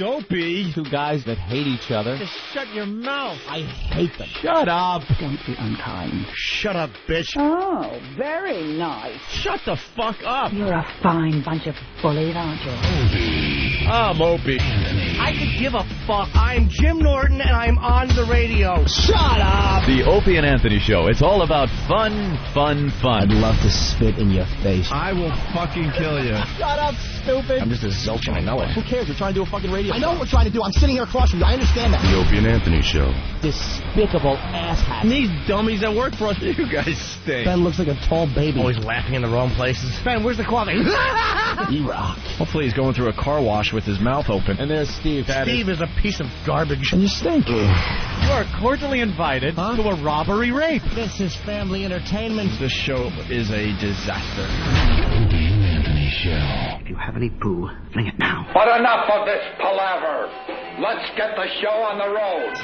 Dopey. Two guys that hate each other. Just shut your mouth. I hate them. Shut up. Don't be unkind. Shut up, bitch. Oh, very nice. Shut the fuck up. You're a fine bunch of bullies, aren't you? I'm Opie. I could give a fuck. I'm Jim Norton, and I'm on the radio. Shut up. The Opie and Anthony Show. It's all about fun, fun, fun. I'd love to spit in your face. I will fucking kill you. Shut up, stupid. I'm just a zilch, and I know it. Who cares? We're trying to do a fucking radio. I know what we're trying to do. I'm sitting here across from you. I understand that. The Opie and Anthony Show. Despicable asshats. These dummies that work for us. You guys stink. Ben looks like a tall baby. Always laughing in the wrong places. Ben, where's the coffee? He rock. Hopefully he's going through a car wash with his mouth open. And there's Steve. Steve is a piece of garbage. And you stink. You are cordially invited to a robbery rape. This is family entertainment. This show is a disaster. Opie and Anthony Show. If you have any poo, fling it now. But enough of this palaver. Let's get the show on the road.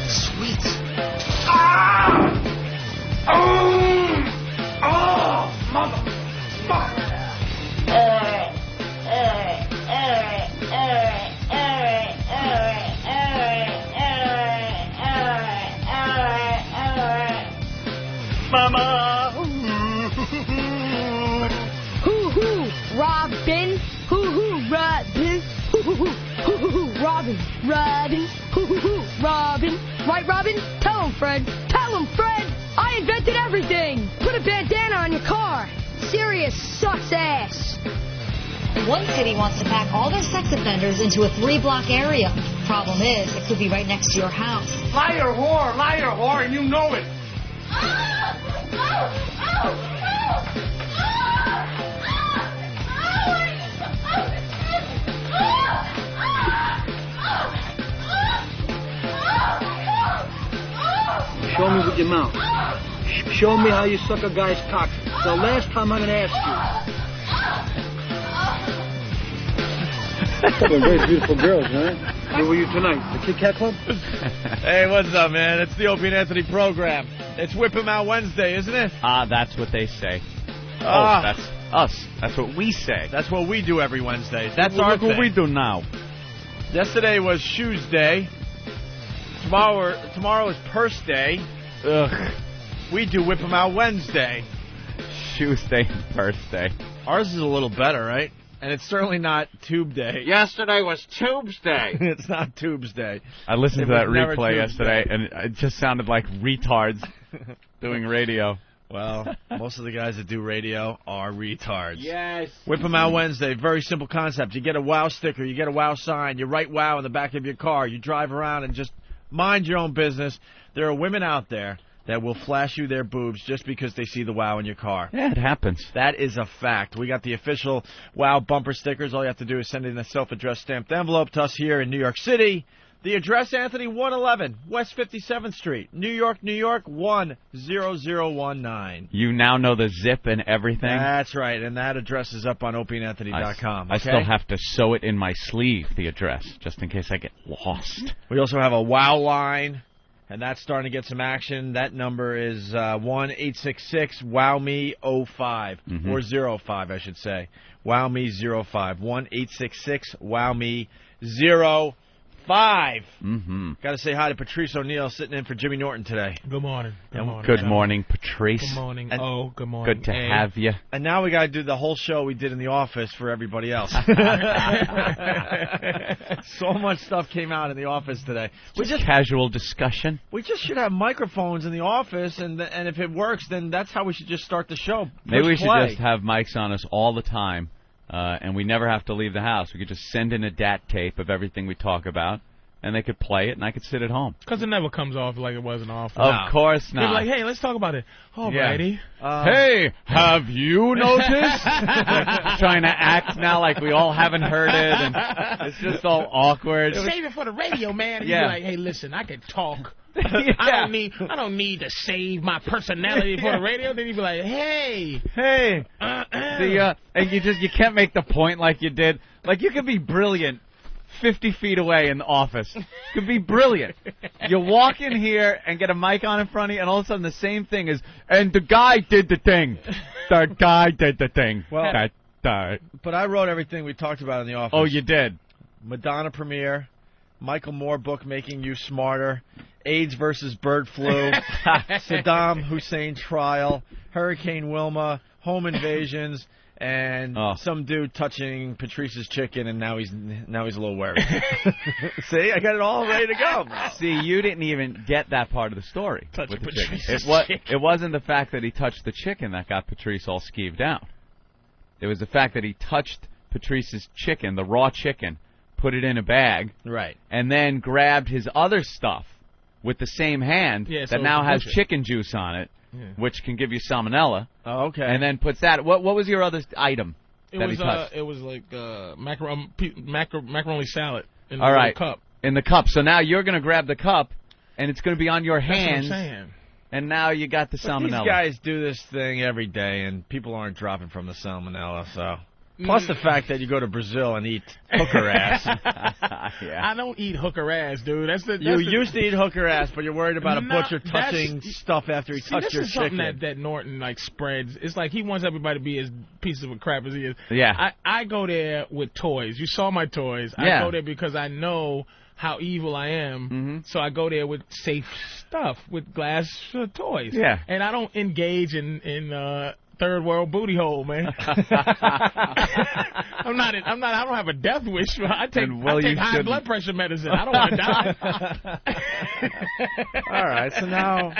Sweet. Mama! Hoo-hoo, Robin. Hoo-hoo, Robin. Hoo-hoo, Robin. Robin. Hoo-hoo, Robin. Right, Robin? Tell him, Fred. Tell him, Fred. I invented everything. Put a bandana on your car. Sirius sucks ass. One city wants to pack all their sex offenders into a 3-block area. Problem is, it could be right next to your house. Liar whore, and you know it. Show me with your mouth. Show me how you suck a guy's cock. It's the last time I'm going to ask you. Some very beautiful girls, huh? Where were you tonight? The Kit Kat Club? Hey, what's up, man? It's the Opie and Anthony program. It's Whip-A-Mow Wednesday, isn't it? That's what they say. That's Us. That's what we say. That's what we do every Wednesday. That's our Look what thing. we do now. Yesterday was Shoes Day. Tomorrow is Purse Day. Ugh. We do Whip-A-Mow Wednesday. Tuesday and Purse Day. Ours is a little better, right? And it's certainly not Tube Day. Yesterday was Tubes Day. It's not Tubes Day. I listened It to that was never replay Tubes yesterday, Day. and it just sounded like retards doing radio. Well, most of the guys that do radio are retards. Yes. Whip-A-Mow Wednesday, very simple concept. You get a WOW sticker, you get a WOW sign, you write WOW in the back of your car, you drive around and just mind your own business. There are women out there that will flash you their boobs just because they see the WOW in your car. Yeah, it happens. That is a fact. We got the official WOW bumper stickers. All you have to do is send in a self-addressed stamped envelope to us here in New York City. The address, Anthony, 111 West 57th Street, New York, 10019. You now know the zip and everything. That's right, and that address is up on opieandanthony.com. I still have to sew it in my sleeve, the address, just in case I get lost. We also have a WOW line, and that's starting to get some action. That number is 1-866-WOW-ME-05, or 05, I should say. WOW-ME-05, 1-866-WOW-ME-05. Got to say hi to Patrice O'Neal sitting in for Jimmy Norton today. Good morning. Good morning, Patrice. Good morning. Good morning. Good to have you. And now we got to do the whole show we did in the office for everybody else. So much stuff came out in the office today. Just casual discussion. We just should have microphones in the office, and if it works, then that's how we should just start the show. Maybe we should just have mics on us all the time. And we never have to leave the house. We could just send in a DAT tape of everything we talk about, and they could play it, and I could sit at home. Because it never comes off like it wasn't off. Of course not. They're like, hey, let's talk about it. Alrighty. Yeah. Hey, have you noticed? Trying to act now like we all haven't heard it, and it's just all awkward. Save it for the radio, man. And Yeah. you're like, hey, listen, I can talk I don't need to save my personality for the radio. Then he'd be like, hey. And you can't make the point like you did. Like, you could be brilliant 50 feet away in the office. You could be brilliant. You walk in here and get a mic on in front of you, and all of a sudden the same thing is, and the guy did the thing. The guy did the thing. Well, but I wrote everything we talked about in the office. Oh, you did? Madonna premiere, Michael Moore book Making You Smarter, AIDS versus bird flu, Saddam Hussein trial, Hurricane Wilma, home invasions, and some dude touching Patrice's chicken, and now he's a little worried. See, I got it all ready to go. See, you didn't even get that part of the story. Touch with the Patrice's chicken. It wasn't the fact that he touched the chicken that got Patrice all skeeved out. It was the fact that he touched Patrice's chicken, the raw chicken, put it in a bag, right, and then grabbed his other stuff with the same hand that now has chicken juice on it, which can give you salmonella. Oh, okay. And then puts that. What was your other item? It was like macaroni salad in the all right, cup. In the cup. So now you're going to grab the cup, and it's going to be on your hands. That's what I'm saying. And now you got the salmonella. These guys do this thing every day, and people aren't dropping from the salmonella, so... Plus the fact that you go to Brazil and eat hooker ass. I don't eat hooker ass, dude. You used to eat hooker ass, but you're worried about a butcher touching stuff after he touched your chicken. This is something that Norton spreads. It's like he wants everybody to be as piece of a crap as he is. Yeah. I go there with toys. You saw my toys. I go there because I know how evil I am. So I go there with safe stuff, with glass toys. Yeah. And I don't engage in third world booty hole, man. I don't have a death wish. I take high blood pressure medicine. I don't want to die. All right, so now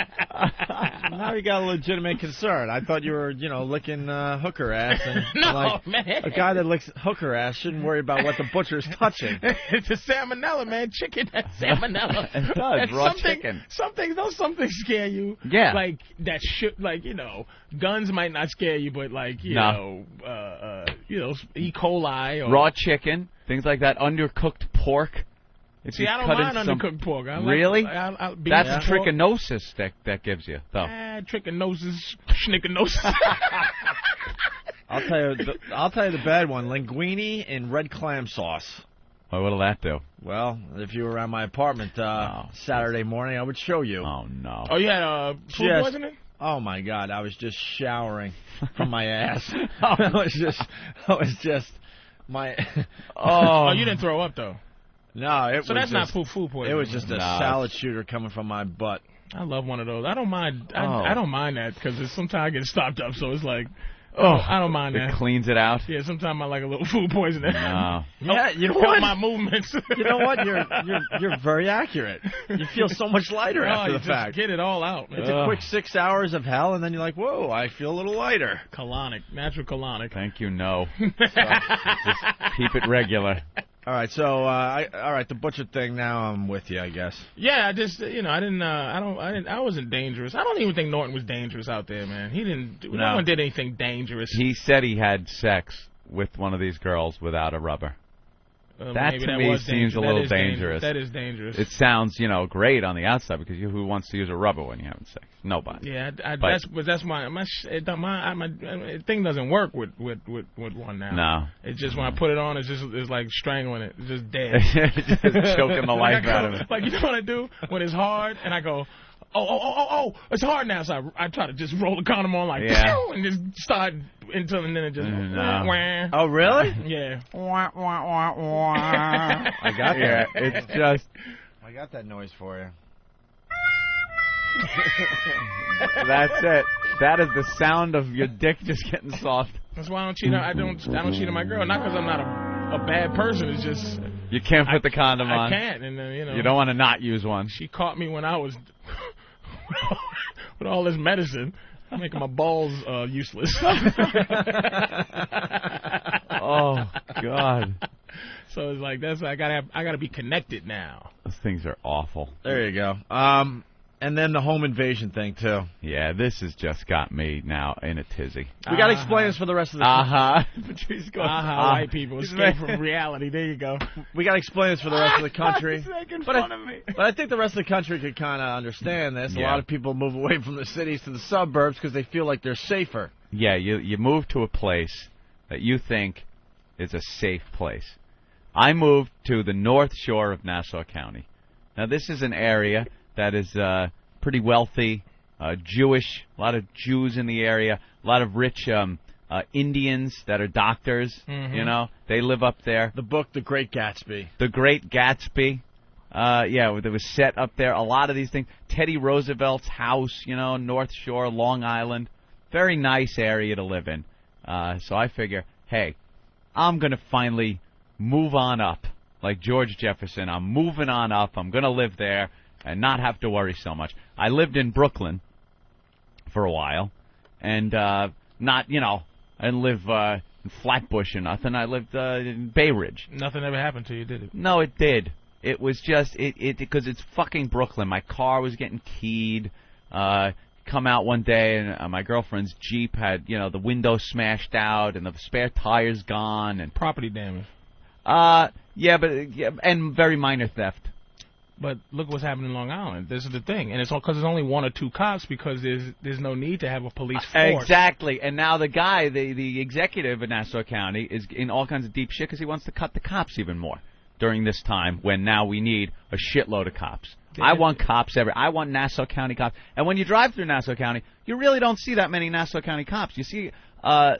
you got a legitimate concern. I thought you were, licking hooker ass. And, no, man. A guy that licks hooker ass shouldn't worry about what the butcher's touching. It's a salmonella, man. Chicken has salmonella. It does. Raw chicken. Some things scare you. Yeah. Like that shit. Like guns might not scare you, but you know, E. coli or raw chicken, things like that, undercooked pork. See, I don't mind undercooked pork. Really? That's trichinosis that gives you, though. Trichinosis, schnickinosis. I'll tell you the bad one: linguine in red clam sauce. Well, what'll that do? Well, if you were around my apartment Saturday morning, I would show you. Oh no! Oh, you had food poisoning? Oh my God! I was just showering from my ass. I was just my. Oh, you didn't throw up though. No, so that's not food poisoning. It was just a salad shooter coming from my butt. I love one of those. I don't mind. I don't mind that because sometimes I get stopped up, so it's like. Oh, I don't mind that. It cleans it out. Yeah, sometimes I like a little food poisoning. No. Yeah, you know what? My movements. You know what? You're very accurate. You feel so much lighter after the fact. Just get it all out, man. It's a quick 6 hours of hell, and then you're like, whoa, I feel a little lighter. Colonic, natural colonic. Thank you. No. Just keep it regular. All right, so all right, the butcher thing. Now I'm with you, I guess. Yeah, I just I wasn't dangerous. I don't even think Norton was dangerous out there, man. He didn't. No one did anything dangerous. He said he had sex with one of these girls without a rubber. That to me seems a little dangerous. That is dangerous. It sounds, great on the outside because who wants to use a rubber when you're having sex? Nobody. Yeah, that's my thing doesn't work with one now. No. It's just when I put it on, it's like strangling it. It's just dead. Just choking the life out of it. Like, you know what I do when it's hard and I go, oh, it's hard now. So I try to just roll the condom on and just start until and then it just. No. Oh, really? Yeah. I got that. Yeah, it's just. I got that noise for you. That's it. That is the sound of your dick just getting soft. That's why I don't cheat. I don't cheat on my girl. Not because I'm not a bad person. It's just you can't put the condom on. I can't, and then you don't want to not use one. She caught me when I was with all this medicine, making my balls useless. Oh God. So it's like I gotta be connected now. Those things are awful. There you go. And then the home invasion thing, too. Yeah, this has just got me now in a tizzy. We got to explain this for the rest of the Patrice going, white people escape from reality. There you go. We got to explain this for the rest of the country. He's making fun of me. But I think the rest of the country could kind of understand this. Yeah. A lot of people move away from the cities to the suburbs because they feel like they're safer. Yeah, you move to a place that you think is a safe place. I moved to the North Shore of Nassau County. Now, this is an area that is pretty wealthy, Jewish, a lot of Jews in the area, a lot of rich Indians that are doctors, you know. They live up there. The book, The Great Gatsby. The Great Gatsby. Yeah, it was set up there. A lot of these things. Teddy Roosevelt's house, you know, North Shore, Long Island. Very nice area to live in. So I figure, hey, I'm going to finally move on up. Like George Jefferson, I'm moving on up. I'm going to live there and not have to worry so much. I lived in Brooklyn for a while, and not, you know, I didn't live in Flatbush or nothing. I lived in Bay Ridge. Nothing ever happened to you, did it? No, it did. It was just, because it's fucking Brooklyn. My car was getting keyed. Come out one day, and my girlfriend's Jeep had, you know, the window smashed out, and the spare tire's gone. And property damage. Yeah, and very minor theft. But look what's happening in Long Island. This is the thing, and it's all because there's only one or two cops because there's no need to have a police force. Exactly, and now the guy, the executive in Nassau County, is in all kinds of deep shit because he wants to cut the cops even more during this time when now we need a shitload of cops. I want cops I want Nassau County cops. And when you drive through Nassau County, you really don't see that many Nassau County cops. You see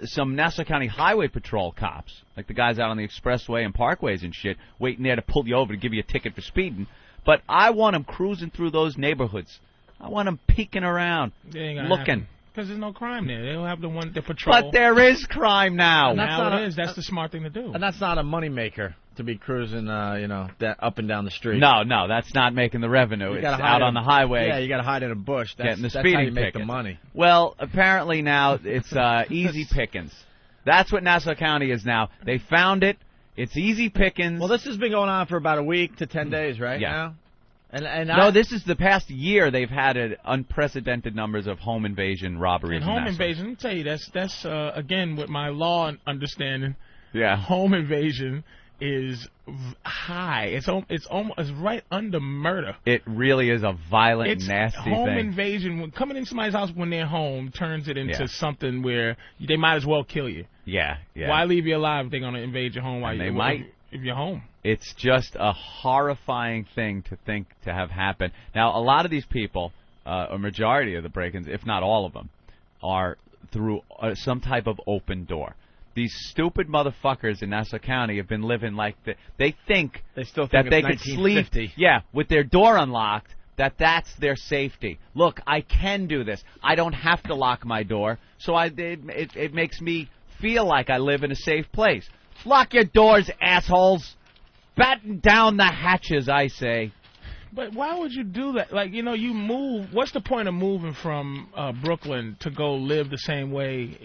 some Nassau County Highway Patrol cops, like the guys out on the expressway and parkways and shit, waiting there to pull you over to give you a ticket for speeding. But I want them cruising through those neighborhoods. I want them peeking around, looking. Because there's no crime there. They don't have the patrol. But there is crime now. Now it is. That's the smart thing to do. And that's not a moneymaker to be cruising, you know, up and down the street. No, that's not making the revenue. It's out on the highway. Yeah, you got to hide in a bush. That's the how speeding you make ticket. the money. Well, apparently now it's easy pickings. That's what Nassau County is now. They found it. It's easy pickings. Well, this has been going on for about a week to 10 days, right? Yeah. Now? No, this is the past year they've had unprecedented numbers of home invasion robberies. And home invasion, let me tell you, that's again with my law understanding. Yeah. Home invasion is high. It's right under murder. It really is a violent, nasty home thing. Invasion, when coming in somebody's house when they're home, turns it into something where they might as well kill you. Yeah. Why leave you alive if they're going to invade your home if you're home? It's just a horrifying thing to think to have happen. Now, a lot of these people, a majority of the break-ins, if not all of them, are through some type of open door. These stupid motherfuckers in Nassau County have been living like they think still that think they it's could 1950. sleep, with their door unlocked. That's their safety. Look, I can do this. I don't have to lock my door, so it makes me feel like I live in a safe place. Lock your doors, assholes. Batten down the hatches, I say. But why would you do that? Like, you know, you move. What's the point of moving from Brooklyn to go live the same way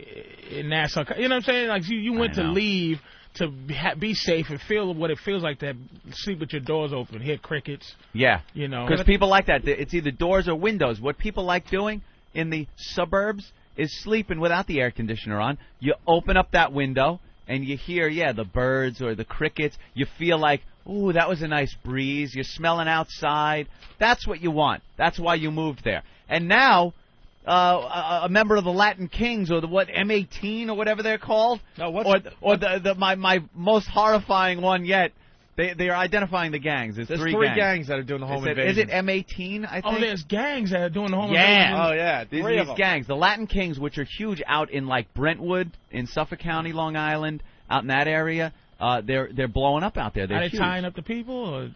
in Nassau? You know what I'm saying? Like, you went to leave to be safe and feel what it feels like to sleep with your doors open, hear crickets. Yeah. You know. Because people like that. It's either doors or windows. What people like doing in the suburbs is sleeping without the air conditioner on. You open up that window and you hear, the birds or the crickets. You feel like, ooh, that was a nice breeze. You're smelling outside. That's what you want. That's why you moved there. And now, a member of the Latin Kings, or the M18 or whatever they're called, my most horrifying one yet. They are identifying the gangs. There's three gangs that are doing the home invasion. Is it M18, I think? Oh, there's gangs that are doing the home invasion. Oh, yeah. These gangs. The Latin Kings, which are huge out in, like, Brentwood, in Suffolk County, Long Island, out in that area, they're blowing up out there. They're huge. Tying up the people?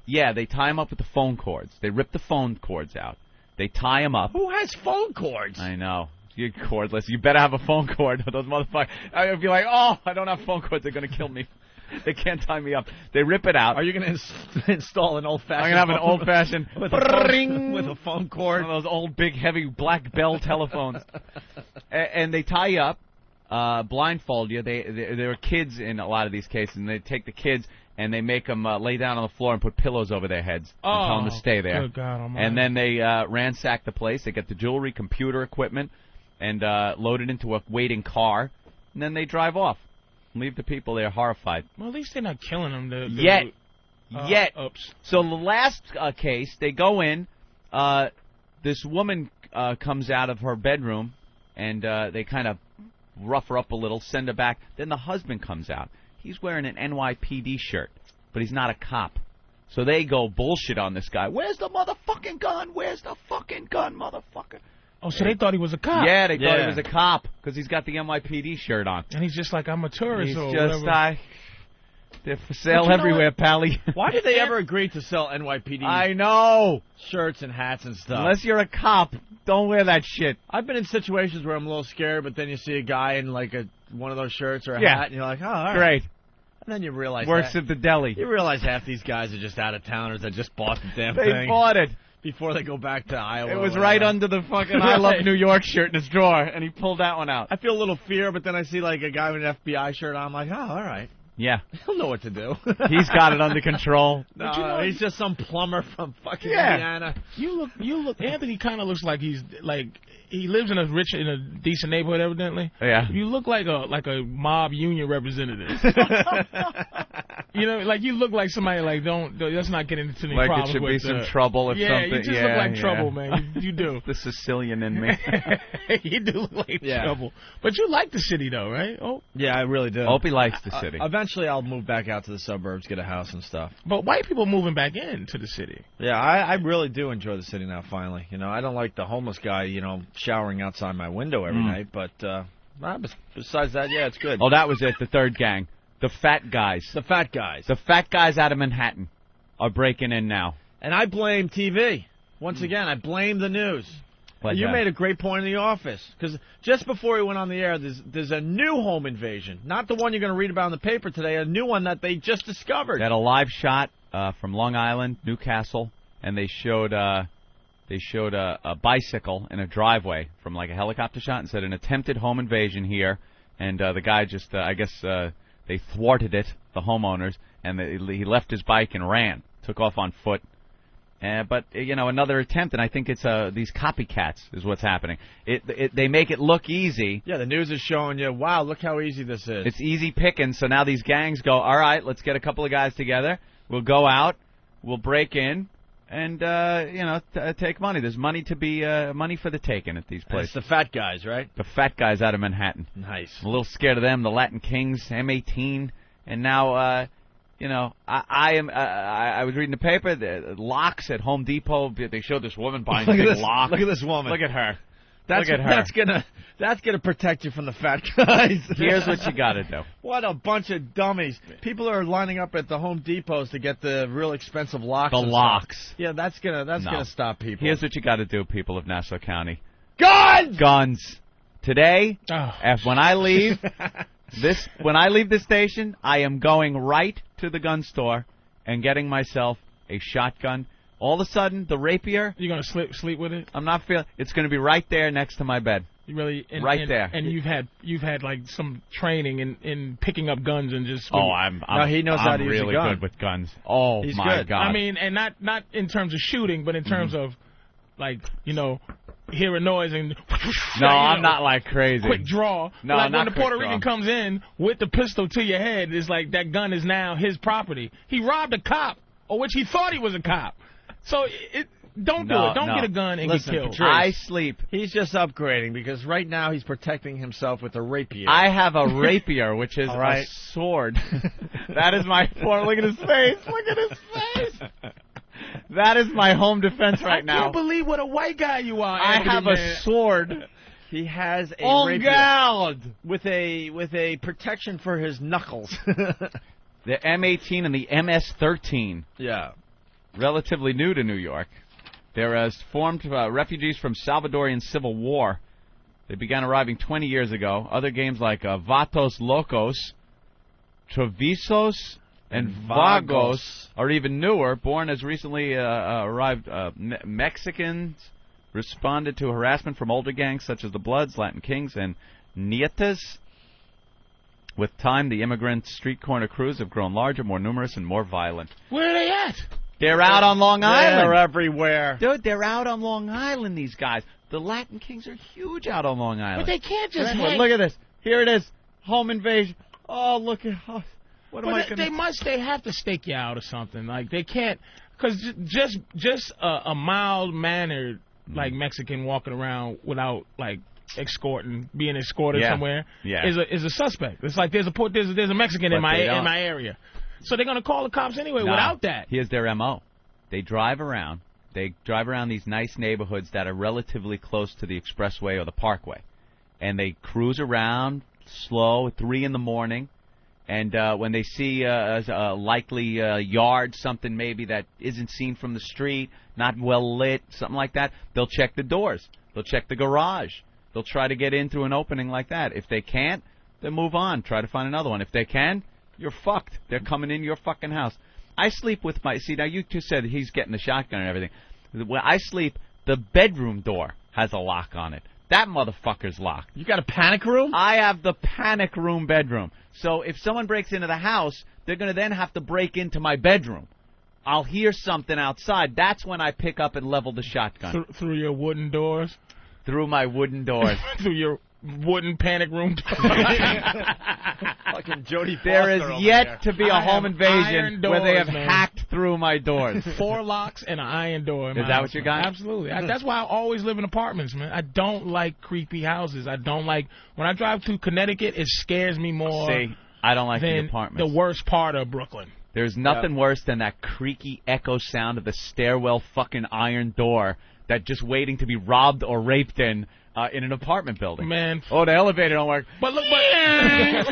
Yeah, they tie them up with the phone cords. They rip the phone cords out. They tie them up. Who has phone cords? I know. You're cordless. You better have a phone cord. Those motherfuckers. I'd be like, I don't have phone cords. They're going to kill me. They can't tie me up. They rip it out. Are you going to install an old-fashioned? I'm going to have an old-fashioned with a phone cord. One of those old, big, heavy black Bell telephones. And they tie you up. blindfold you. There are kids in a lot of these cases, and they take the kids and they make them lay down on the floor and put pillows over their heads and tell them to stay there. Good God Almighty. And then they ransack the place. They get the jewelry, computer equipment, and load it into a waiting car, and then they drive off. Leave the people there horrified. Well, at least they're not killing them. Yet. Oops. So the last case, they go in. This woman comes out of her bedroom, and they kind of rough her up a little, send her back. Then the husband comes out. He's wearing an NYPD shirt, but he's not a cop. So they go bullshit on this guy. Where's the motherfucking gun? Where's the fucking gun, motherfucker? Oh, so they thought he was a cop. Yeah, they thought he was a cop because he's got the NYPD shirt on. And he's just like, I'm a tourist or just, whatever. They're for sale everywhere, Pally. Why did they ever agree to sell NYPD I know. shirts and hats and stuff? Unless you're a cop, don't wear that shit. I've been in situations where I'm a little scared, but then you see a guy in like one of those shirts or a hat, and you're like, oh, all right. Great. And then you realize Works at the deli. You realize half these guys are just out-of-towners that just bought the damn They thing. bought it. Before they go back to Iowa. It was right under the fucking I Love New York shirt in his drawer, and he pulled that one out. I feel a little fear, but then I see like a guy with an FBI shirt on. I'm like, oh, all right. Yeah. He'll know what to do. He's got it under control. No, he's just some plumber from fucking Indiana. You look. Anthony kind of looks like he lives in a decent neighborhood, evidently. Yeah. You look like a mob union representative. You know, like you look like somebody like let's not get into any problems. Like it should with be some trouble or something. Yeah, you just look like trouble, man. You do. The Sicilian in me. You do look like trouble. But you like the city, though, right? Oh. Yeah, I really do. Opie likes the city. Eventually, I'll move back out to the suburbs, get a house and stuff. But white people moving back into the city. Yeah, I really do enjoy the city now, finally. You know, I don't like the homeless guy, showering outside my window every night. But besides that, yeah, it's good. Oh, that was it, the third gang. The fat guys. The fat guys. The fat guys out of Manhattan are breaking in now. And I blame TV. Once again, I blame the news. Like you that. made a great point in the office. Because just before we went on the air, there's a new home invasion. Not the one you're going to read about in the paper today, a new one that they just discovered. They had a live shot from Long Island, Newcastle, and they showed a bicycle in a driveway from like a helicopter shot and said an attempted home invasion here. And the guy just, I guess, they thwarted it, the homeowners, and he left his bike and ran, took off on foot. But another attempt, and I think it's these copycats is what's happening. They make it look easy. Yeah, the news is showing you, wow, look how easy this is. It's easy picking, so now these gangs go, all right, let's get a couple of guys together. We'll go out, we'll break in, and, take money. There's money to be money for the taking at these places. It's the fat guys, right? The fat guys out of Manhattan. Nice. I'm a little scared of them, the Latin Kings, M18, and now, I was reading the paper, the locks at Home Depot, they showed this woman buying a big lock. Look at this woman. Look at her. Look at her. That's gonna protect you from the fat guys. Here's what you got to do. What a bunch of dummies! People are lining up at the Home Depots to get the real expensive locks. The locks. Stuff. Yeah, that's gonna stop people. Here's what you got to do, people of Nassau County. Guns. Guns. Today, when I leave this station, I am going right to the gun store and getting myself a shotgun. All of a sudden, the rapier. You're gonna sleep with it? I'm not feeling. It's gonna be right there next to my bed. You really there. And you've had like some training in picking up guns and just. Oh, he knows how to use a gun. I'm really good with guns. Oh, he's my good. God. I mean, and not in terms of shooting, but in terms of like hear a noise and. No, I'm not like crazy. Quick draw. No, like not when the Puerto quick Rican draw. comes in with the pistol to your head, it's like that gun is now his property. He robbed a cop, or which he thought he was a cop. So don't do it. Don't get a gun and get killed. Patrice, I sleep. He's just upgrading because right now he's protecting himself with a rapier. I have a rapier, which is a sword. That is my Look at his face. Look at his face. That is my home defense right now. I can't believe what a white guy you are. I Anthony, have man. a sword. He has a rapier God. with a protection for his knuckles. The M18 and the MS-13. Yeah. Relatively new to New York. They're formed refugees from Salvadorian Civil War. They began arriving 20 years ago. Other games like Vatos Locos, Trevisos, and Vagos are even newer. Born as recently arrived Mexicans responded to harassment from older gangs such as the Bloods, Latin Kings, and Nietas. With time, the immigrant street corner crews have grown larger, more numerous, and more violent. Where are they at? They're out on Long Island. They're everywhere. Dude, they're out on Long Island, these guys. The Latin Kings are huge out on Long Island. But they can't just Look at this. Here it is. Home invasion. Oh, look at... Oh, what am I going to... They have to stake you out or something. Like, they can't... Because just a mild-mannered, like, Mexican walking around without, like, being escorted somewhere is a suspect. It's like there's a Mexican in my area. So they're going to call the cops anyway without that. Here's their M.O. They drive around. They drive around these nice neighborhoods that are relatively close to the expressway or the parkway. And they cruise around slow at 3 in the morning. And when they see a likely yard, something maybe that isn't seen from the street, not well lit, something like that, they'll check the doors. They'll check the garage. They'll try to get in through an opening like that. If they can't, then move on. Try to find another one. If they can, you're fucked. They're coming in your fucking house. I sleep with my... See, now you two said he's getting the shotgun and everything. When I sleep, the bedroom door has a lock on it. That motherfucker's locked. You got a panic room? I have the panic room bedroom. So if someone breaks into the house, they're going to then have to break into my bedroom. I'll hear something outside. That's when I pick up and level the shotgun. Through your wooden doors? Through my wooden doors. Through your wooden panic room door. Fucking Jodie Foster. There is yet to be a home invasion where they have hacked through my doors. 4 locks and an iron door. Is that what you got? Absolutely. That's why I always live in apartments, man. I don't like creepy houses. I don't like... When I drive through Connecticut, it scares me more. See, I don't like the apartments. The worst part of Brooklyn. There's nothing worse than that creaky echo sound of the stairwell fucking iron door that just waiting to be robbed or raped in an apartment building. Man. Oh, the elevator don't work. But look, wait a minute,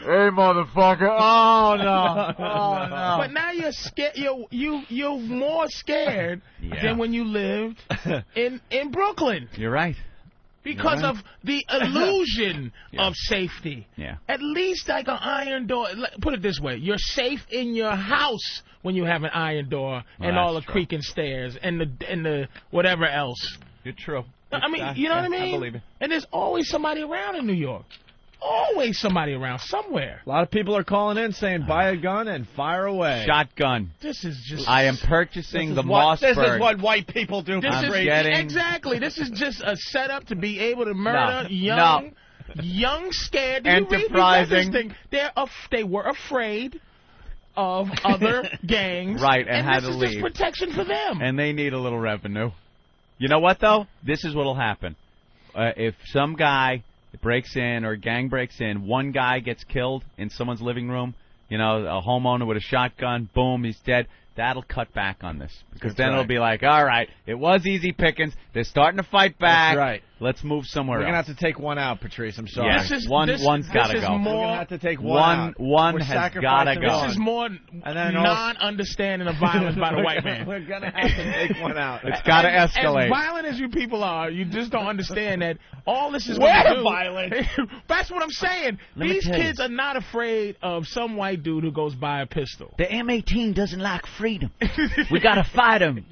Hey, motherfucker. Oh, no. Oh, no. But now you're scared. You're more scared than when you lived in Brooklyn. You're right. Because of the illusion of safety. Yeah. At least like an iron door. Put it this way. You're safe in your house when you have an iron door and all the creaking stairs and the whatever else. You're true. I mean, you know what I mean? I believe it. And there's always somebody around in New York. Always somebody around somewhere. A lot of people are calling in saying buy a gun and fire away. Shotgun. This is just... I am purchasing the Mossberg. This is what white people do. Exactly. This is just a setup to be able to murder young, scared... Enterprising. They were afraid of other gangs. Right, and had to leave. leave. This is just protection for them. And they need a little revenue. You know what, though? This is what will happen. If some guy breaks in or a gang breaks in, one guy gets killed in someone's living room, you know, a homeowner with a shotgun, boom, he's dead. That'll cut back on this. Because then it'll be like, all right, it was easy pickings. They're starting to fight back. That's right. Let's move somewhere We're else. going to have to take one out, Patrice. I'm sorry. Yeah. One's got to go. We're going to have to take one out. One has got to go. This is more non-understanding of violence by the white man. We're going to have to take one out. It's got to escalate. As violent as you people are, you just don't understand that all this is We're violent. That's what I'm saying. These kids are not afraid of some white dude who goes by a pistol. The M18 doesn't like freedom. We got to fight him.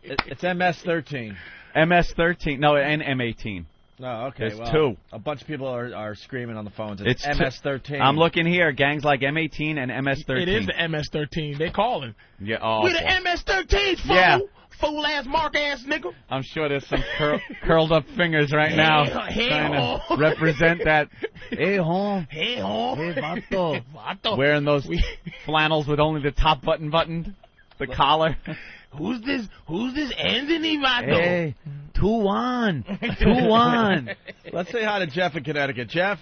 It's MS-13. MS-13. No, and M18. Oh, okay. There's two. A bunch of people are screaming on the phones. It's MS-13. I'm looking here. Gangs like M18 and MS-13. It is the MS-13. They calling. Yeah. Oh, we're the MS-13, fool. Yeah. Fool-ass, mark-ass nigga. I'm sure there's some curled up fingers right now trying to represent that. Hey, home. Hey, home. Hey, vato. Wearing those flannels with only the top button buttoned. The collar. Who's this Anthony Vato? Hey, 2-1. 2-1. Let's say hi to Jeff in Connecticut. Jeff?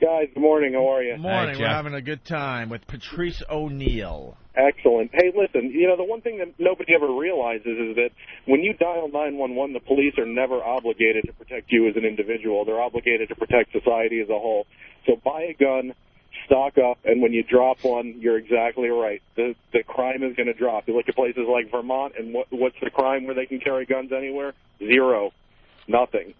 Guys, good morning. How are you? Morning. Hey, we're having a good time with Patrice O'Neal. Excellent. Hey, listen, you know, the one thing that nobody ever realizes is that when you dial 911, the police are never obligated to protect you as an individual. They're obligated to protect society as a whole. So buy a gun, stock up, and when you drop one, you're exactly right. The crime is going to drop. You look at places like Vermont, and what's the crime where they can carry guns anywhere? Zero. Nothing.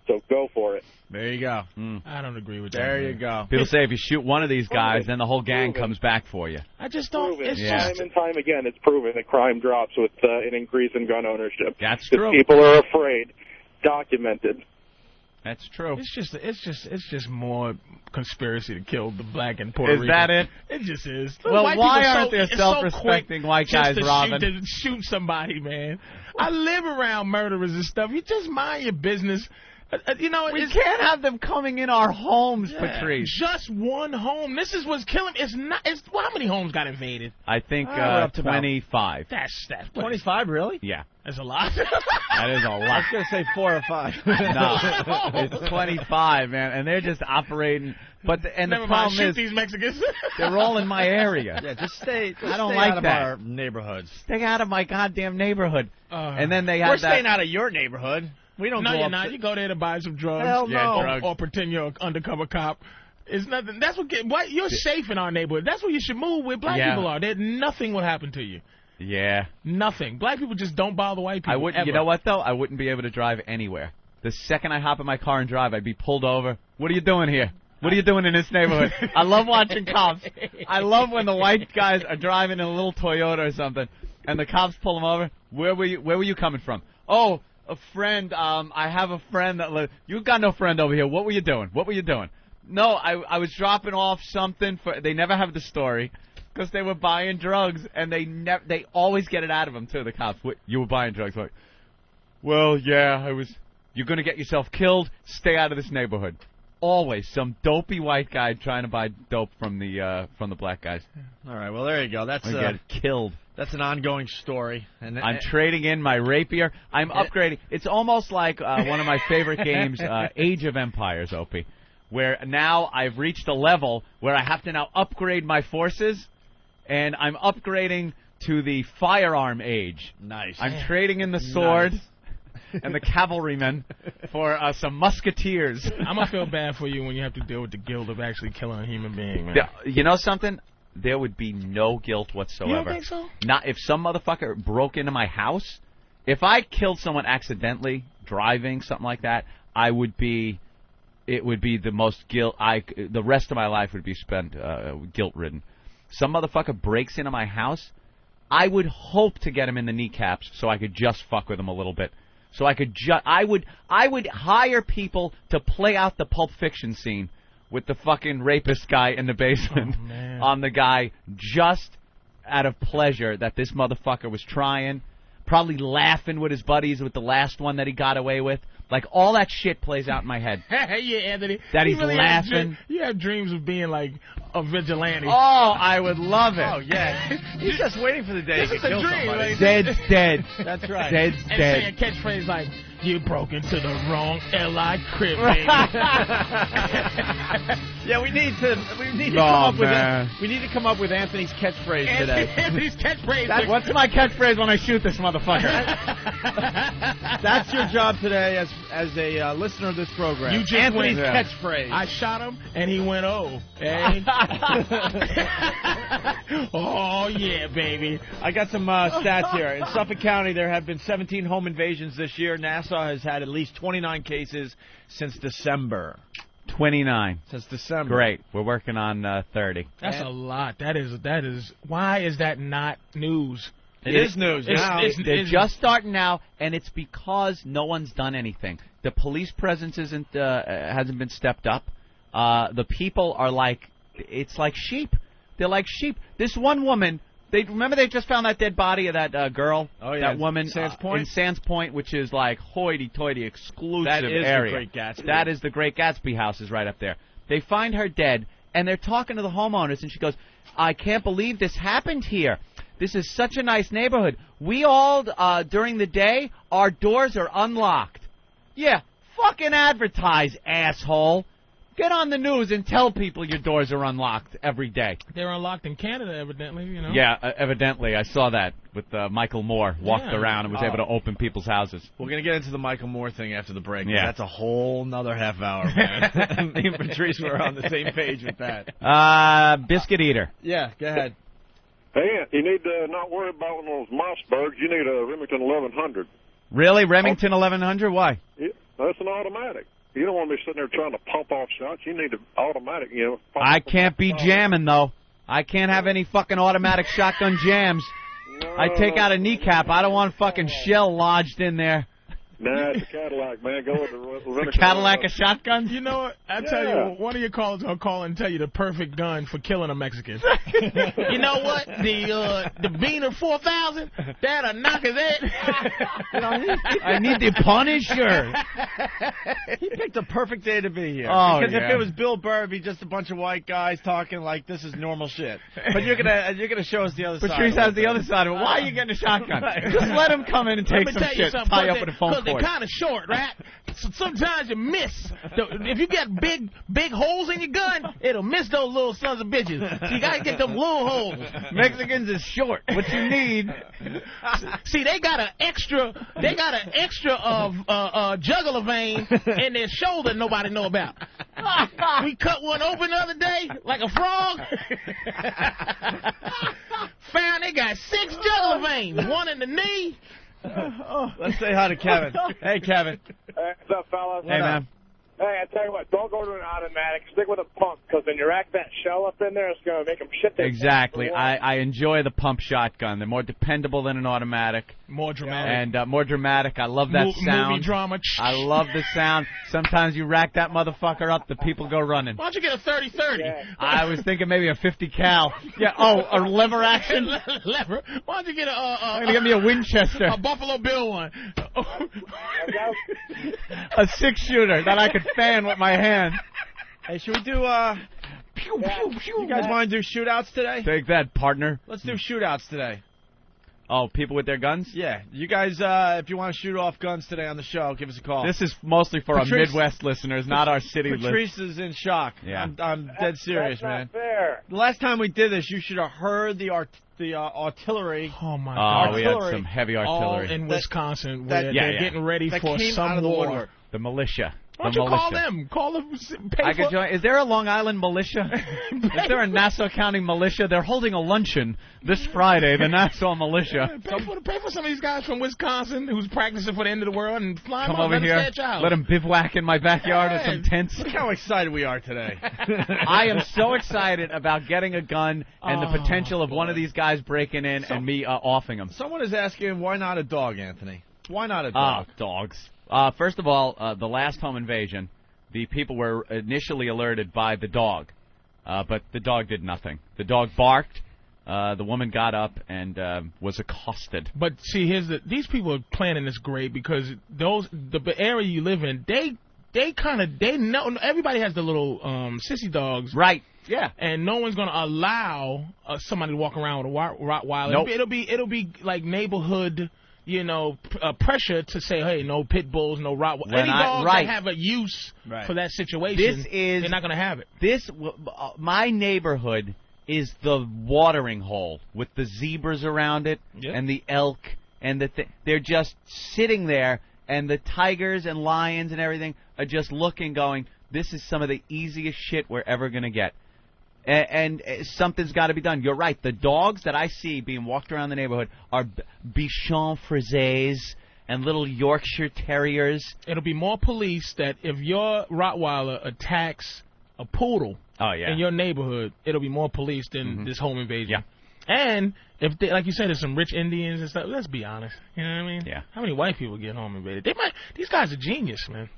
So go for it. There you go. I don't agree with that. There you go. People say if you shoot one of these guys, then the whole gang comes back for you. I just don't. Proven. It's Time and time again, it's proven that crime drops with an increase in gun ownership. That's Because true. people are afraid. Documented. That's true. It's just more conspiracy to kill the black and Puerto Is Rican. that it? It just is. Well, White why people aren't there so self-respecting quick white guys, just to Robin? to shoot somebody, man. I live around murderers and stuff. You just mind your business. You know, We can't have them coming in our homes, Patrice. Just one home. This is what's killing. It's not. Well, how many homes got invaded? I think we're up to 25. That's 25, really? Yeah. That's a lot. That is a I lot. was going to say 4 or 5. No, it's 25, man, and they're just operating. But the Never mind. problem Shoot is these Mexicans. they're all in my area. Yeah, just stay. I don't stay like out of that. our neighborhoods. Stay out of my goddamn neighborhood. And then they have We're that. staying out of your neighborhood. We don't. No, go you're up not. to- You go there to buy some drugs. Hell no. Or pretend you're an undercover cop. It's nothing. That's what. You're safe in our neighborhood. That's where you should move. Where black people are. Nothing will happen to you. Yeah. Nothing. Black people just don't bother white people. I wouldn't. Ever. You know what though? I wouldn't be able to drive anywhere. The second I hop in my car and drive, I'd be pulled over. What are you doing here? What are you doing in this neighborhood? I love watching cops. I love when the white guys are driving in a little Toyota or something, and the cops pull them over. Where were you coming from? Oh, a friend. I have a friend that lives. You got no friend over here. What were you doing? What were you doing? No, I was dropping off something for. They never have the story. Because they were buying drugs, and they always get it out of them, too, the cops. What, you were buying drugs. Like, well, yeah, I was. You're going to get yourself killed. Stay out of this neighborhood. Always some dopey white guy trying to buy dope from the black guys. All right, well, there you go. That's get killed. That's an ongoing story. And I'm trading in my rapier. I'm upgrading. It's almost like one of my favorite games, Age of Empires, Opie, where now I've reached a level where I have to now upgrade my forces. And I'm upgrading to the firearm age. Nice. I'm trading in the sword and the cavalrymen for some musketeers. I'm going to feel bad for you when you have to deal with the guilt of actually killing a human being, man. You know something? There would be no guilt whatsoever. You don't think so? Not if some motherfucker broke into my house. If I killed someone accidentally, driving, something like that, it would be the most guilt. The rest of my life would be spent guilt-ridden. Some motherfucker breaks into my house, I would hope to get him in the kneecaps so I could just fuck with him a little bit. So I could I would hire people to play out the Pulp Fiction scene with the fucking rapist guy in the basement on the guy just out of pleasure that this motherfucker was trying, probably laughing with his buddies with the last one that he got away with. Like, all that shit plays out in my head. Yeah, Anthony. That he's really laughing. You have dreams of being, like, a vigilante. Oh, I would love it. Oh, yeah. He's just waiting for the day This to is a kill dream, somebody. like- Dead's dead. That's right. Dead's And dead. say a catchphrase like, you broke into the wrong L.I. crib, baby. Yeah, we need to come up with Anthony's catchphrase today. Anthony's catchphrase. What's my catchphrase when I shoot this motherfucker? That's your job today as a listener of this program. You just Anthony's went- catchphrase. I shot him, and he went, oh. Hey. Oh, yeah, baby. I got some stats here. In Suffolk County, there have been 17 home invasions this year. Nassau has had at least 29 cases since December. 29. Since December. Great. We're working on 30. That's a lot. That is. Why is that not news? It is news now. They're just starting now, and it's because no one's done anything. The police presence hasn't been stepped up. The people are like, it's like sheep. They're like sheep. This one woman, they just found that dead body of that girl. Oh, yeah. That woman Sands Point? in Sands Point, which is like hoity-toity exclusive That is area. the Great Gatsby. That is the Great Gatsby house is right up there. They find her dead, and they're talking to the homeowners, and she goes, I can't believe this happened here. This is such a nice neighborhood. We all, during the day, our doors are unlocked. Yeah, fucking advertise, asshole. Get on the news and tell people your doors are unlocked every day. They're unlocked in Canada, evidently, you know. Yeah, evidently. I saw that with Michael Moore. Walked around and was able to open people's houses. We're going to get into the Michael Moore thing after the break. Yeah. That's a whole nother half hour, man. Me and Patrice were on the same page with that. Biscuit Eater. Yeah, go ahead. Hey, you need to not worry about one of those Mossbergs. You need a Remington 1100. Really? Remington 1100? Why? Yeah, that's an automatic. You don't want to be sitting there trying to pump off shots. You need to automatic, I can't be jamming, though. I can't have any fucking automatic shotgun jams. I take out a kneecap. I don't want fucking shell lodged in there. Nah, it's a Cadillac, man. Go with the Cadillac of shotguns? You know what? I tell you, one of your callers will call and tell you the perfect gun for killing a Mexican. You know what? The Beaner 4000, that'll knock his head. I need the Punisher. He picked a perfect day to be here. Oh, because if it was Bill Burr, it'd be just a bunch of white guys talking like this is normal shit. But you're gonna show us the other side. Patrice has the other side of it. Why are you getting a shotgun? Just let him come in and take some shit. Tie up with a phone cord. They're kind of short, right? So sometimes you miss. If you get big holes in your gun, it'll miss those little sons of bitches. So you gotta get them little holes. Mexicans is short. What you need? See, they got an extra of jugular vein in their shoulder nobody know about. We cut one open the other day like a frog. Found they got 6 jugular veins, one in the knee. Let's say hi to Kevin. Hey, Kevin. Hey, what's up, fellas? Hey, man. Hey, I tell you what, don't go to an automatic. Stick with a pump, because when you rack that shell up in there, it's going to make them shit. Exactly. I enjoy the pump shotgun. They're more dependable than an automatic. More dramatic. And more dramatic. I love that sound. Movie drama. I love the sound. Sometimes you rack that motherfucker up, the people go running. Why don't you get a 30-30? Yeah. I was thinking maybe a 50 cal. Yeah. Oh, a lever action. Lever. Why don't you get I'm gonna get me a Winchester. A Buffalo Bill one. A 6-shooter that I could fan with my hand. Hey, should we do pew, pew, pew? You guys want to do shootouts today? Take that, partner. Let's do shootouts today. Oh, people with their guns? Yeah. You guys, if you want to shoot off guns today on the show, give us a call. This is mostly for our Midwest listeners, not our city listeners. Patrice is in shock. Yeah. I'm dead serious, man. That's not fair. The last time we did this, you should have heard the artillery. Oh, my God. Oh, we had some heavy artillery. All in Wisconsin, where they're getting ready for some war. The militia. Why don't you call them? Call them. I could join. Is there a Long Island militia? Is there a Nassau County militia? They're holding a luncheon this Friday, the Nassau militia. Pay for some of these guys from Wisconsin who's practicing for the end of the world and fly them over here. Let them bivouac in my backyard with some tents. Look how excited we are today. I am so excited about getting a gun and the potential of one of these guys breaking in and me offing them. Someone is asking, why not a dog, Anthony? Why not a dog? Dogs. First of all, the last home invasion, the people were initially alerted by the dog, but the dog did nothing. The dog barked. The woman got up and was accosted. But see, these people are planning this great because the area you live in, they know everybody has the little sissy dogs, right? Yeah, and no one's gonna allow somebody to walk around with a Rottweiler. Nope. It'll be like neighborhood. Pressure to say, hey, no pit bulls, no Rottweiler. Any dogs that have a use for that situation, they're not going to have it. My neighborhood is the watering hole with the zebras around it and the elk, and they're just sitting there, and the tigers and lions and everything are just looking, going, this is some of the easiest shit we're ever going to get. And something's got to be done. You're right. The dogs that I see being walked around the neighborhood are Bichon Frisés and little Yorkshire Terriers. It'll be more police that if your Rottweiler attacks a poodle in your neighborhood, it'll be more police than this home invasion. Yeah. And if they, like you said, there's some rich Indians and stuff. Let's be honest. You know what I mean? Yeah. How many white people get home invaded? These guys are genius, man.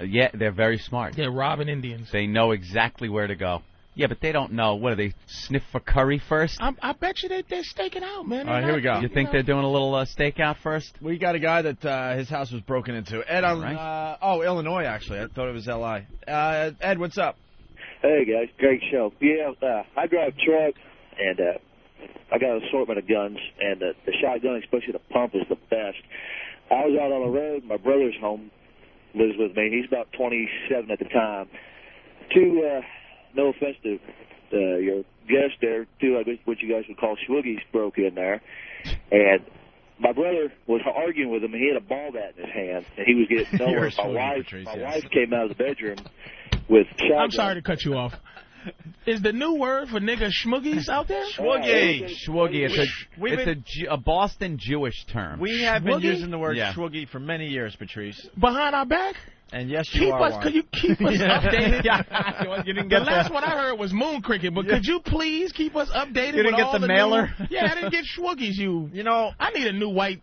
Yeah, they're very smart. They're robbing Indians. They know exactly where to go. Yeah, but they don't know. What do they sniff for curry first? I bet you they're staking out, man. All right, here we go. You think they're doing a little stakeout first? We got a guy that his house was broken into. Ed, Illinois, actually. I thought it was L.I. Ed, what's up? Hey, guys. Greg Schell. Yeah, I drive a truck, and I got an assortment of guns, and the shotgun, especially the pump, is the best. I was out on the road. My brother's home lives with me. He's about 27 at the time. No offense to your guest there, what you guys would call Schwoogies broke in there. And my brother was arguing with him, and he had a ball bat in his hand, and he was getting nowhere. My wife came out of the bedroom with shotgun. I'm sorry to cut you off. Is the new word for nigga schmoogies out there? Schwoogie. Schwoogie. It's a Boston Jewish term. We have been using the word schwoogie for many years, Patrice. Behind our back? And yes, you are one. Could you keep us updated? You didn't get the last one I heard was Moon Cricket, but could you please keep us updated? You didn't get all the mailer? Yeah, I didn't get Schwoogies. You know, I need a new white.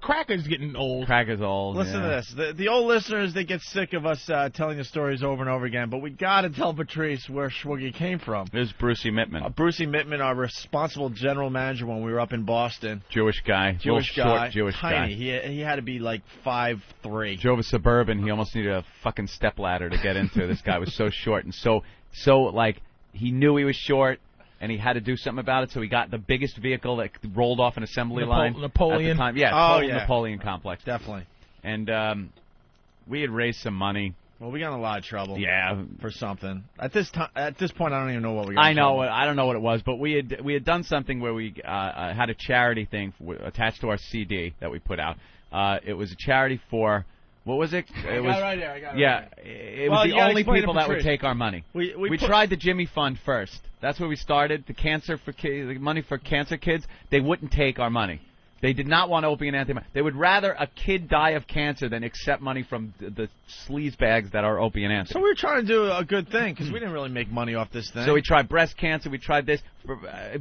Cracker's getting old. Cracker's old. Listen to this. The old listeners, they get sick of us telling the stories over and over again, but we got to tell Patrice where Schwoogie came from. It was Brucey Mittman. Brucey Mittman, our responsible general manager when we were up in Boston. Jewish guy. Short Jewish tiny. guy. He had to be like 5'3". Drove a Suburban. He almost needed a fucking stepladder to get into. This guy was so short and so like he knew he was short and he had to do something about it. So he got the biggest vehicle that rolled off an assembly line. Napoleon. At the time. Yeah. Napoleon complex. Definitely. And we had raised some money. Well, we got in a lot of trouble. Yeah, for something. At this point, I don't even know what we got. I know. I don't know what it was, but we had done something where we had a charity thing attached to our CD that we put out. It was a charity for. What was it? I got it right there. I got it. Yeah, right there. It was the only people that would take our money. We tried the Jimmy Fund first. That's where we started. The money for cancer kids. They wouldn't take our money. They did not want Opie and Anthony. They would rather a kid die of cancer than accept money from the sleaze bags that are Opie and Anthony. So we were trying to do a good thing because we didn't really make money off this thing. So we tried breast cancer. We tried this.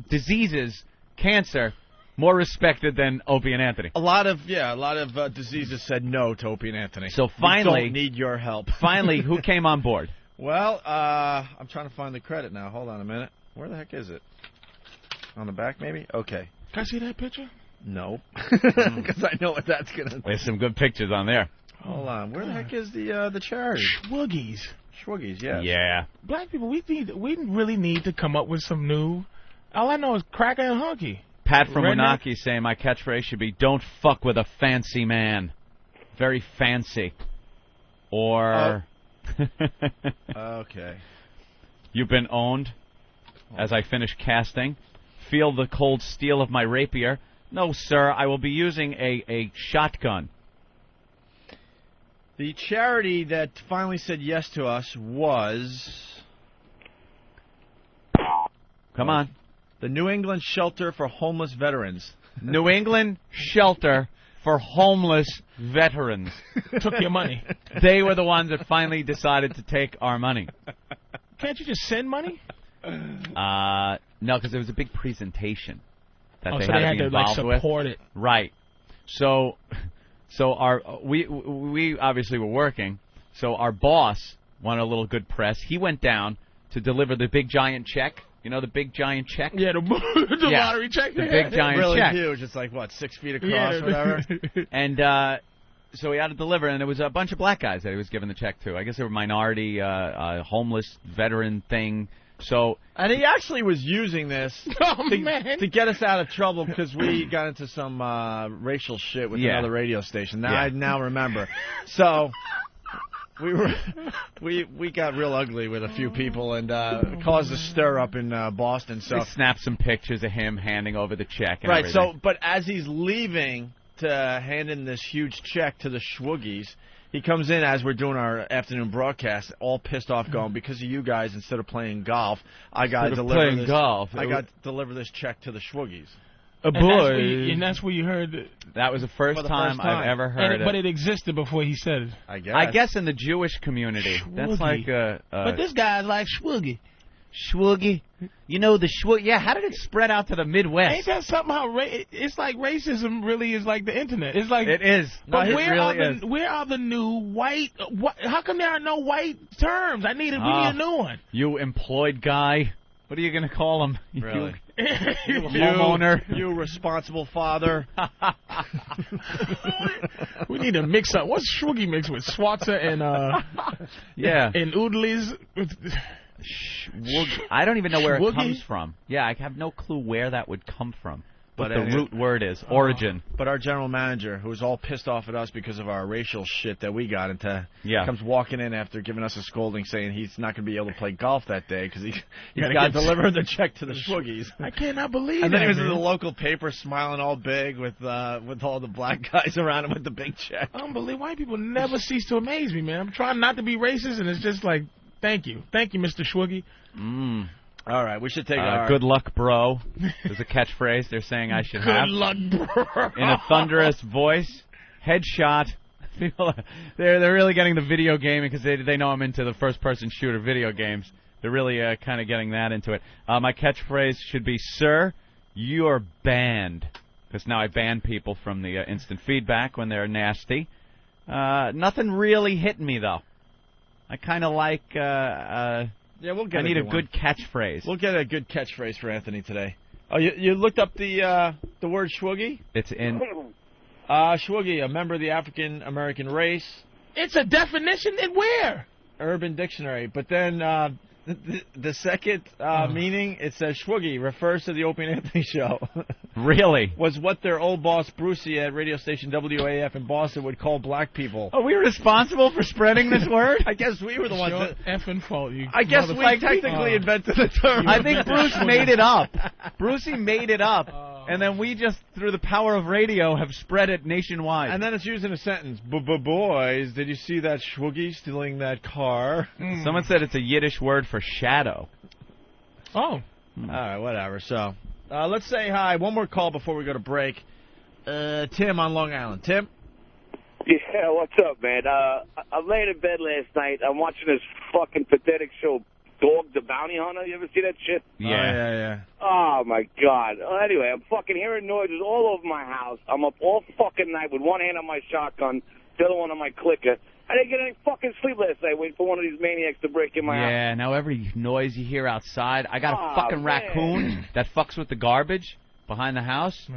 Diseases, cancer, more respected than Opie and Anthony. A lot of diseases said no to Opie and Anthony. So finally, we don't need your help. Finally, who came on board? Well, I'm trying to find the credit now. Hold on a minute. Where the heck is it? On the back, maybe? Okay. Can I see that picture? No, because I know what that's gonna. There's some good pictures on there. Hold on, where the heck is the charity? Schwoogies, yeah. Yeah. Black people, we really need to come up with some new. All I know is cracker and hunky. Pat from Wanaki saying my catchphrase should be "Don't fuck with a fancy man." Very fancy. Or. Okay. You've been owned. As I finish casting, feel the cold steel of my rapier. No, sir, I will be using a shotgun. The charity that finally said yes to us was... Come on. The New England Shelter for Homeless Veterans. New England Shelter for Homeless Veterans. Took your money. They were the ones that finally decided to take our money. Can't you just send money? No, because there was a big presentation. That they so had they to had be to involved support with. it, right? So we obviously were working. So our boss wanted a little good press. He went down to deliver the big giant check. You know the big giant check? Yeah, the lottery check. The big giant really check. Huge. It's like what, 6 feet across, whatever. And so he had to deliver, and there was a bunch of black guys that he was giving the check to. I guess they were minority, homeless veteran thing. And he actually was using this to get us out of trouble because we got into some racial shit with another radio station. I now remember. So we got real ugly with a few people and caused a stir up in Boston. So we snapped some pictures of him handing over the check. And right. everything. So, but as he's leaving to hand in this huge check to the Schwoogies, he comes in as we're doing our afternoon broadcast, all pissed off, going, because of you guys, instead of playing golf, I got to deliver this check to the Schwoogies. And that's where you heard. That was the first time I've ever heard it. But it existed before he said it. I guess in the Jewish community, that's like but this guy's like Schwoogie. Schwoogie, you know the Schwoogie. Yeah, how did it spread out to the Midwest? Ain't that something? It's like racism really is like the internet. It's like it is. But where really are the new white? How come there are no white terms? We need a new one. You employed guy. What are you going to call him? Really? You homeowner. You responsible father. We need to mix up. What's Schwoogie mixed with? Schwarzer and and Oodleys. I don't even know where it comes from. Yeah, I have no clue where that would come from. What the root word is. Origin. But our general manager, who was all pissed off at us because of our racial shit that we got into, comes walking in after giving us a scolding saying he's not going to be able to play golf that day because he's got to deliver the check to the Schwoogies. I cannot believe and that. And then he was in the local paper smiling all big with all the black guys around him with the big check. Unbelievable. White people never cease to amaze me, man. I'm trying not to be racist, and it's just like, thank you, Mr. Schwoogie. All right, we should take our... Good luck, bro. There's a catchphrase they're saying I should have. Good luck, bro. In a thunderous voice, headshot. People, they're really getting the video gaming because they know I'm into the first-person shooter video games. They're really kind of getting that into it. My catchphrase should be, "Sir, you're banned," because now I ban people from the instant feedback when they're nasty. Nothing really hit me though. I kind of like. Yeah, we'll get. I need a good catchphrase. We'll get a good catchphrase for Anthony today. Oh, you looked up the word Schwoogie? It's in. Schwoogie, a member of the African American race. It's a definition in where? Urban Dictionary. But then the second meaning, it says Schwoogie refers to the Opie Anthony show. Really? Was what their old boss Brucey at radio station WAF in Boston would call black people. Oh, we were responsible for spreading this word? I guess we were the ones that... effing fault. I guess we technically invented the term. I think Bruce made it up. Brucey made it up. And then we just, through the power of radio, have spread it nationwide. And then it's used in a sentence. Boys, did you see that Schwoogie stealing that car? Someone said it's a Yiddish word for shadow. Oh. All right, whatever. So, let's say hi. One more call before we go to break. Tim on Long Island. Tim? Yeah, what's up, man? I'm laying in bed last night. I'm watching this fucking pathetic show, Dog the Bounty Hunter. You ever see that shit? Yeah. Oh, my God. Anyway, I'm fucking hearing noises all over my house. I'm up all fucking night with one hand on my shotgun, the other one on my clicker. I didn't get any fucking sleep last night waiting for one of these maniacs to break in my house. Yeah, now every noise you hear outside. I got a fucking raccoon that fucks with the garbage behind the house,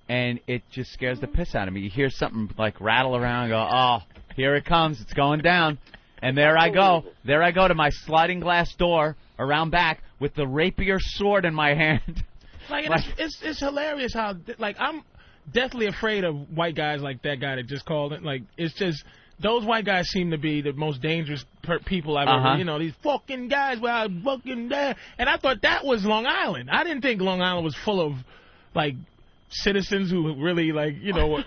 and it just scares the piss out of me. You hear something, like, rattle around and go, oh, here it comes. It's going down. And there I go. There I go to my sliding glass door around back with the rapier sword in my hand. Like, it's hilarious how, like, I'm deathly afraid of white guys like that guy that just called it. Like, it's just, those white guys seem to be the most dangerous people I've ever, you know, these fucking guys where I fucking there. And I thought that was Long Island. I didn't think Long Island was full of, like, citizens who really, like, you know,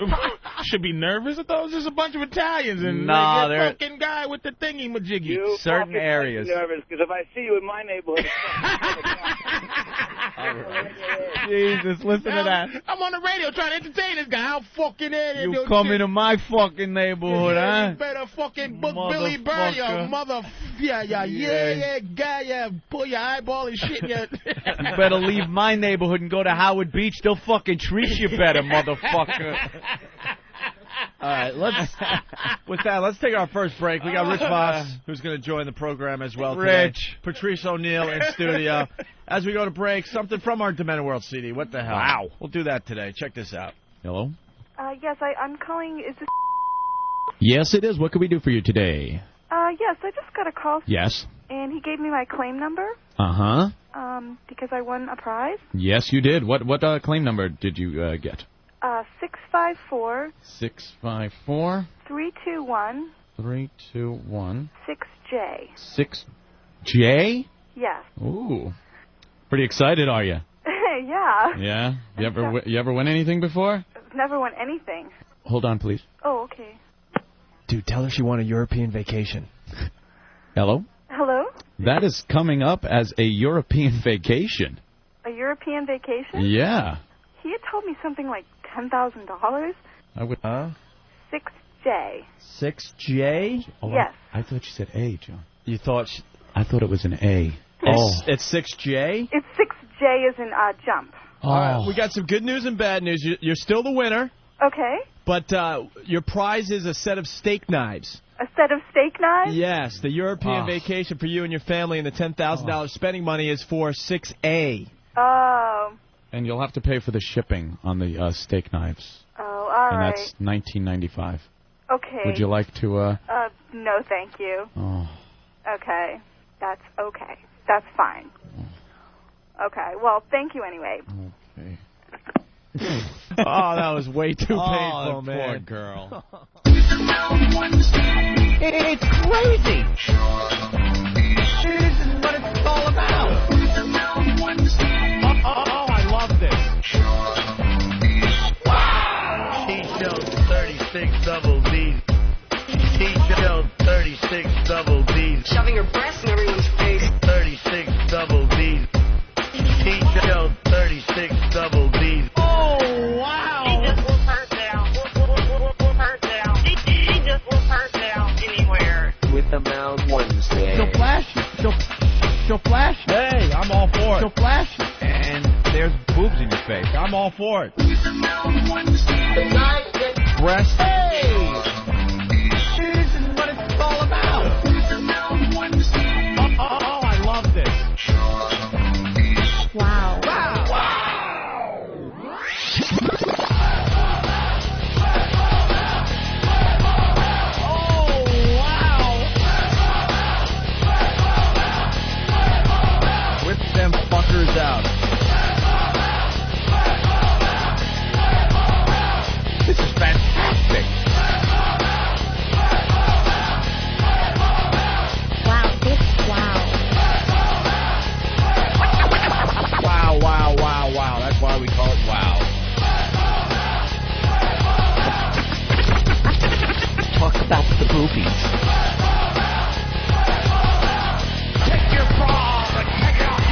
should be nervous. I thought it was just a bunch of Italians and like, that fucking guy with the thingy-majiggy. Certain areas. Nervous, because if I see you in my neighborhood... Jesus, listen to that. I'm on the radio trying to entertain this guy. How fucking idiot. You come into my fucking neighborhood, huh? You better fucking book Billy Burr, you mother... Yeah, guy, pull your eyeball and shit in your... You better leave my neighborhood and go to Howard Beach. They'll fucking treat you better, motherfucker. All right, with that, let's take our first break. We got Rich Voss, who's going to join the program as well today. Rich. Patrice O'Neal in studio. As we go to break, something from our Demented World CD. What the hell? Wow. We'll do that today. Check this out. Hello? Yes, I'm calling. Is this... Yes, it is. What can we do for you today? Yes, I just got a call. Yes. And he gave me my claim number. Uh-huh. Because I won a prize. Yes, you did. What claim number did you get? 654. 654. 321. 321. 6J. 6J? Yes. Ooh. Pretty excited, are you? Yeah. Yeah? You ever win anything before? I've never won anything. Hold on, please. Oh, okay. Dude, tell her she won a European vacation. Hello? Hello? That is coming up as a European vacation. A European vacation? Yeah. He had told me something like $10,000. I would. 6J. 6J? Oh, Yes. I thought you said A, John. You thought... I thought it was an A. It's 6J? It's 6J as in jump. All right, we got some good news and bad news. You're still the winner. Okay. But your prize is a set of steak knives. A set of steak knives? Yes, the European vacation for you and your family, and the $10,000 spending money is for 6A. Oh. And you'll have to pay for the shipping on the steak knives. Oh, all and right. that's $19.95. Okay. Would you like to... No, thank you. Oh. Okay. That's okay. That's fine. Okay. Well, thank you anyway. Okay. Oh, that was way too painful, man. Poor girl. It's crazy. This is what it's all about. Oh, I love this. Wow. T-Show 36 double D's. T-Show 36 double D's. Shoving your breast in everyone's face. 36 double D's. T-Show 36 double D's. Oh, wow. He just whooped her down. Whoop her down. He just She'll flash you. Hey, I'm all for it. She'll flash you. And there's boobs in your face. I'm all for it. Breast. Hey! This is what it's all about. Oh, I love this. Wow. Whip them fuckers out. This is fantastic. Wow. Wow. That's why we call it wow. Talk about the boobies. Take your bra and take it off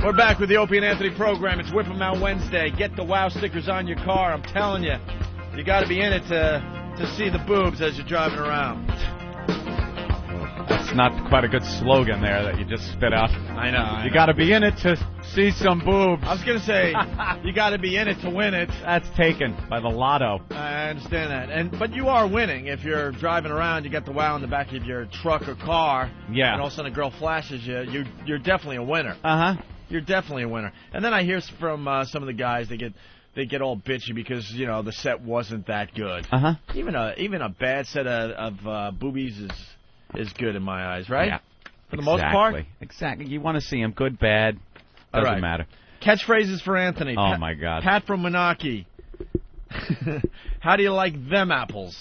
We're back with the Opie and Anthony program. It's Whip-A-Mow Wednesday. Get the wow stickers on your car. I'm telling you, you got to be in it to see the boobs as you're driving around. That's not quite a good slogan there that you just spit out. I know. You got to be in it to see some boobs. I was going to say, you got to be in it to win it. That's taken by the lotto. I understand that. But you are winning. If you're driving around, you got the wow in the back of your truck or car, yeah, and all of a sudden a girl flashes you, you're definitely a winner. Uh-huh. You're definitely a winner. And then I hear from some of the guys, they get all bitchy because, you know, the set wasn't that good. Uh-huh. Even a bad set of boobies is good in my eyes, right? Yeah. For the most part? Exactly. You want to see them good, bad, doesn't matter. Catchphrases for Anthony. Oh, my God. Pat from Menaki. How do you like them apples?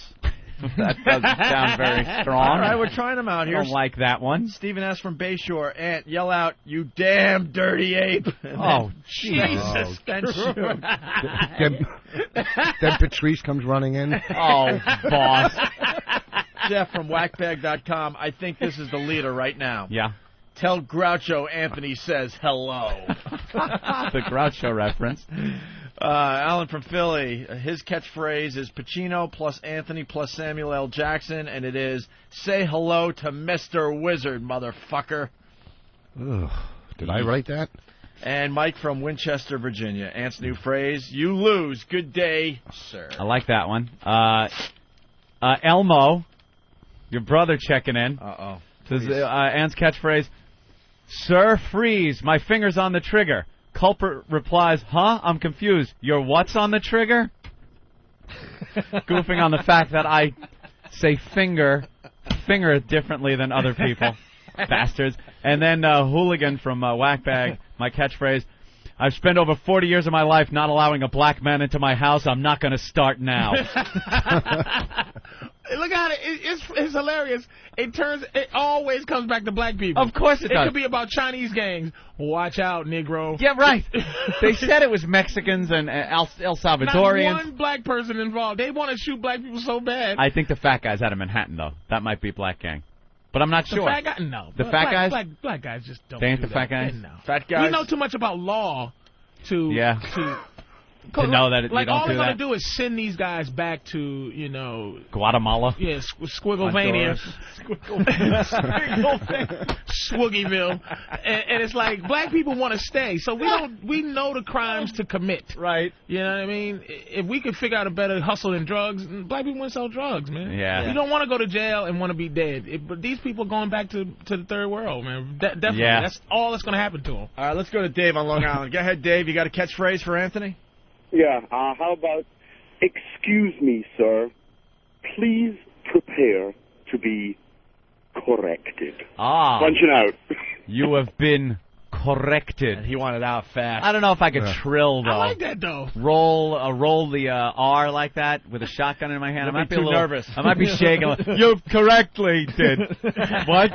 That doesn't sound very strong. All right, we're trying them out here. I don't like that one. Stephen S. from Bayshore. Ant, yell out, you damn dirty ape. Oh, Jesus. Then Patrice comes running in. Oh, boss. Jeff from whackbag.com. I think this is the leader right now. Yeah. Tell Groucho Anthony says hello. The Groucho reference. Alan from Philly, his catchphrase is Pacino plus Anthony plus Samuel L. Jackson, and it is, say hello to Mr. Wizard, motherfucker. Ugh, did I write that? And Mike from Winchester, Virginia. Ant's new phrase, you lose. Good day, sir. I like that one. Elmo, your brother checking in. Uh-oh. Says, Ant's catchphrase, Sir, freeze. My finger's on the trigger. Culprit replies, huh? I'm confused. Your what's on the trigger? Goofing on the fact that I say finger differently than other people. Bastards. And then Hooligan from Whackbag, my catchphrase, I've spent over 40 years of my life not allowing a black man into my house. I'm not going to start now. Look at it. It's hilarious. It always comes back to black people. Of course it does. It could be about Chinese gangs. Watch out, Negro. Yeah, right. They said it was Mexicans and El Salvadorians. Not one black person involved. They want to shoot black people so bad. I think the fat guys out of Manhattan, though. That might be black gang. But I'm not sure. The fat guy? No. The fat guys? Black guys just don't They ain't do the fat that. guys? No. Fat guys? We know too much about law to To know that like you don't all do they're that. gonna do is send these guys back to Guatemala. Yeah, Squigglevania, Swoogieville, and it's like black people want to stay, so we know the crimes to commit. Right. You know what I mean? If we could figure out a better hustle than drugs, black people want to sell drugs, man. Yeah. You don't want to go to jail and want to be dead. But these people are going back to the third world, man. Definitely. Yeah. That's all that's gonna happen to them. All right, let's go to Dave on Long Island. Go ahead, Dave. You got a catchphrase for Anthony? Yeah, how about, excuse me, sir, please prepare to be corrected. Ah. Punch it out. You have been corrected. And he wanted out fast. I don't know if I could trill, though. I like that, though. Roll the R like that with a shotgun in my hand. I might be too a little nervous. I might be shaking. You correctly did. What?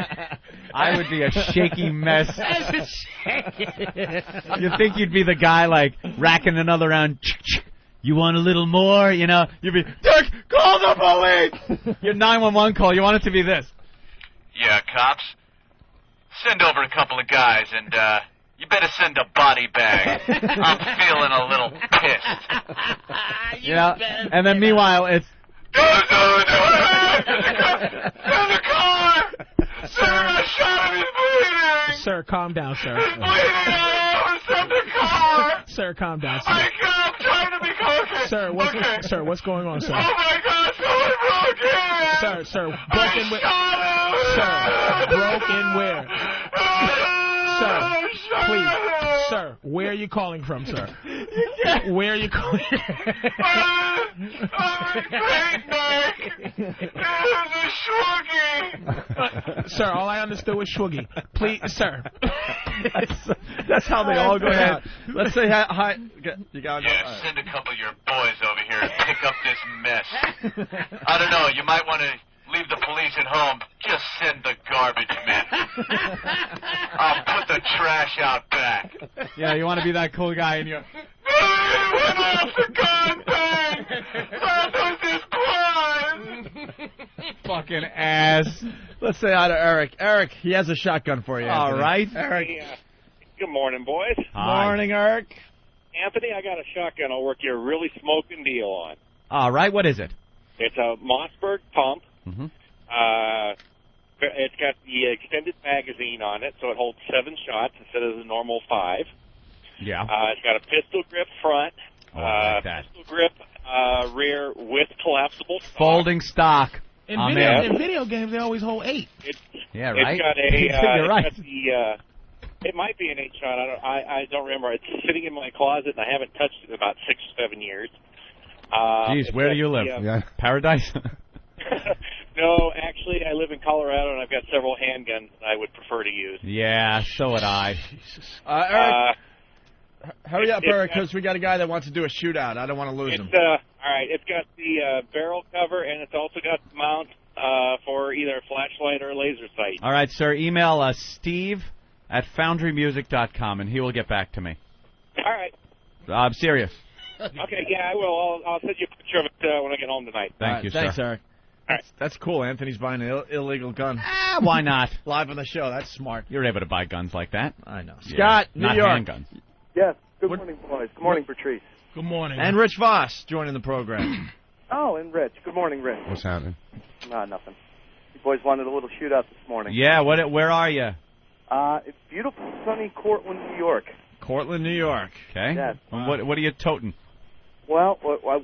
I would be a shaky mess. You think you'd be the guy, like, racking another round. You want a little more? You know, you'd be, Dick, call the police! Your 911 call, you want it to be this. Yeah, cops. Send over a couple of guys, and you better send a body bag. I'm feeling a little pissed. You know, and then meanwhile, it's... Send the car! Sir, I shot him, he's bleeding! Sir, calm down, sir. He's bleeding all over, send the car! Sir, calm down, sir. I'm trying to be okay. Sir, what's going on, sir? Oh my God, someone broke in! Sir, broken where? Sir, broken where? Sir, please, sir, where are you calling from, sir? Where are you calling? Sir, all I understood was Schwoogie. Please, sir. That's how they all go down. Let's say hi. You got Yeah, send a couple of your boys over here and pick up this mess. I don't know, you might want to leave the police at home. Just send the garbage men. I'll put the trash out back. Yeah, you want to be that cool guy and you're... Fucking ass. Let's say hi to Eric. Eric, he has a shotgun for you. All Anthony. right. Eric. Good morning, boys. Morning, Eric. Anthony, I got a shotgun I'll work you a really smoking deal on. All right, what is it? It's a Mossberg pump. Mm-hmm. It's got the extended magazine on it, so it holds 7 shots instead of the normal 5. Yeah. It's got a pistol grip front, I like that. pistol grip rear with collapsible stock. Folding stock. In video games, they always hold 8. Yeah, right. It's got a. You're right. It's got the, it might be an 8-shot. I don't remember. It's sitting in my closet, and I haven't touched it in about 6 or 7 years. Jeez, where do you live? Paradise? No, actually, I live in Colorado, and I've got several handguns that I would prefer to use. Yeah, so would I. Eric, hurry up, Eric, because we got a guy that wants to do a shootout. I don't want to lose him. All right, it's got the barrel cover, and it's also got the mount for either a flashlight or a laser sight. All right, sir, email steve@foundrymusic.com, and he will get back to me. All right. I'm serious. Okay, yeah, I will. I'll send you a picture of it when I get home tonight. Thank you, sir. Thanks, Eric. That's cool. Anthony's buying an illegal gun. Why not? Live on the show. That's smart. You're able to buy guns like that. I know. Yeah. Scott, New not York. handguns. Yes. Good morning, boys. Good morning, Patrice. Good morning. And Rich Voss joining the program. Oh, and Rich. Good morning, Rich. What's happening? Nothing. You boys wanted a little shootout this morning. Yeah, where are you? It's beautiful, sunny Cortland, New York. Cortland, New York. Okay. Yes. What are you toting? Well,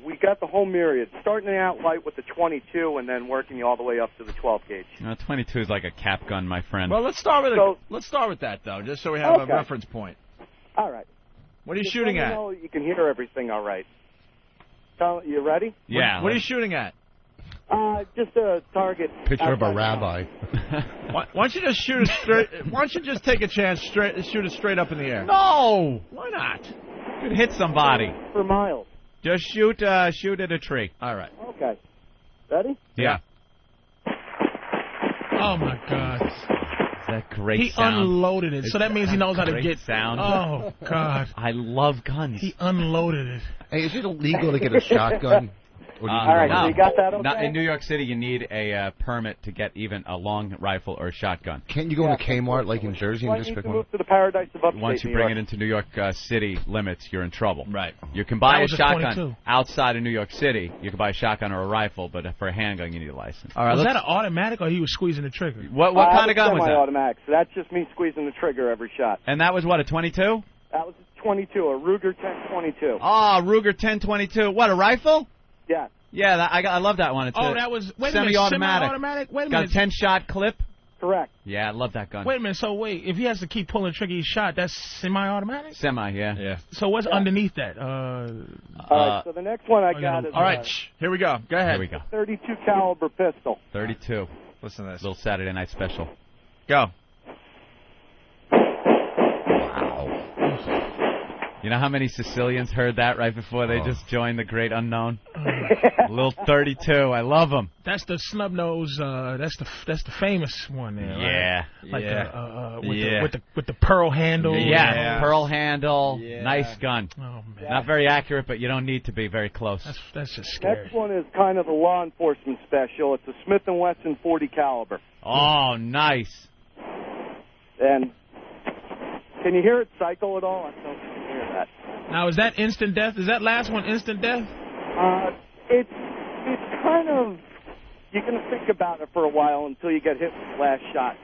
we got the whole myriad, starting out light with the 22 and then working you all the way up to the 12 gauge. 22 is like a cap gun, my friend. Well, let's start with that though, just so we have a reference point. All right. What are you Just shooting let me at? know you can hear everything all right. So, you ready? Yeah. What are you shooting at? Just a target. Picture of a rabbi. Why don't you just shoot it straight? Why don't you just take a chance, shoot it straight up in the air? No. Why not? Could hit somebody. For miles. Just shoot at a tree. All right. Okay. Ready? Yeah. Oh my God. That great He sound. unloaded it, so that means he knows how to Great get sound. Oh God. I love guns. He unloaded it. Hey, is it illegal to get a shotgun? Or do you All right, no. so you got that okay? Not in New York City, you need a permit to get even a long rifle or a shotgun. Can't you go into Kmart like in Jersey and just pick one? Move to the paradise of upstate Once you New bring York. it into New York City limits, you're in trouble. Right. You can buy That a was a shotgun 22. outside of New York City. You can buy a shotgun or a rifle, but for a handgun, you need a license. All right. Was that an automatic or he was squeezing the trigger? What kind of gun was that? Semi-automatic, so that's just me squeezing the trigger every shot. And that was what, a 22? That was a 22, a Ruger 1022. Oh, Ruger 1022. What, a rifle? Yeah. Yeah, I love that one. It's That was wait a minute, semi-automatic. semi-automatic. Wait a Got minute. a 10-shot clip. Correct. Yeah, I love that gun. Wait a minute. So wait, if he has to keep pulling the trigger each shot, that's semi-automatic. Semi, yeah. So what's underneath that? All right. So the next one I got is all right. Here we go. Go ahead. Here we go. 32 caliber pistol. 32. Listen to this. Little Saturday night special. Go. You know how many Sicilians heard that right before they just joined the great unknown? Little 32. I love them. That's the snub nose. That's the famous one there. Yeah. Right? Like Yeah. with the pearl handle. Yeah. Pearl handle. Yeah. Nice gun. Oh man. Not very accurate, but you don't need to be very close. That's just scary. Next one is kind of a law enforcement special. It's a Smith & Wesson 40 caliber. Oh, nice. And can you hear it cycle at all? I don't know if you can hear that. Now is that instant death? Is that last one instant death? It's kind of, you're going to think about it for a while until you get hit with the last shot.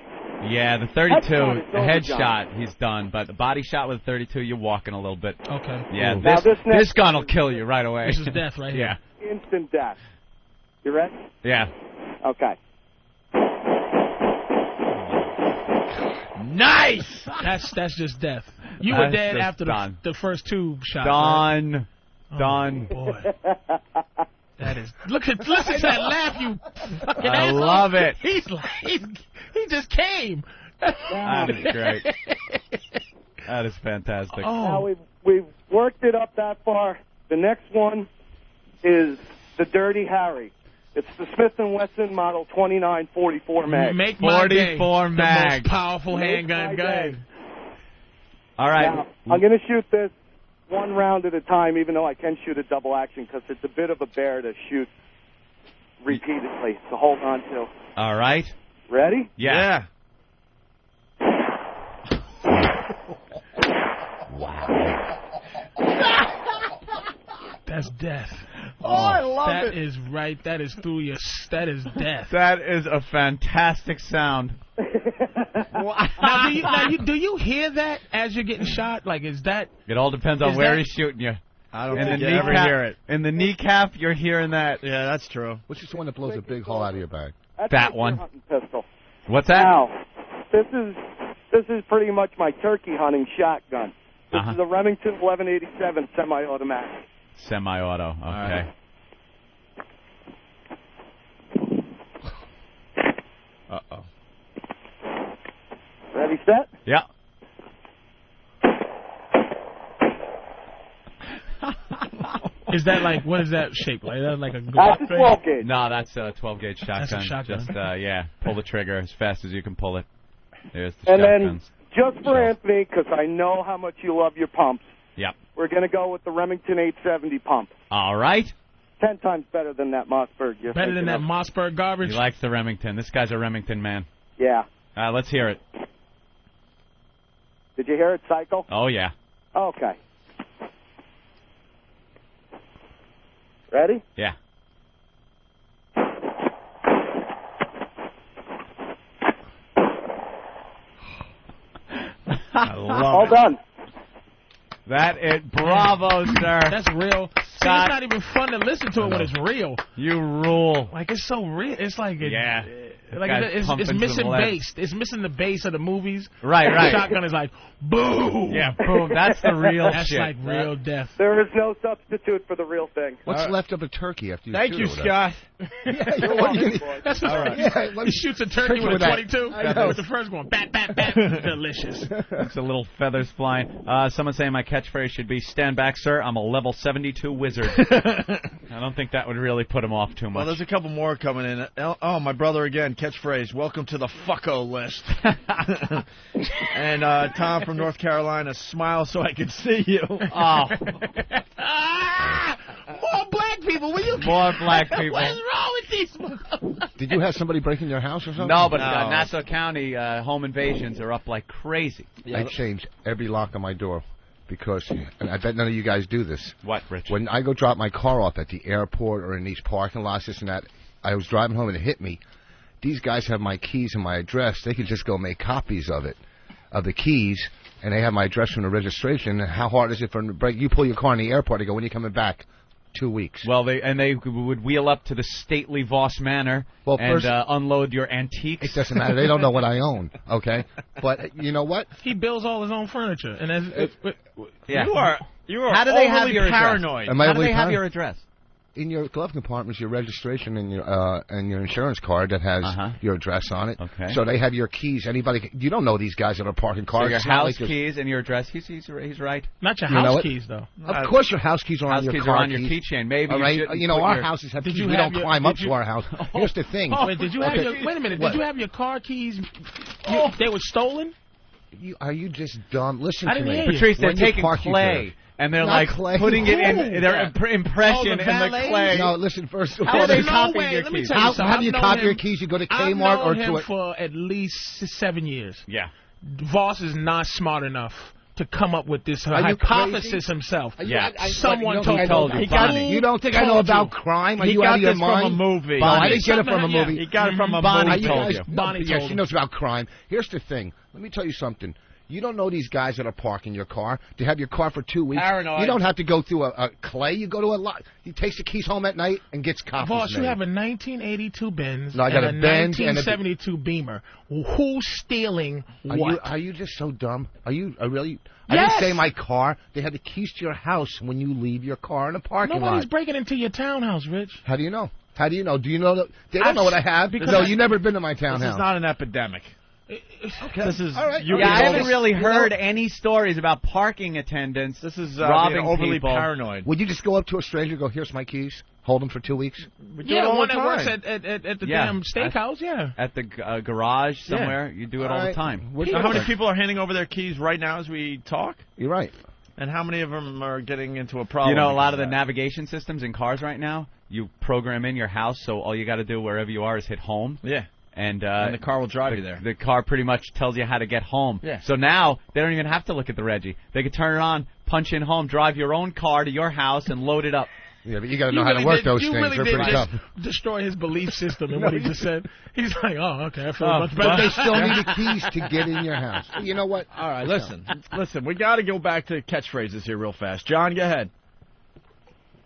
Yeah, the 32, Headshot is the over, headshot, he's done. But the body shot with 32, you're walking a little bit. Okay. Yeah, Now this next this gun will kill you right away. This is death right here. Yeah. Instant death. You ready? Yeah. Okay. Nice. That's just death. You were That's dead just after done. the first two shots. Done. Right? Done. Oh, boy. That is. Listen to that laugh, you fucking I asshole. love it. He just came. That is great. That is fantastic. Now we've worked it up that far. The next one is the Dirty Harry. It's the Smith & Wesson Model 2944 mag. Make my day. 44 mag. The most powerful handgun gun. All right. Now, I'm going to shoot this one round at a time, even though I can shoot a double action, because it's a bit of a bear to shoot repeatedly. So hold on to. All right. Ready? Yeah. That's death. Oh, I love that it. That is right. That is through your. That is death. That is a fantastic sound. Now, do you hear that as you're getting shot? Like, is that? It all depends on where he's shooting you. I don't In think the you ever kneecap, hear it. In the kneecap, you're hearing that. Yeah, that's true. Which is the one that blows a big hole out of your bag? That's That my one. deer hunting pistol. What's that? Now, this is pretty much my turkey hunting shotgun. This is a Remington 1187 semi-automatic. Semi-auto. Okay. Uh-oh. Ready, set? Yeah. Is that like, what is that shape? Like, is that like a That's a 12 gauge. No, that's a 12-gauge shotgun. That's a shotgun. Just, yeah, pull the trigger as fast as you can pull it. There's the And shotguns. then, just for Anthony, because I know how much you love your pumps, Yep. we're going to go with the Remington 870 pump. All right. 10 times better than that Mossberg. You're Better than thinking that of. Mossberg garbage? He likes the Remington. This guy's a Remington man. Yeah. Let's hear it. Did you hear it cycle? Oh, yeah. Okay. Ready? Yeah. I love All it. done. That it. Bravo, sir. That's real. See, it's Scott. not even fun to listen to it when it's real. You rule. Like, it's so real. It's like... Yeah. Like Guy's it's pumping missing some lead. bass. It's missing the bass of the movies. Right, right. The shotgun is like, boom. Yeah, boom. That's the real That's shit. like real death. There is no substitute for the real thing. What's left of a turkey after you Thank shoot you, it with that? Scott. You're welcome, boy. That's All right. Yeah, let He me shoots a turkey trick you with a with that. 22. I know. With the first one, bat, bat, bat. Delicious. It's a little feathers flying. Someone saying my catchphrase should be, stand back, sir. I'm a level 72 wizard. I don't think that would really put him off too Well, much. there's a couple more coming in. Oh, my brother again. Catchphrase. Welcome to the fucko list. And Tom from North Carolina. Smile so I can see you. Oh. More black people. Will you? More black people. What is wrong with these motherfuckers? Did you have somebody break in your house or something? No, but Nassau County home invasions are up like crazy. I changed every lock on my door because, and I bet none of you guys do this. What, Rich? When I go drop my car off at the airport or in these parking lots, this and that, I was driving home and it hit me. These guys have my keys and my address. They could just go make copies of it, of the keys, and they have my address from the registration. And how hard is it for them to break? You pull your car in the airport, they go, when are you coming back? 2 weeks. Well, they would wheel up to the stately Voss Manor and unload your antiques. It doesn't matter. They don't know what I own, okay? But you know what? He builds all his own furniture, and yeah. You are How do they have your paranoid? Address? How do they have your address? In your glove compartment is your registration and your insurance card that has your address on it. Okay. So they have your keys. You don't know these guys that are parking cars. So your house keys and your address. He's right. Not your house keys though. Of course, your house keys are on your car. House keys are on your keychain. Maybe. All right. You know our houses have keys. We don't climb up to our house. Here's the thing. Wait, did you have your? Wait a minute. Did you have your car keys? They were stolen. Are you just dumb? Listen to me, Patrice. They're taking clay. And they're like putting it in their impression in the clay. No, listen, first of all, all, are they copying your keys? How do you copy your keys? You go to Kmart or to I've known him for at least 7 years. Yeah. Voss is not smart enough to come up with this hypothesis himself. Someone told you. You don't think I know about crime? Are you out of your mind? He got this from a movie. I didn't get it from a movie. He got it from a movie. Bonnie told she knows about crime. Here's the thing. Let me tell you something. You don't know these guys that are parking your car. To have your car for 2 weeks. Paranoid. You don't have to go through a clay. You go to a lot. He takes the keys home at night and gets copies. Voss, you have a 1982 Benz no, I got and a Benz 1972 Beamer. Who's stealing what? Are you just so dumb? Are you really? Yes. I didn't say my car. They have the keys to your house when you leave your car in a parking lot. Nobody's breaking into your townhouse, Rich. How do you know? How do you know? Do you know that? They don't know what I have. No, you've never been to my townhouse. This is not an epidemic. Okay. This is all right. I haven't really heard any stories about parking attendants. This is robbing overly people. paranoid. Would you just go up to a stranger and go, "Here's my keys. Hold them for 2 weeks." One that works at the damn steakhouse. At the garage somewhere. You do it all the time. How many people are handing over their keys right now as we talk? You're right. And how many of them are getting into a problem? You know, a lot of the navigation systems in cars right now, you program in your house, so all you got to do wherever you are is hit home. Yeah. And the car will drive you there. The car pretty much tells you how to get home. Yeah. So now they don't even have to look at the Reggie. They can turn it on, punch in home, drive your own car to your house, and load it up. Yeah, but you got to know how to work those things. They're pretty tough. Destroy his belief system in what he just said. He's like, oh, okay, I feel much better. But they still need the keys to get in your house. You know what? All right, listen, we got to go back to catchphrases here real fast. John, go ahead.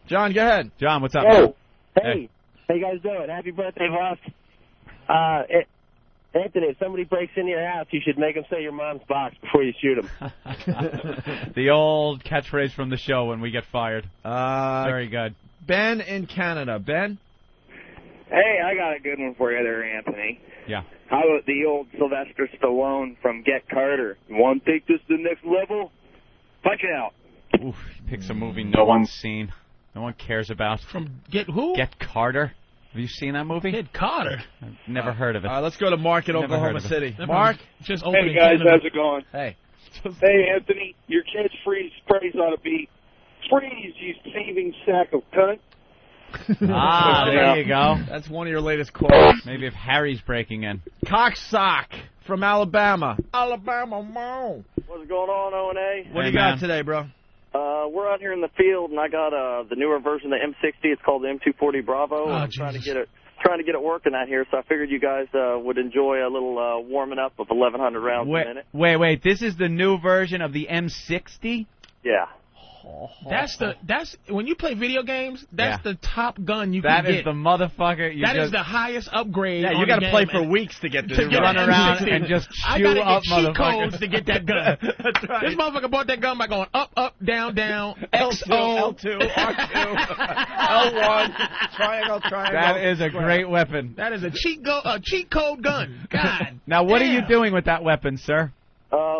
John, go ahead. John, what's up? Oh, hey. How you guys doing? Happy birthday, Voss. Anthony, if somebody breaks into your house, you should make them say your mom's box before you shoot them. The old catchphrase from the show when we get fired. Very good. Ben in Canada. Ben? Hey, I got a good one for you there, Anthony. Yeah. How about the old Sylvester Stallone from Get Carter? You want to take this to the next level? Punch it out. Oof, he picks a movie no one's seen. No one cares about. From Get who? Get Carter. Have you seen that movie? Get Carter. I've never heard of it. Let's go to Mark in Oklahoma City. Mark? Just hey, guys, how's it going? Hey. Hey, Anthony, your catchphrase ought to be, freeze, you thieving sack of cunt. There you go. That's one of your latest quotes. Maybe if Harry's breaking in. Cocksock from Alabama. Alabama, mo. What's going on, O&A? What do you got today, bro? We're out here in the field, and I got the newer version of the M60. It's called the M240 Bravo. I'm trying to get it working out here, so I figured you guys would enjoy a little warming up of 1,100 rounds a minute. Wait. This is the new version of the M60? Yeah. That's when you play video games. That's the top gun you can get. That is the motherfucker. That is the highest upgrade. Yeah, you got to play for weeks to get this. To run around and just chew up motherfuckers. I got to get cheat codes to get that gun. That's right. This motherfucker bought that gun by going up, up, down, down, L2, L2, R2, L1, triangle. That is a great weapon. That is a cheat code gun. God. Now, what are you doing with that weapon, sir?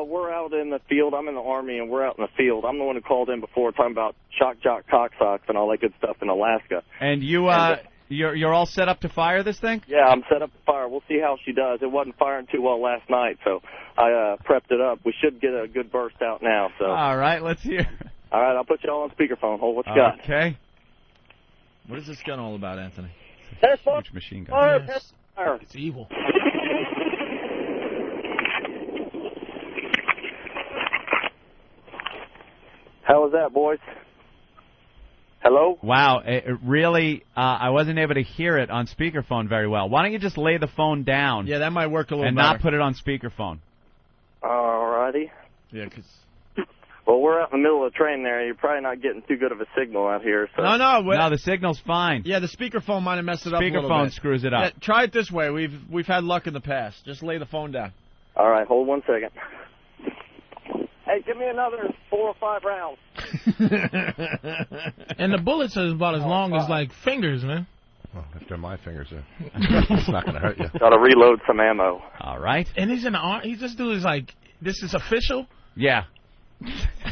We're out in the field. I'm in the Army, and we're out in the field. I'm the one who called in before talking about shock jock cocksocks and all that good stuff in Alaska. And you're all set up to fire this thing? Yeah, I'm set up to fire. We'll see how she does. It wasn't firing too well last night, so I prepped it up. We should get a good burst out now. So. All right, let's hear. All right, I'll put you all on speakerphone. Hold what you got. Okay. What is this gun all about, Anthony? Test fire. Huge machine gun. Fire. Yes. Test fire. It's evil. How was that, boys? Hello? Wow, it really, I wasn't able to hear it on speakerphone very well. Why don't you just lay the phone down? Yeah, that might work a little and better. not put it on speakerphone. Alrighty. Yeah, 'cause... Well, we're out in the middle of the train there. You're probably not getting too good of a signal out here. So. No, the signal's fine. Yeah, the speakerphone might have messed it up a little Speakerphone bit. screws it up. Yeah, try it this way. We've had luck in the past. Just lay the phone down. All right, hold 1 second. Hey, give me another 4 or 5 rounds. And the bullets are about as long as, like, fingers, man. Well, if they're my fingers, it's not going to hurt you. Got to reload some ammo. All right. And he's in the this dude is like, this is official? Yeah.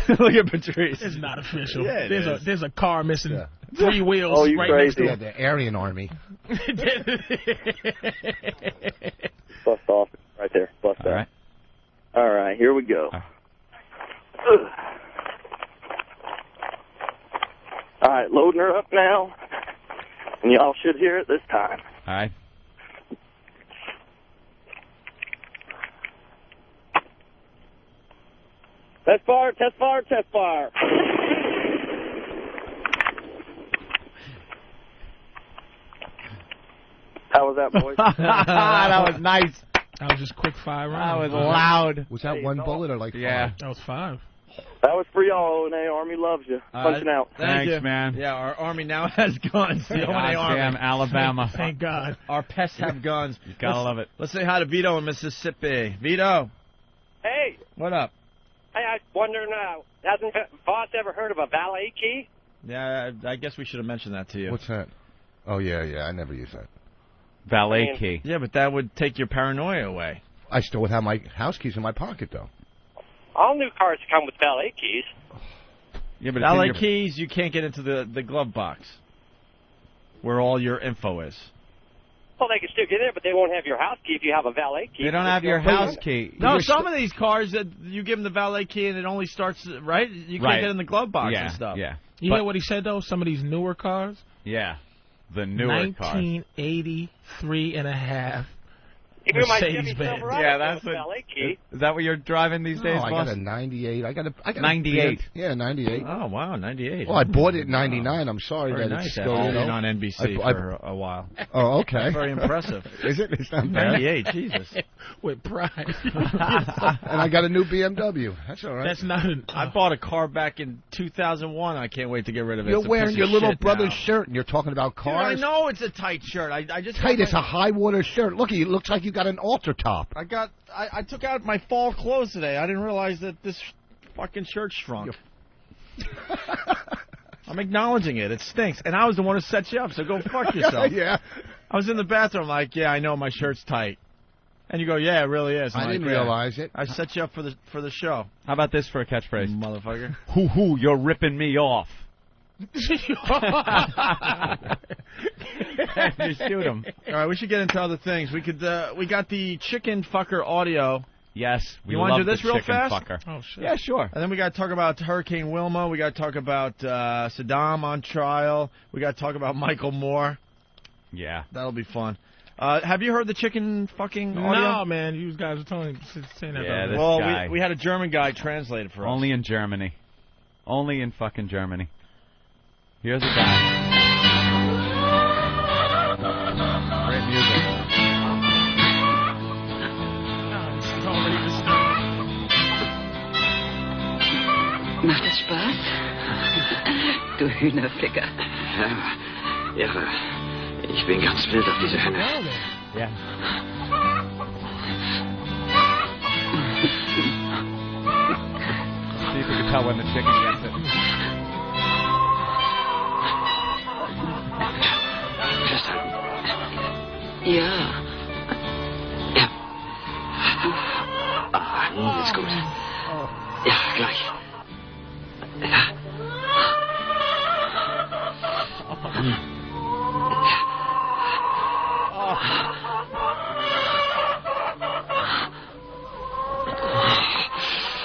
Look at Patrice. It's not official. Yeah, there's a car missing 3 wheels Oh, you right crazy. next to Yeah, him. the Aryan Army. Bust off right there. Bust All right. All right, here we go. All right, loading her up now. And y'all should hear it this time. All right. Test fire. Test fire. Test fire. How was that, boys? That was nice. That was just quick 5 That rounds. was loud. Was that one bullet or like Yeah. That was 5. That was for y'all, O&A Army loves you. Punching out. Thanks, you. man. Yeah, our Army now has guns. The O&A Army. Goddamn Alabama. Thank God. Our pests have guns. You gotta love it. Let's say hi to Vito in Mississippi. Vito, Hey, what up? hey, I was wondering, hasn't Boss ever heard of a valet key? Yeah, I guess we should have mentioned that to you. What's that? Oh, yeah, I never use that. Valet key. Yeah, but that would take your paranoia away. I still would have my house keys in my pocket, though. All new cars come with valet keys. Yeah, but Valet keys, you can't get into the glove box where all your info is. Well, they can still get in, but they won't have your house key if you have a valet key. They don't have your house key. No, some of these cars, you give them the valet key and it only starts, right? You can't get in the glove box and stuff. Yeah. You hear what he said, though? Some of these newer cars? Yeah. The newer cars. 1983 and a half. Even my Chevy Mercedes-Benz. Silverado Yeah, that's has a valet key. Is that what you're driving these days, No, I boss? got a 98. I got a 98. Yeah, 98. Oh, wow, 98. Well, I bought it in 99. I'm sorry Very that nice. it's After still, being on NBC for a while. Oh, okay. Very impressive. Is it? It's not bad. 98, Jesus. With pride. And I got a new BMW. That's all right. That's not I bought a car back in 2001. I can't wait to get rid of it. You're It's a wearing piece your of little shit brother's now. shirt, and you're talking about Dude, cars. I know it's a tight shirt. I just Tight. got It's a high water shirt. Look, it looks like you got an altar top. I took out my fall clothes today. I didn't realize that this fucking shirt shrunk. I'm acknowledging it. It stinks. And I was the one who set you up, so go fuck yourself. Yeah. I was in the bathroom like, yeah, I know my shirt's tight. And you go, yeah, it really is. I'm I like, didn't yeah. realize it. I set you up for the show. How about this for a catchphrase? Motherfucker. Hoo, you're ripping me off. You shoot him. All right, we should get into other things. We could. We got the chicken fucker audio. Yes, we You want love to do this the real chicken fast? fucker. Oh, shit. Yeah, sure. And then we got to talk about Hurricane Wilma. We got to talk about Saddam on trial. We got to talk about Michael Moore. Yeah. That'll be fun. Have you heard the chicken fucking audio? No, man. You guys are saying that. Yeah, about this Well, guy. we had a German guy translate it for us. Only in Germany. Only in fucking Germany. Here's a guy. Great music. Macht es Spaß? Du Hühnerficker. Ja, ich bin ganz wild auf diese Henne. Ja. See if we can tell when the chicken gets it. Ja. Ja. Ah, nun ist gut. Ja, gleich. Ja.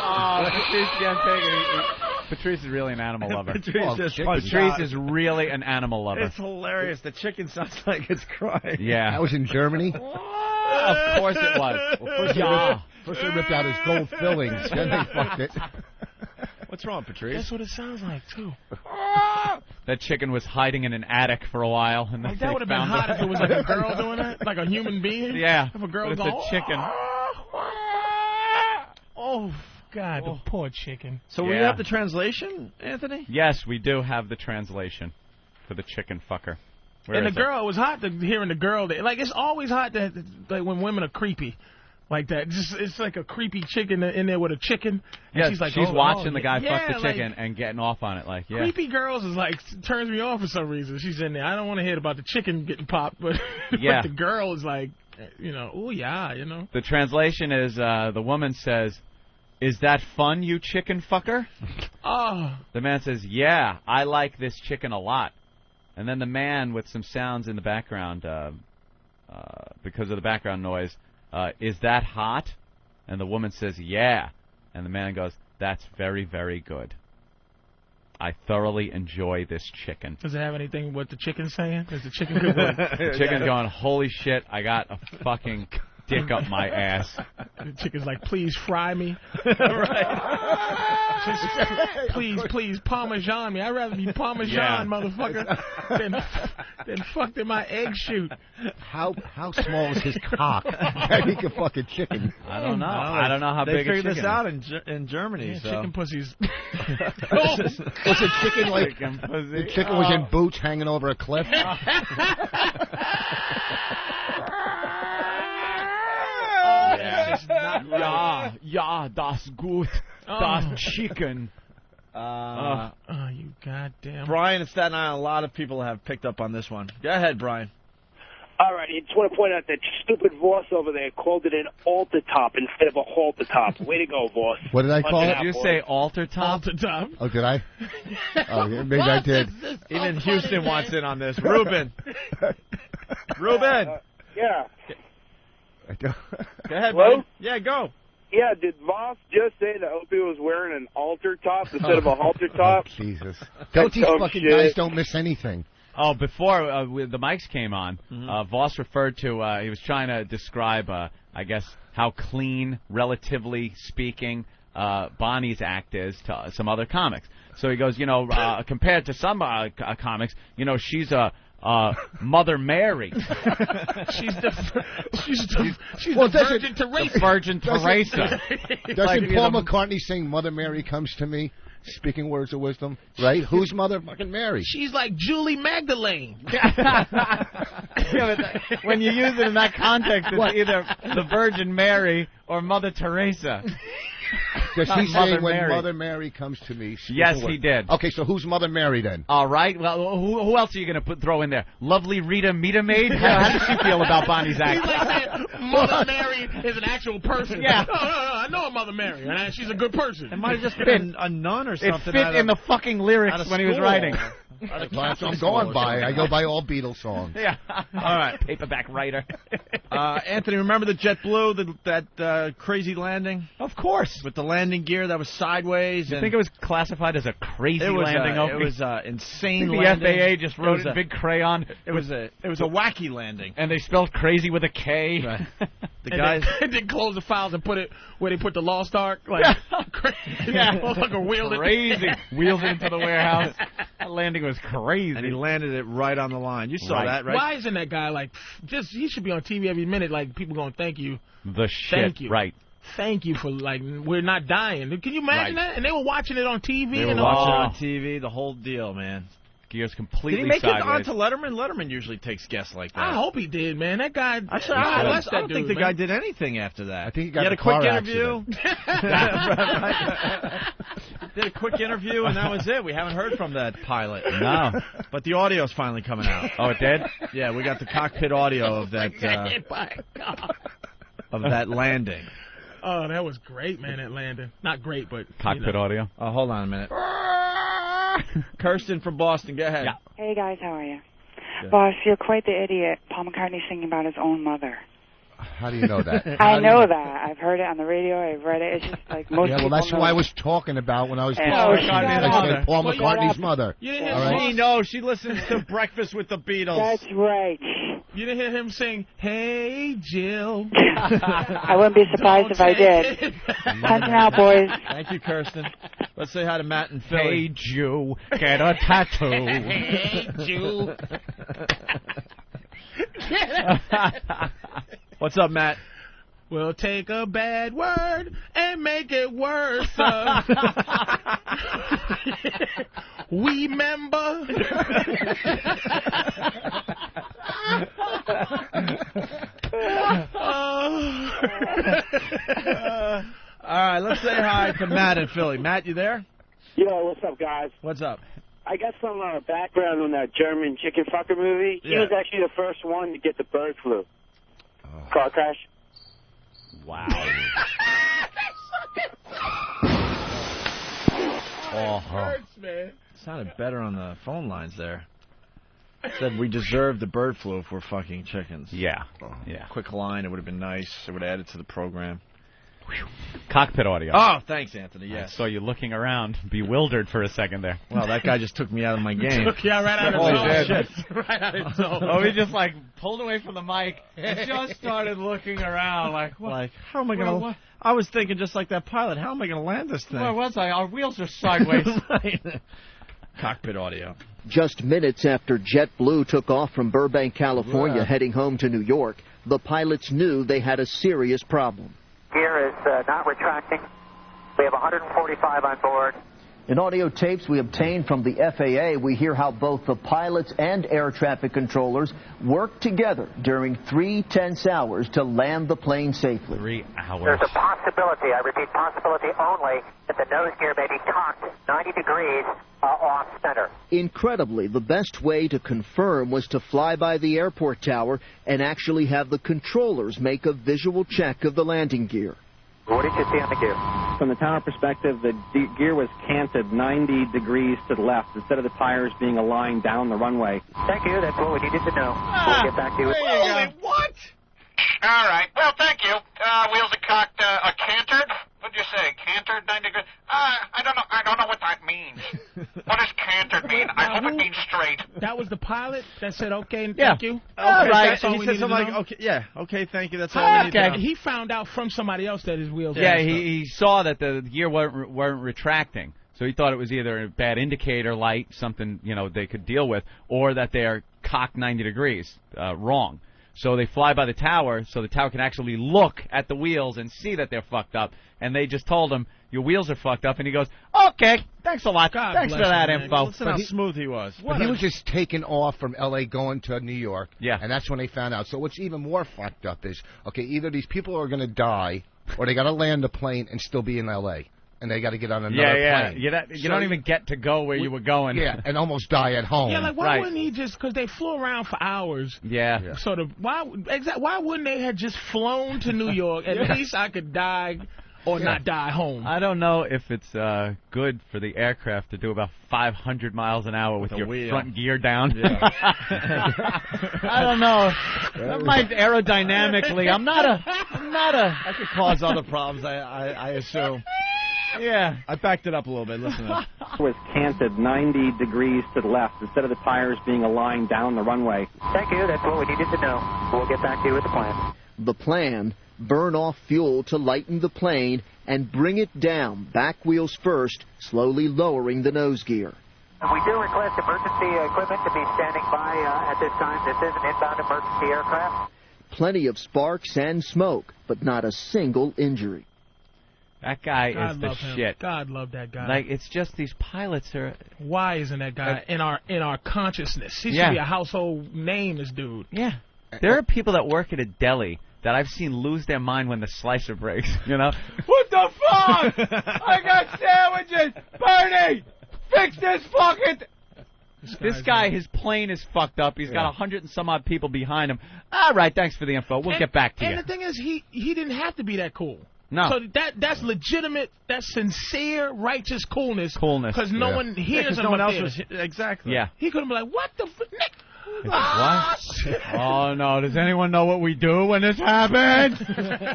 Oh, look at this young thing. Patrice is really an animal lover. Patrice is really an animal lover. It's hilarious. The chicken sounds like it's crying. Yeah. That was in Germany? Of course it was. Well, first they ripped out his gold fillings, then they fucked it. What's wrong, Patrice? That's what it sounds like, too. That chicken was hiding in an attic for a while. And Like, that would have been hot if it was like a girl doing that, like a human being. Yeah. If a girl But it's go, a chicken. Oh, God, the poor chicken. So we have the translation, Anthony? Yes, we do have the translation for the chicken fucker. Where And the is girl, it was hot hearing the girl. Like, it's always hot like when women are creepy. Like that. It's like a creepy chicken in there with a chicken. And Yeah, she's like, watching the guy yeah, fuck the chicken like, and getting off on it. Like, yeah. Creepy girls is like, turns me off for some reason. She's in there. I don't want to hear about the chicken getting popped, but, Yeah. but the girl is like, oh yeah, The translation is the woman says, "Is that fun, you chicken fucker?" Oh. The man says, "Yeah, I like this chicken a lot." And then the man with some sounds in the background, because of the background noise, "Is that hot?" And the woman says, "Yeah." And the man goes, "That's very, very good. I thoroughly enjoy this chicken." Does it have anything what the chicken's saying? Is the chicken good? The chicken's going, "Holy shit, I got a fucking dick up my ass." The chicken's like, "Please fry me." Please Parmesan me. I'd rather be Parmesan, motherfucker, than fucked in my egg shoot. How small is his cock that he can fuck a chicken? I don't know. I don't know how big a chicken is. They figured this out in Germany. Yeah, so. chicken pussies. Was the chicken like the chicken was in boots hanging over a cliff? Ja, das gut. Das chicken. You goddamn. Brian in Staten Island, a lot of people have picked up on this one. Go ahead, Brian. All right, I just want to point out that stupid Voss over there called it an altar top instead of a halter top. Way to go, Voss. What did I call it? Did you say altar top? Altar top. Oh, did I? Oh, yeah, maybe I did. Even Houston wants in on this. Ruben. Yeah. Go ahead, Hello? buddy. Yeah, go. Yeah, did Voss just say that Opie was wearing an altar top instead of a halter top? Jesus. These fucking guys don't miss anything. Oh, before the mics came on, Voss referred to, he was trying to describe, I guess, how clean, relatively speaking, Bonnie's act is to some other comics. So he goes, compared to some comics, she's a Mother Mary. she's the Virgin Teresa. The Virgin Teresa. Doesn't Paul McCartney sing "Mother Mary comes to me"? Speaking words of wisdom, right? Who's motherfucking Mary? She's like Julie Magdalene. When you use it in that context, it's either the Virgin Mary or Mother Teresa. Does he say when Mother Mary comes to me? Yes, he did. Okay, so who's Mother Mary then? All right. Well, who else are you going to throw in there? Lovely Rita Meet Maid? How does she feel about Bonnie's act? He's like saying Mother Mary is an actual person. Yeah. No, I know a Mother Mary, and she's a good person. It might have just been a nun or something. It fit in the fucking lyrics when he was writing. That's what I'm going by. I go by all Beatles songs. Yeah. All right. Paperback writer. Anthony, remember the JetBlue, that crazy landing? Of course. With the landing gear that was sideways. You think it was classified as a crazy landing? It was insane the landing. FAA just wrote it in big crayon. It was a wacky landing. And they spelled crazy with a K. Right. The guys did close the files and put it where they put the Lost Ark. Like, motherfucker wheeled it. Crazy. Wheeled it into the warehouse. That landing was crazy. And he landed it right on the line. You saw that, right? Why isn't that guy he should be on TV every minute, like people going, thank you. The shit. Thank you. Right. Thank you for, we're not dying. Can you imagine that? And they were watching it on TV. They were watching it on TV, the whole deal, man. Gears completely Did he make sideways. it onto Letterman? Letterman usually takes guests like that. I hope he did, man. That guy. I don't think the guy did anything after that. I think he got had a a quick car interview. Did a quick interview, and that was it. We haven't heard from that pilot. No. But the audio's finally coming out. Oh, it did? Yeah, we got the cockpit audio of that landing. Oh, that was great, man, that landing. Not great, but... Cockpit audio? Oh, hold on a minute. Kirsten from Boston, go ahead. Yeah. Hey, guys, how are you? Boss, you're quite the idiot. Paul McCartney singing about his own mother. How do you know that? I know that. I've heard it on the radio. I've read it. It's just like most people that's know who I was talking about when I was Paul McCartney's mother. You didn't hear she knows. She listens to Breakfast with the Beatles. That's right. You didn't hear him sing, "Hey, Jill." I wouldn't be surprised if I did. Hunting out, boys. Thank you, Kirsten. Let's say hi to Matt and Philly. Hey, Jew, get a tattoo. Hey, Jew. What's up, Matt? We'll take a bad word and make it worse. We member. All right, let's say hi to Matt and Philly. Matt, you there? Yo, what's up, guys? What's up? I got some background on that German chicken fucker movie. He was actually the first one to get the bird flu. Car crash. Wow. Hurts, man. Sounded better on the phone lines there. Said we deserve the bird flu if we're fucking chickens. Yeah. Yeah. Quick line, it would have been nice. It would have added to the program. Cockpit audio. Oh, thanks, Anthony. Yes. I saw you looking around, bewildered for a second there. Well, that guy just took me out of my game. Took you right out of the zone. Right out of zone. Oh, he just like pulled away from the mic and just started looking around like, what? Like, how am I going to... I was thinking just like that pilot, how am I going to land this thing? Where was I? Our wheels are sideways. Right. Cockpit audio. Just minutes after JetBlue took off from Burbank, California, heading home to New York, the pilots knew they had a serious problem. Gear is not retracting. We have 145 on board. In audio tapes we obtained from the FAA, we hear how both the pilots and air traffic controllers worked together during 3 tense hours to land the plane safely. 3 hours. There's a possibility, I repeat, possibility only, that the nose gear may be cocked 90 degrees off center. Incredibly, the best way to confirm was to fly by the airport tower and actually have the controllers make a visual check of the landing gear. What did you see on the gear? From the tower perspective, the gear was canted 90 degrees to the left instead of the tires being aligned down the runway. Thank you. That's what we needed to know. We'll get back to you. Holy what? All right. Well, thank you. Wheels are cocked, cantered. What'd you say? Cantered 90 degrees? I don't know what that means. What does cantered mean? I hope it means straight. That was the pilot that said, okay, and thank you? All right. That's all He we said needed something to like, know? okay, yeah, okay, thank you. That's all we need to know. He found out from somebody else that his wheels Yeah, he saw that the gear weren't retracting. So he thought it was either a bad indicator light, something, they could deal with, or that they're cocked 90 degrees wrong. So they fly by the tower so the tower can actually look at the wheels and see that they're fucked up. And they just told him, your wheels are fucked up. And he goes, okay, thanks a lot. Thanks for that info. Listen how smooth he was. But he was just taking off from L.A. going to New York. Yeah. And that's when they found out. So what's even more fucked up is, okay, either these people are going to die or they got to land the plane and still be in L.A. And they got to get on another plane. You don't even get to go where you were going. Yeah, and almost die at home. Yeah, like why wouldn't he just? Because they flew around for hours. Yeah. Sort of. Why wouldn't they have just flown to New York? At least I could die or not die home. I don't know if it's good for the aircraft to do about 500 miles an hour with your front gear down. Yeah. I don't know. That might aerodynamically. I'm not a. That could cause other problems. I assume. Yeah. I backed it up a little bit. Listen to It was canted 90 degrees to the left instead of the tires being aligned down the runway. Thank you. That's what we needed to know. We'll get back to you with the plan. The plan, burn off fuel to lighten the plane and bring it down, back wheels first, slowly lowering the nose gear. We do request emergency equipment to be standing by at this time. This is an inbound emergency aircraft. Plenty of sparks and smoke, but not a single injury. That guy God is the love him. shit. God love that guy. Like, it's just these pilots are... Why isn't that guy in our consciousness? He should be a household name, this dude. Yeah. There are people that work at a deli that I've seen lose their mind when the slicer breaks, What the fuck? I got sandwiches! Bernie! Fix this fucking... This guy, his plane is fucked up. He's got 100 and some odd people behind him. All right, thanks for the info. We'll get back to you. And the thing is, he didn't have to be that cool. No. So that's legitimate, that's sincere, righteous coolness. Coolness. Because no one hears him. No one else was... Exactly. Yeah. He couldn't be like, what the... What? Oh, no. Does anyone know what we do when this happens?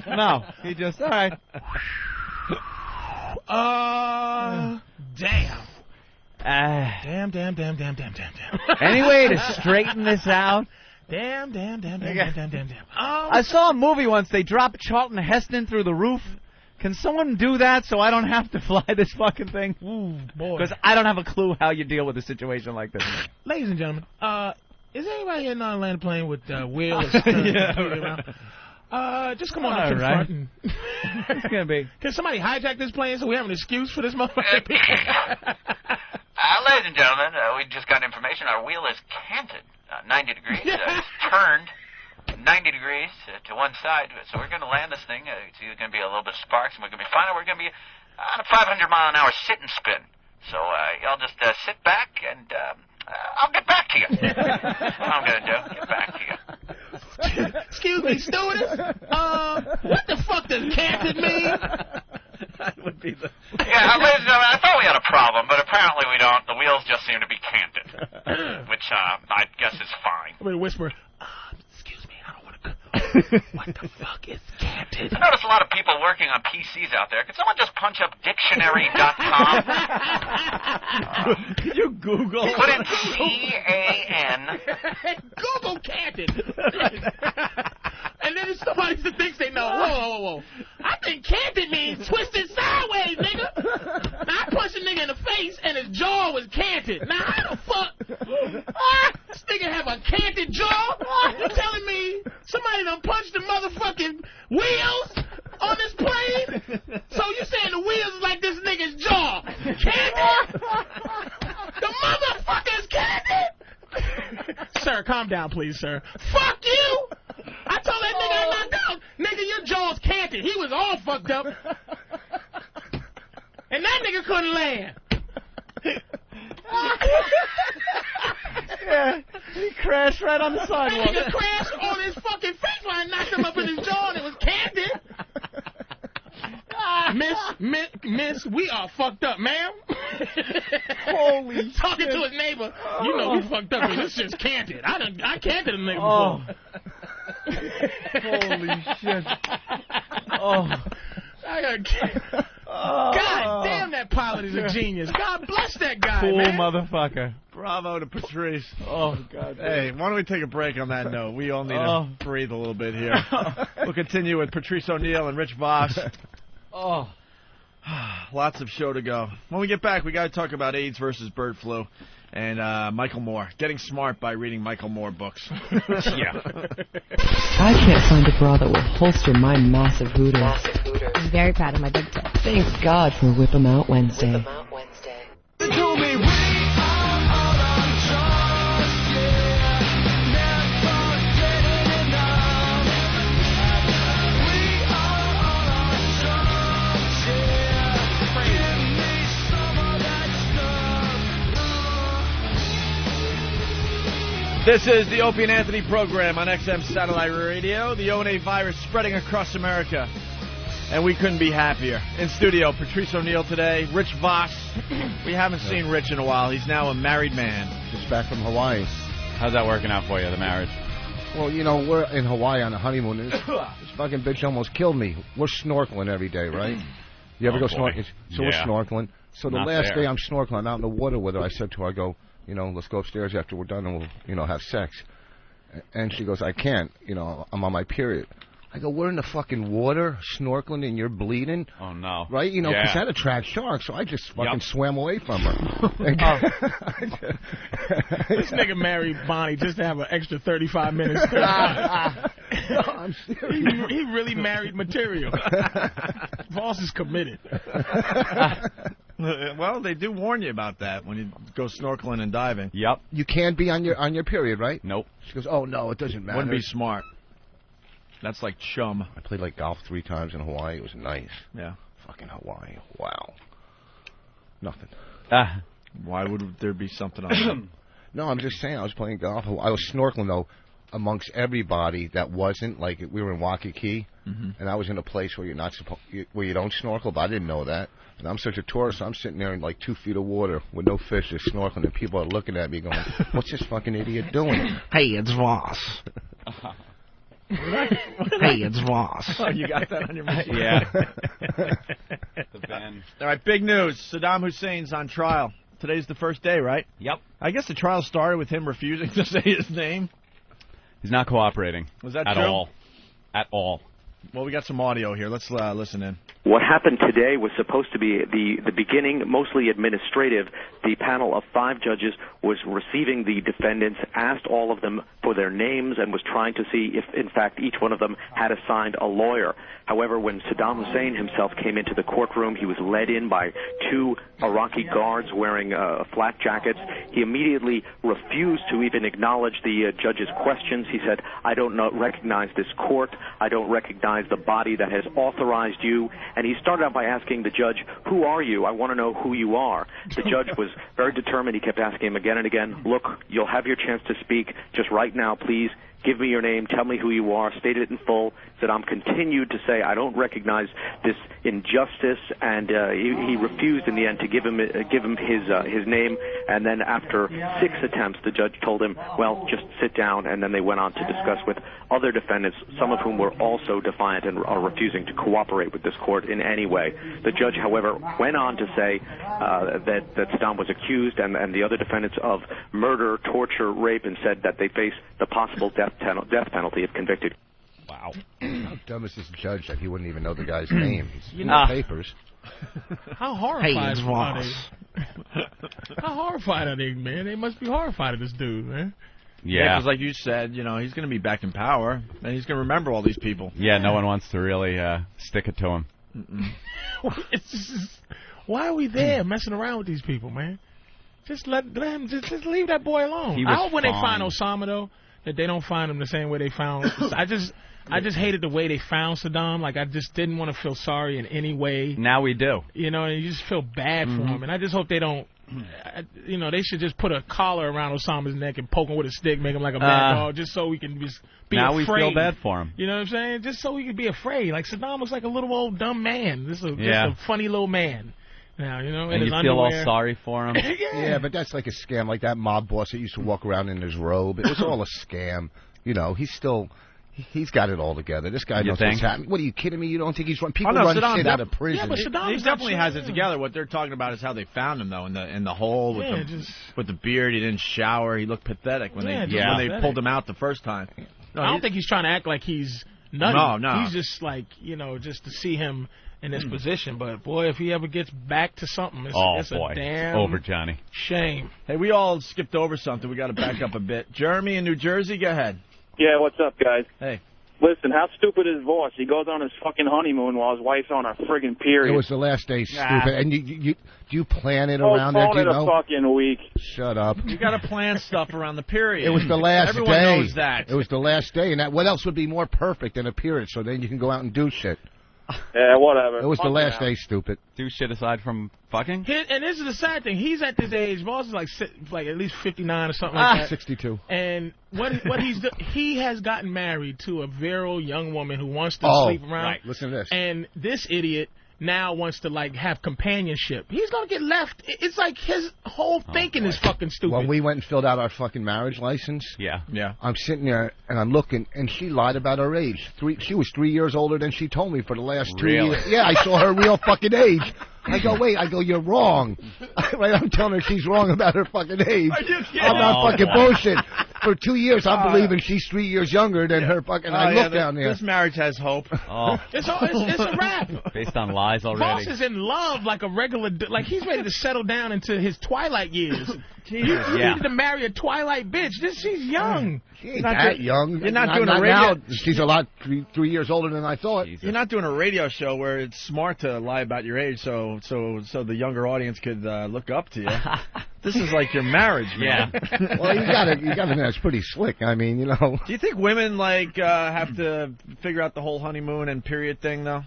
No. He just, all right. Damn. Damn. Any way to straighten this out? Damn. I saw a movie once. They dropped Charlton Heston through the roof. Can someone do that so I don't have to fly this fucking thing? Ooh, boy. Because I don't have a clue how you deal with a situation like this. Ladies and gentlemen, is anybody here not landing plane with wheels? Just come on up to the front. And it's gonna be. Can somebody hijack this plane so we have an excuse for this motherfucker? Ladies and gentlemen, we just got information. Our wheel is canted 90 degrees. It's turned 90 degrees to one side. So we're going to land this thing. It's either going to be a little bit of sparks, and we're going to be fine, or we're going to be on a 500-mile-an-hour sit and spin. So y'all just sit back, and I'll get back to you. That's what I'm going to do. Get back to you. Excuse me, stewardess. What the fuck does canted mean? That would be the... Yeah, ladies and gentlemen, I thought we had a problem, but apparently we don't. The wheels just seem to be canted, which I guess is fine. I'm going to whisper, excuse me, I don't want to go. What the fuck is canted? I notice a lot of people working on PCs out there. Could someone just punch up dictionary.com? Can you Google? Put in C-A-N. Google canted. And then somebody thinks they know. Whoa. I think canted means twisted sideways, nigga. Now, I punched a nigga in the face, and his jaw was canted. Now, how the fuck? This nigga have a canted jaw? You telling me somebody done punched the motherfucking wheels on this plane? So you saying the wheels is like this nigga's jaw? Canted? The motherfucker's canted? Sir, calm down, please, sir. Fuck you! I told that nigga I knocked out. Nigga, your jaw's canted. He was all fucked up. And that nigga couldn't land. Yeah, he crashed right on the sidewalk. That nigga crashed on his fucking face line, knocked him up in his jaw, and it was canted. Miss, we are fucked up, ma'am. Holy Talking shit. to his neighbor, you know we fucked up because this shit's canted. I canted a nigga before. Holy shit. God damn, that pilot is a genius. God bless that guy, Cool man. motherfucker. Bravo to Patrice. Oh, God. Hey, why don't we take a break on that note? We all need to breathe a little bit here. We'll continue with Patrice O'Neal and Rich Voss. Lots of show to go. When we get back, we got to talk about AIDS versus bird flu and Michael Moore. Getting smart by reading Michael Moore books. Yeah. I can't find a bra that will holster my massive hooters. I'm very proud of my big tip. Thank God for Whip-A-Mow Wednesday. This is the Opie and Anthony program on XM Satellite Radio. The ONA virus spreading across America, and we couldn't be happier. In studio, Patrice O'Neal today, Rich Voss. We haven't seen Rich in a while. He's now a married man. Just back from Hawaii. How's that working out for you, the marriage? Well, you know, we're in Hawaii on a honeymoon. This fucking bitch almost killed me. We're snorkeling every day, right? You ever go snorkeling? So we're snorkeling. So the last day I'm snorkeling, I'm out in the water with her. I said to her, I go, you know, let's go upstairs after we're done and we'll, you know, have sex. And she goes, I can't. You know, I'm on my period. I go, we're in the fucking water, snorkeling, and you're bleeding. Oh, no. Right? You know, because that attracts sharks, so I just fucking swam away from her. This nigga married Bonnie just to have an extra 35 minutes. No, I'm serious. He really married material. Voss is committed. Well, they do warn you about that when you go snorkeling and diving. Yep. You can't be on your period, right? Nope. She goes, oh, no, it doesn't matter. Wouldn't be smart. That's like chum. I played like golf 3 times in Hawaii. It was nice. Yeah. Fucking Hawaii. Wow. Nothing. Why would there be something on that? No, I'm just saying. I was playing golf. I was snorkeling, though. amongst everybody that wasn't, like, we were in Waikiki, and I was in a place where where you don't snorkel, but I didn't know that. And I'm such a tourist, so I'm sitting there in like 2 feet of water with no fish, just snorkeling, and people are looking at me going, what's this fucking idiot doing? Hey, it's Voss. Hey, it's Voss. Oh, you got that on your machine? Yeah. The band. All right, big news. Saddam Hussein's on trial. Today's the first day, right? Yep. I guess the trial started with him refusing to say his name. He's not cooperating. Was that at true? all? At all. Well, we got some audio here. Let's listen in. What happened today was supposed to be the beginning, mostly administrative. The panel of 5 judges was receiving the defendants, asked all of them for their names, and was trying to see if, in fact, each one of them had assigned a lawyer. However, when Saddam Hussein himself came into the courtroom, he was led in by 2 Iraqi guards wearing flak jackets. He immediately refused to even acknowledge the judge's questions. He said, I don't recognize this court. I don't recognize the body that has authorized you. And he started out by asking the judge, who are you? I want to know who you are. The judge was very determined. He kept asking him again and again, look, you'll have your chance to speak. Just right now, please. Give me your name, tell me who you are, state it in full. Saddam continued to say, I don't recognize this injustice, and he refused in the end to give him his name. And then after 6 attempts, the judge told him, well, just sit down, and then they went on to discuss with other defendants, some of whom were also defiant and are refusing to cooperate with this court in any way. The judge, however, went on to say that Saddam was accused and the other defendants of murder, torture, rape, and said that they face the possible death penalty if convicted. Wow. How dumb is this judge that he wouldn't even know the guy's name? He's in the papers. How horrified are they? How horrified are they, man? They must be horrified of this dude, man. Yeah, because like you said, you know, he's going to be back in power, and he's going to remember all these people. Yeah, no one wants to really stick it to him. It's just, why are we there messing around with these people, man? Just let him, just leave that boy alone. I hope when they find Osama, though, that they don't find him the same way they found. I just hated the way they found Saddam. Like, I just didn't want to feel sorry in any way. Now we do. You know, and you just feel bad for him. And I just hope they don't. You know, they should just put a collar around Osama's neck and poke him with a stick, make him like a bad dog, just so we can just be now afraid. Now we feel bad for him. You know what I'm saying? Just so we can be afraid. Like, Saddam was like a little old dumb man. Just a funny little man. Now, you know, and you feel all sorry for him. Yeah, but that's like a scam, like that mob boss that used to walk around in his robe. It was all a scam. You know, he's got it all together. This guy knows what's happening. What, are you kidding me? You don't think he's run? People run shit out of prison. Yeah, but Saddam he definitely has it together. What they're talking about is how they found him, though, in the hole with the beard. He didn't shower. He looked pathetic when they pulled him out the first time. No, I don't think he's trying to act like he's nutty. No. He's just like, you know, just to see him in this position. But, boy, if he ever gets back to something, it's a damn over, Johnny. Shame. Hey, we all skipped over something. We got to back up a bit. Jeremy in New Jersey, go ahead. Yeah, what's up, guys? Hey. Listen, how stupid is Voss? He goes on his fucking honeymoon while his wife's on her friggin' period. It was the last day, stupid. And do you plan it around there? Do you know? A fucking week. Shut up. You got to plan stuff around the period. It was the last Everyone day. knows that. It was the last day, and what else would be more perfect than a period? So then you can go out and do shit. Yeah, whatever. It was the last day, stupid. Do shit aside from fucking? And this is the sad thing. He's at this age. Voss is like at least 59 or something like that. 62. And what he has gotten married to a virile young woman who wants to sleep around. Right. Listen to this. And this idiot now wants to like have companionship. He's gonna get left. It's like his whole thinking is fucking stupid. When we went and filled out our fucking marriage license, yeah, I'm sitting there and I'm looking, and she lied about her age. She was 3 years older than she told me for the last 2 years. Yeah, I saw her real fucking age. I go, wait. I go, you're wrong. Right, I'm telling her she's wrong about her fucking age. Are you kidding? I'm not fucking bullshit. For 2 years, I'm believing she's 3 years younger than her fucking. I look down there. This marriage has hope. It's a wrap. Based on lies already. Voss is in love like a regular. Like he's ready to settle down into his twilight years. You need to marry a twilight bitch. She's young. She ain't that young. You're not doing a radio. Now. She's a lot 3 years older than I thought. Jesus. You're not doing a radio show where it's smart to lie about your age, so the younger audience could look up to you. This is like your marriage, man. Yeah. Well, you gotta know it's pretty slick. I mean, you know. Do you think women have to figure out the whole honeymoon and period thing though?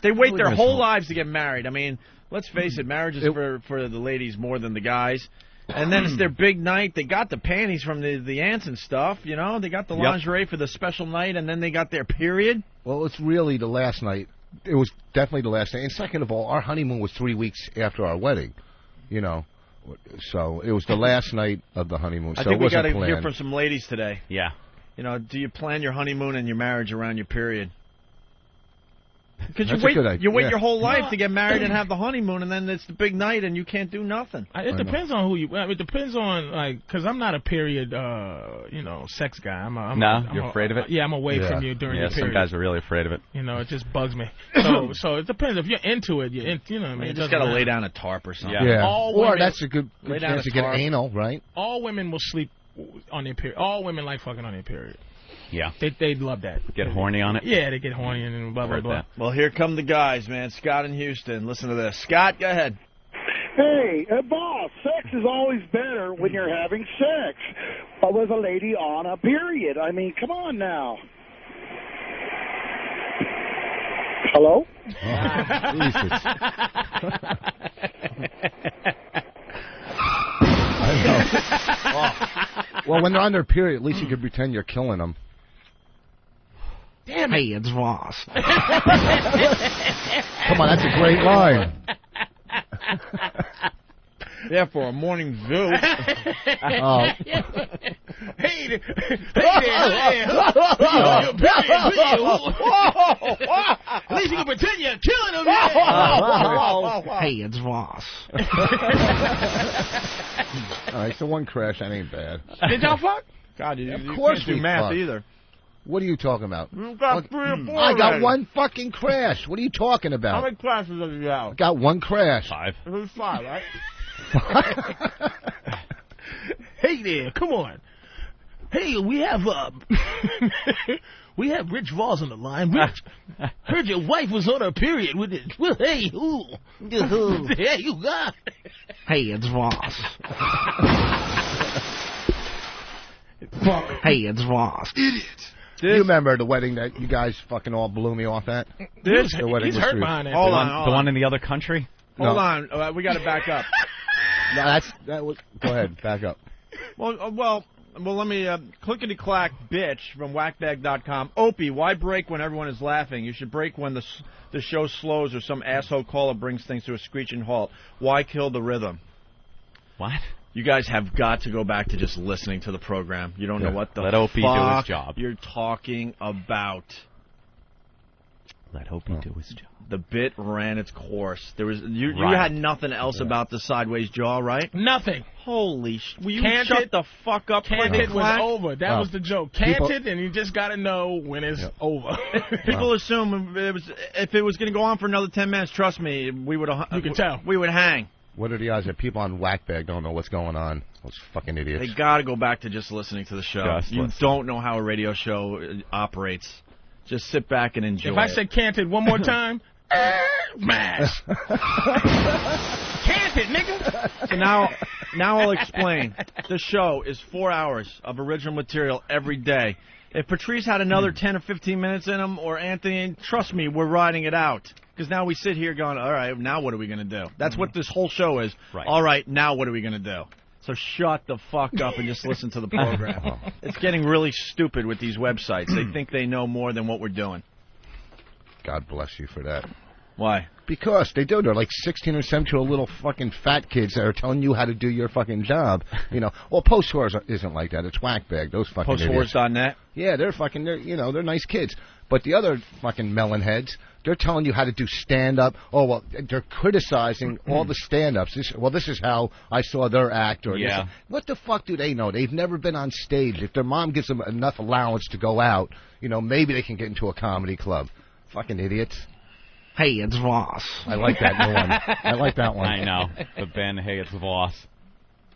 They wait their whole lives to get married. I mean, let's face it, marriage is for the ladies more than the guys. And then it's their big night. They got the panties from the aunts and stuff, you know. They got the lingerie for the special night, and then they got their period. Well, it's really the last night. It was definitely the last night. And second of all, our honeymoon was 3 weeks after our wedding, you know. So it was the last night of the honeymoon. I So think it we got wasn't to hear planned. from some ladies today. Yeah. You know, do you plan your honeymoon and your marriage around your period? Because That's a good idea. you wait Yeah. your whole life to get married and have the honeymoon, and then it's the big night, and you can't do nothing. It depends on who you. It depends on because I'm not a period, sex guy. I'm You're afraid of it. Yeah, I'm away from you during your period. Some guys are really afraid of it. You know, it just bugs me. So it depends. If you're into it, you know what I mean. You just got to lay down a tarp or something. Yeah. All Or women, that's a good lay down chance to a get tarp. anal, right? all women will sleep on their period. All women like fucking on their period. Yeah. They love that. Get horny on it? Yeah, they get horny and blah, blah, Heard blah. that. Well, here come the guys, man. Scott in Houston. Listen to this. Scott, go ahead. Hey, boss, sex is always better when you're having sex with a lady on a period. I mean, come on now. Hello? Well, when they're on their period, at least you can pretend you're killing them. Damn it. Hey, it's Ross. Come on, that's a great line. Yeah, for a morning zoo. Oh. Hey there. At least you can pretend you're killing him. Hey, it's Ross. All right, so one crash, that ain't bad. Did y'all fuck? God, you Of course can't do we math fucked. either. What are you talking about? You got 3 or 4 I got already. one fucking crash. What are you talking How about? many classes have you got? Got one crash. 5. It was 5, right? Hey there, come on. Hey, we have we have Rich Voss on the line. Rich, heard your wife was on her period with it. Well, hey, who? Hey, you got. Hey, it's Voss. Hey, it's Ross. Idiot. Do you remember the wedding that you guys fucking all blew me off at? He's The wedding hurt was through. behind that. Hold The on. one in the other country? Hold on. We got to back up. No, that was. Go ahead, back up. Well, let me clickety-clack bitch from whackbag.com. Opie, why break when everyone is laughing? You should break when the show slows or some asshole caller brings things to a screeching halt. Why kill the rhythm? What? You guys have got to go back to just listening to the program. You don't know what the Let Opie do his job. You're talking about. Let Opie do his job. The bit ran its course. There was you had nothing else about the sideways jaw, right? Nothing. Holy will you Canted, shut the fuck up? Canted was over. That was the joke. People- Canted, and you just got to know when it's over. People assume if it was going to go on for another 10 minutes, trust me, we would You can tell. we would hang. What are the odds that people on Whackbag don't know what's going on? Those fucking idiots. They got to go back to just listening to the show. Just You listen. don't know how a radio show operates. Just sit back and enjoy If I it. said canted one more time, smash. Canted, nigga. So now I'll explain. The show is 4 hours of original material every day. If Patrice had another 10 or 15 minutes in him, or Anthony, trust me, we're riding it out. Because now we sit here going, all right, now what are we going to do? That's what this whole show is. Right. All right, now what are we going to do? So shut the fuck up and just listen to the program. It's getting really stupid with these websites. They think they know more than what we're doing. God bless you for that. Why? Because they do. They're like 16 or 17-year-old little fucking fat kids that are telling you how to do your fucking job. You know, well, Post Whores isn't like that. It's Whackbag. Those fucking idiots. Postwhores.net? Yeah, they're nice kids. But the other fucking melon heads, they're telling you how to do stand-up. Oh, well, they're criticizing all the stand-ups. This is how I saw their act. Or Yeah. this. What the fuck do they know? They've never been on stage. If their mom gives them enough allowance to go out, you know, maybe they can get into a comedy club. Fucking idiots. Hey, it's Ross. I like that new one. I like that one. I know. The Ben Hey, it's Voss.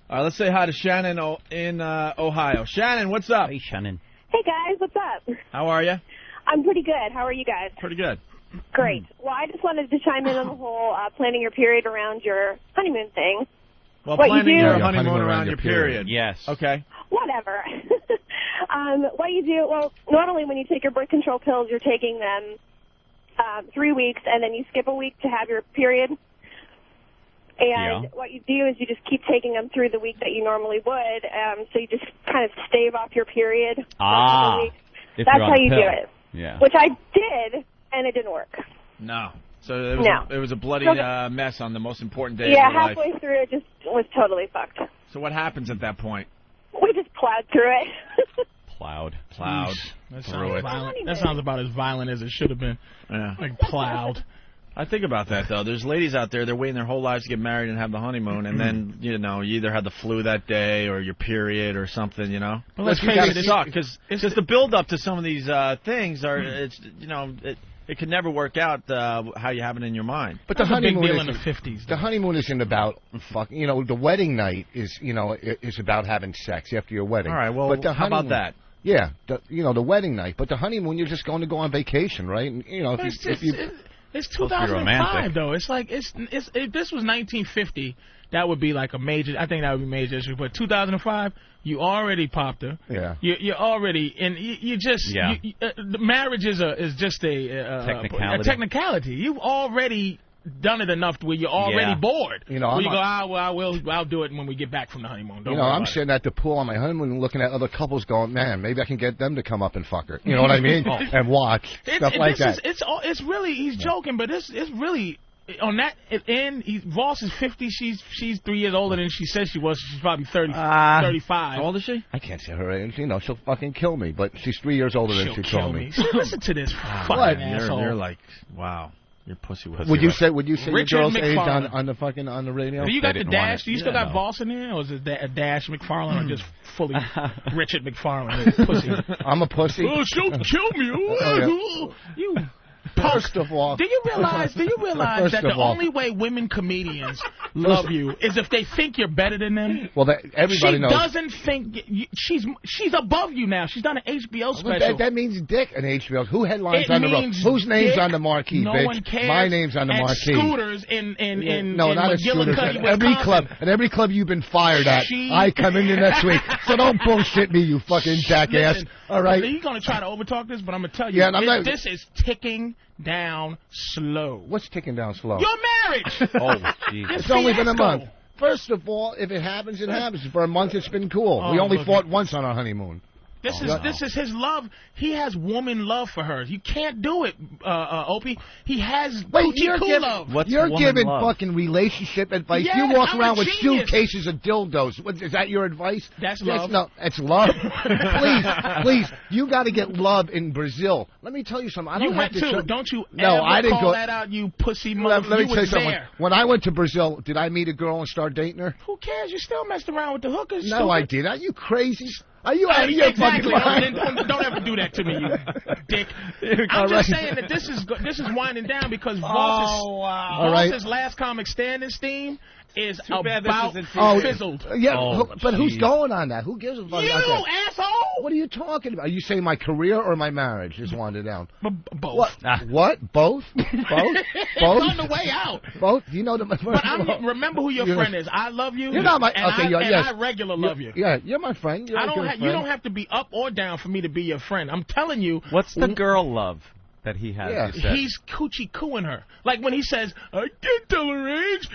All right, let's say hi to Shannon in Ohio. Shannon, what's up? Hey, Shannon. Hey, guys, what's up? How are you? I'm pretty good. How are you guys? Pretty good. Great. Well, I just wanted to chime in on the whole planning your period around your honeymoon thing. Well, What you planning do- your Yeah, honeymoon around your period. Yes. Whatever. Okay. What you do, well, normally when you take your birth control pills, you're taking them 3 weeks, and then you skip a week to have your period. And what you do is you just keep taking them through the week that you normally would. So you just kind of stave off your period. For a couple weeks. That's how you do it. Yeah. Which I did, and it didn't work. No. So it was a bloody mess on the most important day of your life. Halfway through, it just was totally fucked. So what happens at that point? We just plowed through it. Plowed. That sounds violent. That sounds about as violent as it should have been. Yeah. Like plowed. I think about that, though. There's ladies out there, they're waiting their whole lives to get married and have the honeymoon, and then, you either had the flu that day or your period or something, Well, let's face it, suck, because the build-up to some of these things are, it can never work out how you have it in your mind. But the honeymoon big deal in the 50s. The honeymoon isn't about fucking. The wedding night is about having sex after your wedding. All right. Well, but how about that? Yeah. The wedding night, but the honeymoon, you're just going to go on vacation, right? And, it's 2005 though. It's like if this was 1950, that would be like a major. I think that would be a major issue. But 2005, you already popped her. Yeah. You're already, and you just the marriage is just a technicality. You've already done it enough to where you're already bored. I'll do it when we get back from the honeymoon. I'm sitting at the pool on my honeymoon and looking at other couples going, man, maybe I can get them to come up and fuck her. You know what I mean? And watch stuff like that. It's really, he's joking, but it's really on that end. Voss is 50. She's 3 years older than she says she was. She's probably 35. How old is she? I can't say her age. She'll fucking kill me. But she's 3 years older than she told me. Listen to this fucking asshole. You're like, wow. Your pussy was. Would you say your girl's age McFarlane. on the radio? Do you got the dash? Do you still got Voss in there, or is it a Dash McFarlane, or just fully Richard McFarlane? Pussy. I'm a pussy. Oh, she'll kill me. You. First of all, do you realize that the only way women comedians love you is if they think you're better than them? Well, everybody knows. She doesn't think she's above you now. She's done an HBO special. That means dick an HBO. Who headlines on the road? Whose name's on the marquee, no bitch? One cares. My name's on the marquee. Scooters no, not at Scooters. At every club you've been fired at. I come in there next week. So don't bullshit me, you fucking jackass. Listen, all right. You're gonna try to overtalk this, but I'm gonna tell you, this is ticking down slow. What's ticking down slow? Your marriage. Oh, Jesus. It's only been a month. First of all, if it happens, it happens. For a month, it's been cool. We only fought once on our honeymoon. This is his love. He has woman love for her. You can't do it, Opie. He has love. You're giving fucking relationship advice. Yeah, you walk around with genius. suitcases of dildos. Is that your advice? That's love. No, it's love. please, you got to get love in Brazil. Let me tell you something. Don't you I didn't call that out, you pussy mother. Let me tell you something. When I went to Brazil, did I meet a girl and start dating her? Who cares? You still messed around with the hookers. No, stupid. I did. Are you crazy? Are you out of your fucking mind? Don't ever do that to me, you dick. I'm just saying that this is winding down because Voss's last comic standing steam is about fizzled. Yeah, but who's going on that? Who gives a fuck? You asshole! What are you talking about? Are you saying my career or my marriage is winding down? Both. What? Both? Both? It's on the way out. Both? You know the. But remember who your friend is. I love you. You're not my. I regular love you. Yeah, you're my friend. You don't have to be up or down for me to be your friend. I'm telling you. What's the girl love that he has? Yeah. He's coochie cooing her. Like when he says, "I can't tell her age."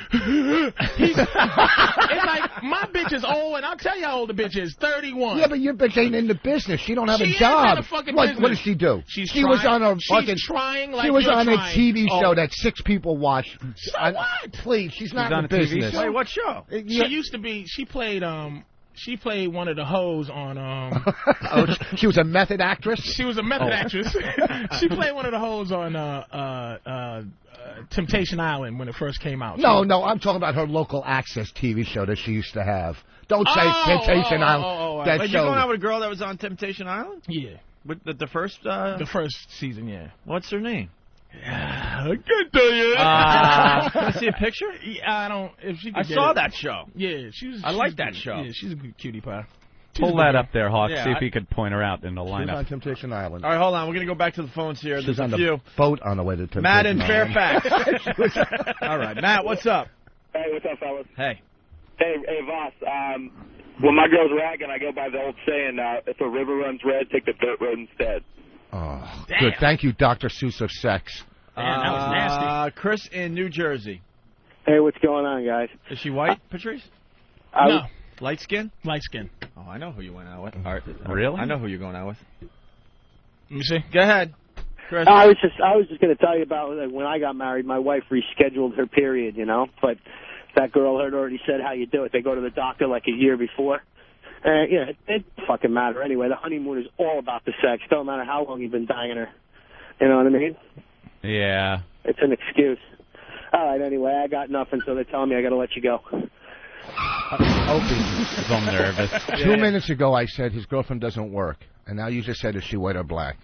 It's like my bitch is old, and I'll tell you how old the bitch is. 31. Yeah, but your bitch ain't in the business. She don't have a She job. is in the fucking What business. does she do? She was on a She's fucking. trying like she was you're on trying. a TV show that 6 people watched. So what? Please, she's not on in the a TV business. show? Wait, what show? She used to be. She played one of the hoes on. She was a method actress? She was a method actress. She played one of the hoes on Temptation Island when it first came out. No, I'm talking about her local access TV show that she used to have. Don't say Temptation Island. That Wait, show. You going out with a girl that was on Temptation Island? Yeah. With the first? The first season, yeah. What's her name? I can't tell you. Can I see a picture? I don't. If she could I saw that show. Yeah, I like that show. Yeah, she's a good cutie pie. Pull that up there, Hawk. See if he could point her out in the She's lineup. on Temptation Island. All right, hold on. We're going to go back to the phones here. She's There's on a few. the boat on the way to Temptation Matt in Island. Fairfax. All right, Matt, what's up? Hey, what's up, fellas? Hey, Voss. When my girl's ragging, I go by the old saying, if a river runs red, take the dirt road instead. Oh, good. Thank you, Dr. Seuss of sex. Man, that was nasty. Chris in New Jersey. Hey, what's going on, guys? Is she white, Patrice? No. Light skin? Light skin. Oh, I know who you went out with. Really? I know who you're going out with. Let me see. Go ahead, Chris. I was just going to tell you about when I got married. My wife rescheduled her period, but that girl had already said how you do it. They go to the doctor like a year before. It doesn't fucking matter anyway. The honeymoon is all about the sex. Don't matter how long you've been banging her. You know what I mean? Yeah. It's an excuse. All right, anyway, I got nothing, so they're telling me I got to let you go. Opie, I'm nervous. 2 minutes ago I said his girlfriend doesn't work, and now you just said is she white or black?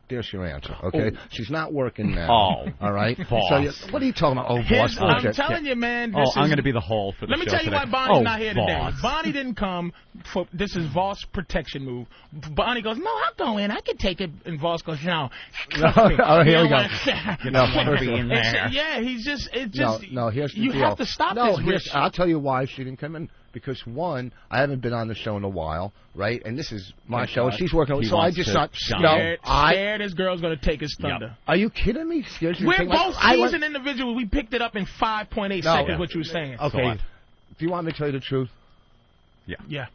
There's your answer, okay? Oh. She's not working now. Oh. All right? Boss. So what are you talking about? Oh, boss. I'm telling you, man. I'm going to be the hole for the Let me show tell you today. why Bonnie's not here today. boss. Bonnie didn't come for this is Voss protection move. Bonnie goes, no, I'll go in. I can take it. And Voss goes, no. Oh, here we go. You don't want to be in there. Yeah, he's just. It just. No, here's the you deal. have to stop this. Rich. I'll tell you why she didn't come in. Because, one, I haven't been on the show in a while, right? And this is my show. And she's working. So I just thought, scared this girl's going to take his thunder. Yep. Are you kidding me? We're both seasoned individuals. We picked it up in 5.8 seconds, what you were saying. Okay. Do you want me to tell you the truth? Yeah. Yeah.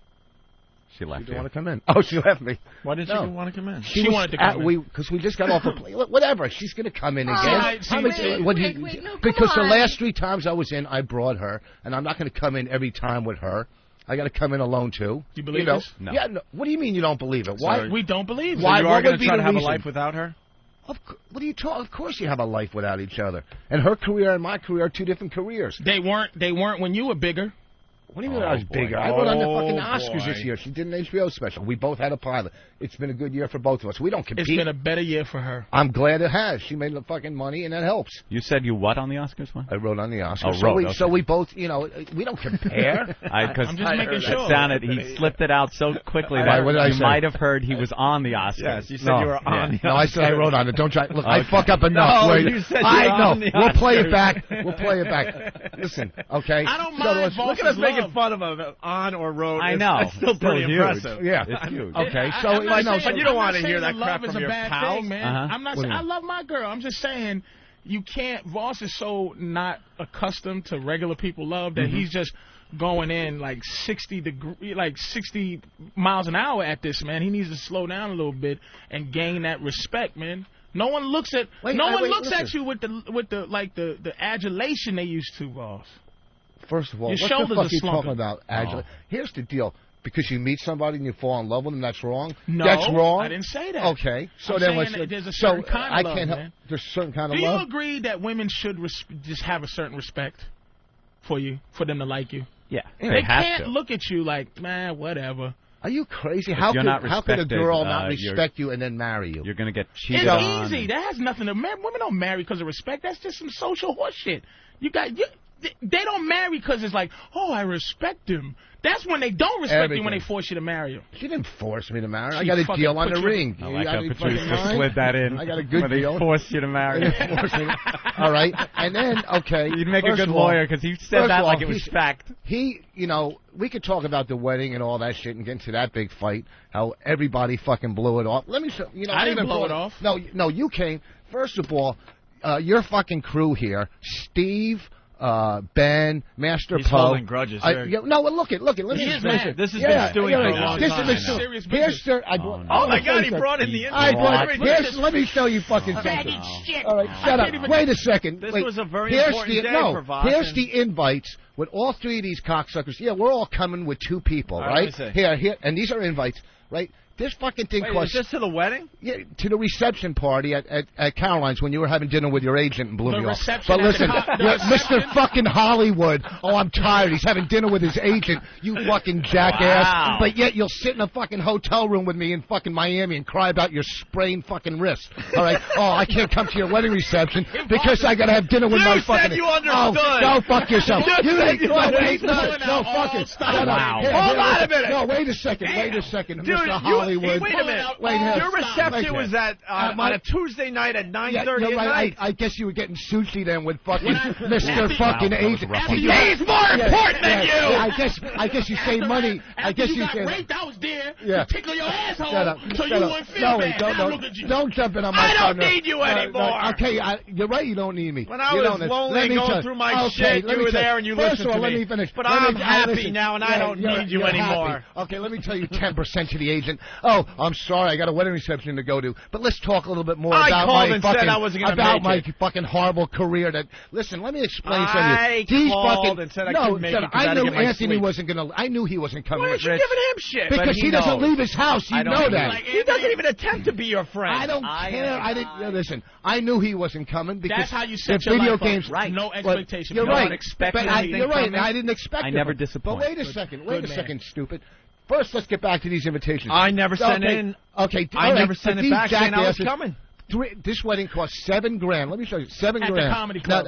She left. She didn't want to come in. Oh, she left me. Why did she want to come in? She wanted to come in. Because we just got off the plane. Whatever. She's going to come in again. No, because the last 3 times I was in, I brought her, and I'm not going to come in every time with her. I got to come in alone, too. You believe this? No. Yeah, no. What do you mean you don't believe it? Why? We don't believe it. So you are going to try to have a reason? life without her? What are you talking? Of course you have a life without each other. And her career and my career are 2 different careers. They weren't when you were bigger. What do you mean I was bigger? I went on the fucking Oscars this year. She did an HBO special. We both had a pilot. It's been a good year for both of us. We don't compete. It's been a better year for her. I'm glad it has. She made the fucking money, and that helps. You said you what on the Oscars? What? I wrote on the Oscars. Oh, so we both, we don't compare. I'm just making sure. He slipped it out so quickly that you might have heard he was on the Oscars. Yes, you said you were on the Oscars. No, I said I wrote on it. Don't try. Look, I fuck up enough. No, you said you were on the Oscars. We'll play it back. We'll play it back. Listen, okay? I don't mind look at us making fun of him on or road. I know. It's still pretty impressive. Yeah. It's huge. Okay, so I know, but you don't want to hear that crap from your pals. Thing, man. I'm not saying I love my girl. I'm just saying you can't. Voss is so not accustomed to regular people love that he's just going in like 60 miles an hour at this, man. He needs to slow down a little bit and gain that respect, man. No one looks at at you with the adulation they used to, Voss. First of all, your what shoulders the fuck are are you slumping. talking about? Adulation. Here's the deal. Because you meet somebody and you fall in love with them, that's wrong? No, that's wrong? I didn't say that. Okay. So I'm then saying there's a certain kind of love, can't help. man. There's a certain kind of Do love? you agree that women should just have a certain respect for you, for them to like you? Yeah. They can't look at you like, man, whatever. Are you crazy? How could a girl not respect you and then marry you? You're going to get cheated on. It's easy. That has nothing to... Women don't marry because of respect. That's just some social horse shit. They don't marry because it's like, oh, I respect him. That's when they don't respect you, when they force you to marry him. She didn't force me to marry. I got a deal on the ring. I like how Patrice just slid that in. I got a good deal. They forced you to marry. All right. And then, okay. You'd make a good lawyer because he said that like it was fact. We could talk about the wedding and all that shit and get into that big fight, how everybody fucking blew it off. Let me show you. I didn't blow it off. No, you came. First of all, your fucking crew here, Steve, Ben, Master He's Poe. holding grudges. Look it. Let me mad. This has been stewing for a long time. Serious business. Oh my God, he brought in the invite. Let me show you fucking something. All right, shut up. Wait a second. This was a very important day for Voss. Here's the invites with all 3 of these cocksuckers. Yeah, we're all coming with 2 people, right? Here, and these are invites, right? This fucking thing costs... Is this to the wedding? Yeah, to the reception party at Caroline's when you were having dinner with your agent and blew me off. But listen, Mr. fucking Hollywood, I'm tired. He's having dinner with his agent, you fucking jackass. Wow. But yet you'll sit in a fucking hotel room with me in fucking Miami and cry about your sprained fucking wrist. All right? Oh, I can't come to your wedding reception because I got to have dinner with my fucking... You said you understood. Oh, go fuck yourself. You said you understood. No, fuck it. Wow. Hold on a minute. No, wait a second. Dude, Mr. Hollywood. Wait a minute. Your reception was on a Tuesday night at 9:30 at night. I guess you were getting sushi then with fucking Mr. fucking agent. He's more important than you. I guess you save money. I guess you got raped, I was there. to tickle your asshole so you wouldn't feel bad. Don't jump in on my I don't partner. need you anymore. Okay, you're right. You don't need me. When I was lonely and going through my shit, you were there and you listened to me. Let me finish. But I'm happy now, and I don't need you anymore. Okay, let me tell you 10% to the agent. Oh, I'm sorry, I got a wedding reception to go to. But let's talk a little bit more about my fucking horrible career. Listen, let me explain something. I called and said I couldn't make it. I knew Anthony wasn't going to. I knew he wasn't coming. Why aren't you giving him shit? Because he doesn't leave his house. You know that. He doesn't even attempt to be your friend. I don't care. I didn't. Listen, I knew he wasn't coming because that's how you set your video life games. Up. Right. No expectation. You're right. You're right. I didn't expect. I never disappoint. But wait a second, stupid. First, let's get back to these invitations. I never sent in. Okay, I never sent it back saying I was coming. This wedding cost $7,000. Let me show you, $7,000 at the comedy club.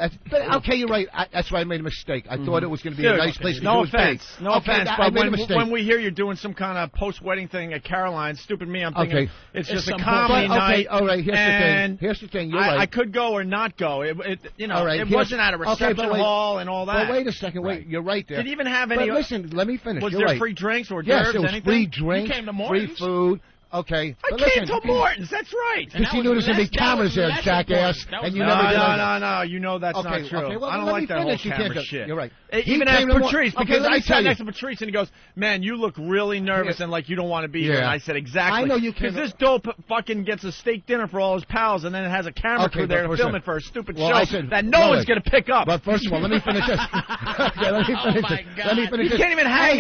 Okay, you're right. That's why I made a mistake. I thought it was going to be a nice place. No offense, but when we hear you're doing some kind of post-wedding thing at Caroline's, stupid me, I'm thinking it's just a comedy night. All right, here's the thing. You're right. I could go or not go. It wasn't at a reception hall and all that. But wait a second. Wait, you're right there. Did it even have any? But listen, let me finish. Was there free drinks or yes, there was anything? Free drinks, free food. Okay. I came to Morton's, that's right. Because you knew there's going to be cameras there, jackass, and you never did that. No, you know that's not true. Okay, well, I don't like that whole camera shit. You're right. Even ask Patrice, because I sat next to Patrice and he goes, man, you look really nervous and like you don't want to be here. And I said, exactly. I know you because this dope fucking gets a steak dinner for all his pals and then it has a camera crew there to film it for a stupid show that no one's going to pick up. But first of all, let me finish this. Okay, let me finish this. You can't even hang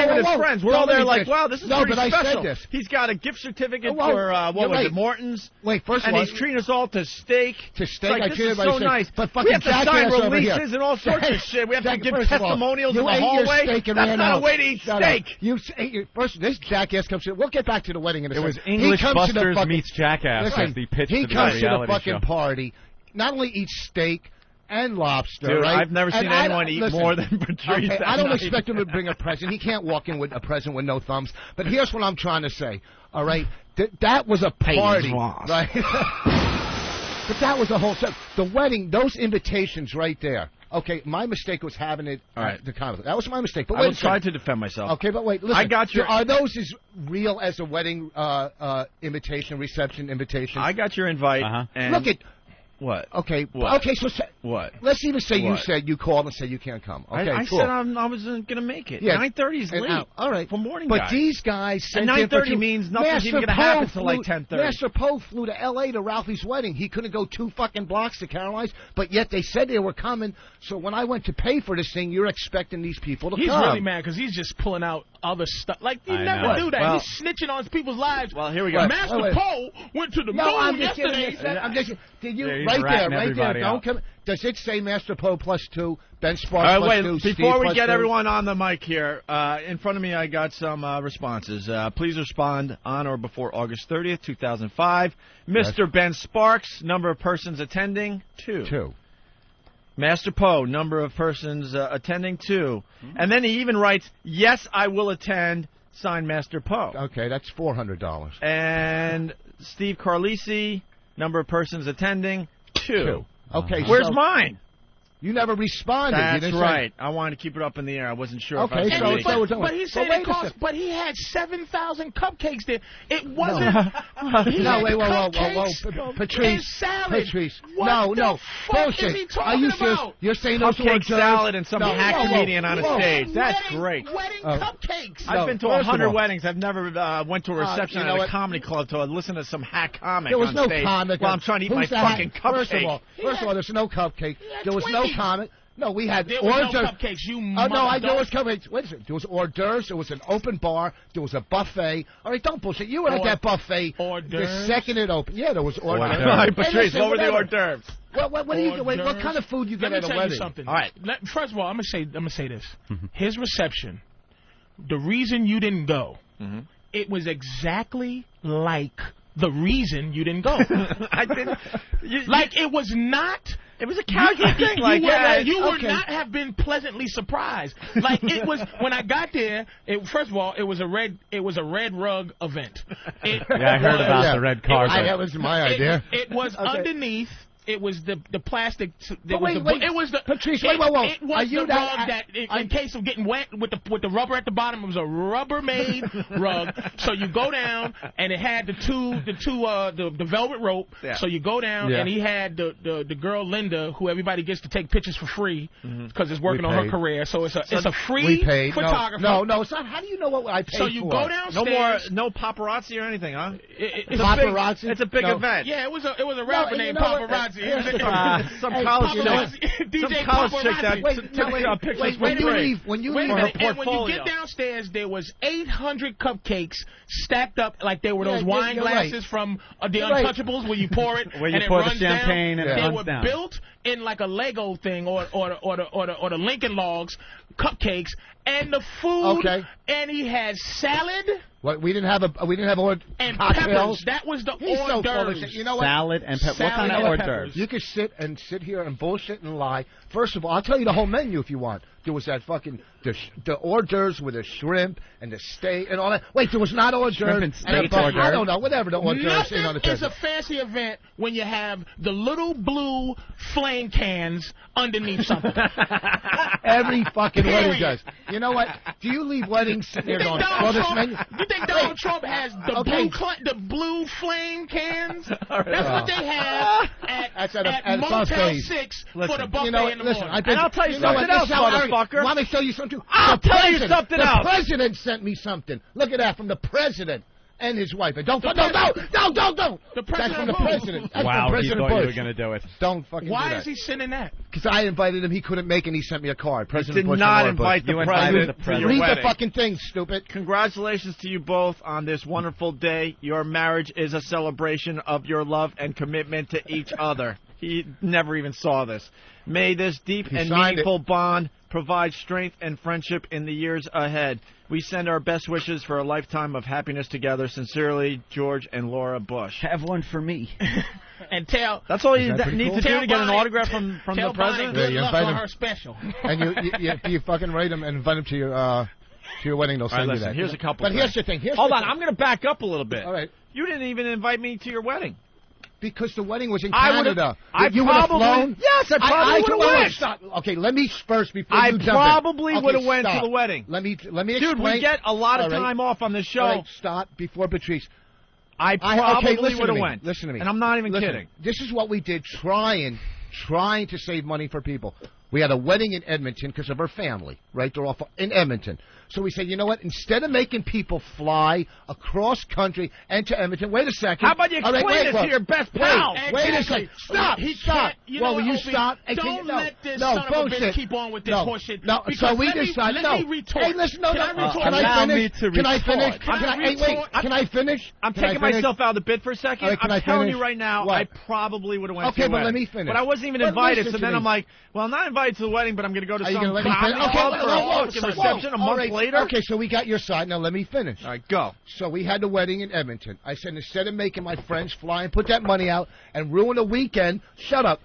with his friends. We're all there like, wow, this is pretty special. He's got a gift certificate for Morton's. Wait, first of all, and he's treating us all to steak. I this is so nice. But we have to sign over releases and all sorts of shit. We have to give testimonials in the hallway. That's not a way to eat steak. First, this jackass comes in. We'll get back to the wedding in a second. It was English Busters meets Jackass. Listen, he comes to the fucking party, not only eats steak and lobster, dude, right? I've never seen anyone eat more than Patrice. Okay, I don't expect him to bring a present. He can't walk in with a present with no thumbs. But here's what I'm trying to say. All right, that was a party, right? But that was a whole set. The wedding, those invitations right there. Okay, my mistake was having it at the conference. That was my mistake. But I will try to defend myself. Okay, but wait, listen. I got your. Are those as real as a wedding invitation, reception invitation? I got your invite. And look at. What? Okay. What? Okay. So what? Let's even say you said you called and said you can't come. Okay. I cool. said I wasn't going to make it. Yeah. 9:30 is late. All right. For morning. But these guys and 9:30 means nothing's even going to happen until like 10:30. Master Poe flew to L.A. to Ralphie's wedding. He couldn't go 2 fucking blocks to Caroline's, but yet they said they were coming. So when I went to pay for this thing, you're expecting these people to come. He's really mad because he's just pulling out other stuff. Like you never do that. He's snitching on people's lives. Well, here we go. Master Poe went to the moon yesterday. Did you right there? Don't come. Does it say Master Poe +2, Ben Sparks +2, before we get everyone on the mic here, in front of me I got some responses. Please respond on or before August 30th, 2005. Mr. Ben Sparks, number of persons attending, 2. Master Poe, number of persons attending, 2. And then he even writes, yes, I will attend, signed Master Poe. Okay, that's $400. And Steve Carlisi, number of persons attending, 2. Okay, where's mine? You never responded. That's right. I wanted to keep it up in the air. I wasn't sure. Okay, if I was but he said it cost. But he had 7,000 cupcakes there. It wasn't. No, wait, whoa, Patrice. No, bullshit. Are you serious? You're saying those cupcake salad and some hack comedian on a stage? That's great. Wedding cupcakes. I've been to 100 weddings. I've never went to a reception at a comedy club to listen to some hack comic. There was no comic. Well, I'm trying to eat my fucking cupcake. First of all, there's no cupcake. There was no comic. No, we had there was no cupcakes. There was cupcakes. Wait a second. There was hors d'oeuvres. There was an open bar. There was a buffet. All right, don't bullshit. You were at that buffet the second it opened. Yeah, there was hors d'oeuvres. All right, Patrice, what were the hors d'oeuvres? What do you? Wait, what kind of food you get at a wedding? Let me tell you something. All right. First of all, I'm gonna say this. His reception. The reason you didn't go, it was exactly like the reason you didn't go. I didn't. It was not. It was a calculated thing. You would not have been pleasantly surprised. Like it was when I got there. First of all, it was a red rug event. I heard about the red carpet. That was my idea. It was underneath It was the plastic. But wait, it was the Patrice. It was the rug that, in case of getting wet with the rubber at the bottom, it was a Rubbermaid rug. So you go down, and it had the velvet rope. Yeah. So you go down, and he had the girl Linda, who everybody gets to take pictures for free because it's working on her career. So it's a free photographer. No, it's not. How do you know what I paid for? So you go downstairs. No paparazzi or anything, huh? Paparazzi. It's a big event. Yeah, it was a rapper named Paparazzi. Some college chick that took pictures when you get downstairs, there was 800 cupcakes stacked up like they were those wine glasses from the Untouchables where you pour it where you and pour it the runs champagne down. and it they runs were down. built in like a Lego thing or the Lincoln Logs cupcakes and the food. And he had salad. What we didn't have and cocktails. Peppers. That was the He's hors d'oeuvres. So you know what? Salad and peppers. What kind of hors d'oeuvres? You could sit here and bullshit and lie. First of all, I'll tell you the whole menu if you want. There was that fucking the hors d'oeuvres with the shrimp and the steak and all that. Wait, there was not hors d'oeuvres. Shrimp and steak hors d'oeuvres. I don't know. Whatever the hors d'oeuvres. Nothing is a fancy event when you have the little blue flame cans underneath something. Every fucking wedding does. You know what? Do you leave weddings sitting there going, well, this menu? You think Donald Trump has the blue flame cans? That's what they have at Motel 6 for the buffet in the morning. And I'll tell you something else, motherfucker. Want me to show you something? I'll tell you something else. The president sent me something. Look at that, from the president and his wife. And don't. The president. That's from the president. That's wow, from President he thought Bush. you were going to do it. Don't fucking do that. Why is he sending that? Because I invited him. He couldn't make it, and he sent me a card. President Bush did not invite the president to your wedding. wedding. Read the fucking thing, stupid. Congratulations to you both on this wonderful day. Your marriage is a celebration of your love and commitment to each other. He never even saw this. May this deep and meaningful bond provide strength and friendship in the years ahead. We send our best wishes for a lifetime of happiness together. Sincerely, George and Laura Bush. Have one for me. And tell. That's all you need to do to get an autograph from the president. Good luck on her special. And you fucking write them and invite them to your wedding. They'll send you that. Here's a couple. But here's the thing. Hold on, I'm going to back up a little bit. All right. You didn't even invite me to your wedding. Because the wedding was in Canada. You would have flown? Yes, I probably would have went. Okay, let me first before you jump in. I probably would have went to the wedding. Let me explain. Dude, we get a lot of time off on this show. All right, stop before Patrice. I probably would have went. Listen to me. And I'm not even kidding. This is what we did trying to save money for people. We had a wedding in Edmonton because of her family, right? They're all in Edmonton. So we said, you know what? Instead of making people fly across country and to Edmonton, wait a second. How about you explain this to your best pal? Wait a second. Stop. Well, will you stop? Don't let this son of a bitch keep on with this horseshit. No, so we decided, Let me retort. Hey, listen, no. Can I finish? Can I finish? Can I finish? I'm taking myself out of the bid for a second. I'm telling you right now, I probably would have went to your wedding. Okay, but let me finish. But I wasn't even invited, so then I'm like, well, I'm not invited to the wedding, but I'm going to go to some comedy club for a fucking reception a month later. Okay, so we got your side. Now let me finish. All right, go. So we had the wedding in Edmonton. I said, instead of making my friends fly and put that money out and ruin a weekend, shut up.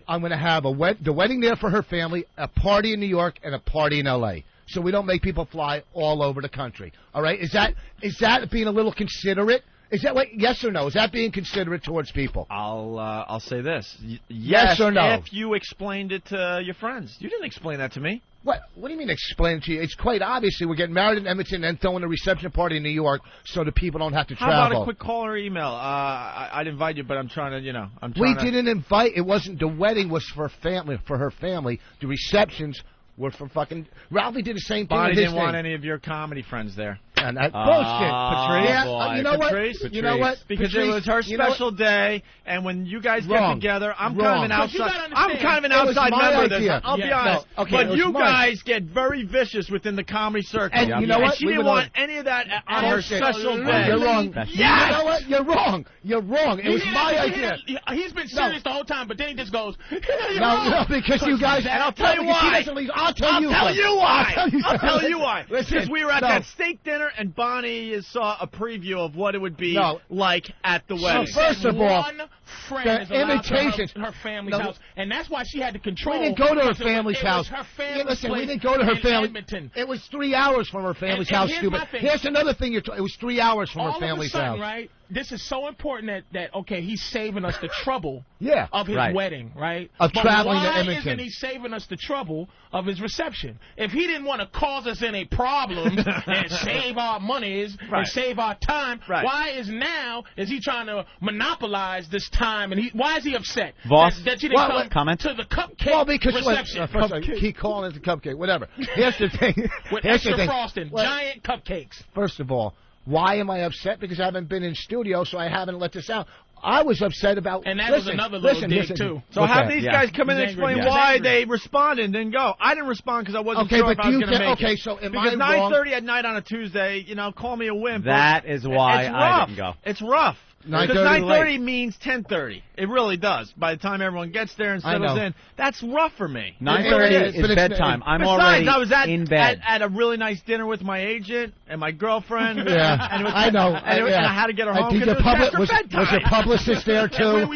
I'm going to have the wedding there for her family, a party in New York, and a party in L.A. So we don't make people fly all over the country. All right? Is that being a little considerate? Is that yes or no? Is that being considerate towards people? I'll say this. Yes or no? If you explained it to your friends. You didn't explain that to me. What do you mean explain it to you? It's quite obviously we're getting married in Edmonton and throwing a reception party in New York so the people don't have to travel. How about a quick call or email? I'd invite you, but I'm trying to, We didn't invite. It wasn't. The wedding was for her family. The receptions were for fucking. Ralphie did the same thing. Bonnie didn't want any of your comedy friends there. And that bullshit, Patrice. Yeah, you know Patrice, what? You know what? Because Patrice, it was her special day, and when you guys get together, I'm kind of an outside member of this. I'll be honest. No, okay, but you guys get very vicious within the comedy circle. And you know what? She didn't want any of that on her special day. You're wrong. Yes! You know what? You're wrong. You're wrong. It was my idea. He's been serious the whole time, but then he just goes. No, because you guys. And I'll tell you why. I'll tell you why. Because we were at that steak dinner, and Bonnie saw a preview of what it would be like at the wedding. So first of all, one friend is allowed to her family's house, and that's why she had to control. We didn't go to her family's house. Her family's we didn't go to her family. It was 3 hours from her family's house, stupid. Here's another thing. It was 3 hours from her family's house. Right? this is so important that okay, he's saving us the trouble of his Right. wedding, right? Of But traveling to why Edmonton. isn't he saving us the trouble of his reception? If he didn't want to cause us any problems and save our monies Right. and save our time, Right. why is he trying to monopolize this time? And why is he upset Voss, that you didn't come comment? to the cupcake Well, because reception? first of all, keep calling it the cupcake, whatever. Here's the thing. With Here's the extra thing. frosting, Well, giant cupcakes. First of all, why am I upset? Because I haven't been in studio, so I haven't let this out. I was upset about... And that was another little dig, too. So have these guys come in and explain why they responded and didn't go. I didn't respond because I wasn't Okay, sure but if I was you going to can- make okay, it. so am because I wrong? 9:30 at night on a Tuesday, call me a wimp. That but is why it's I rough. didn't go. It's rough. 9:30 Because 9:30 means 10:30. It really does. By the time everyone gets there and I settles know. in, that's rough for me. 9:30 It is bedtime. I'm Besides, already I was in bed. at a really nice dinner with my agent and my girlfriend. Yeah, and it was, I know. And, and I had to get her home Did because your it was public- after bedtime. was your publicist there, too?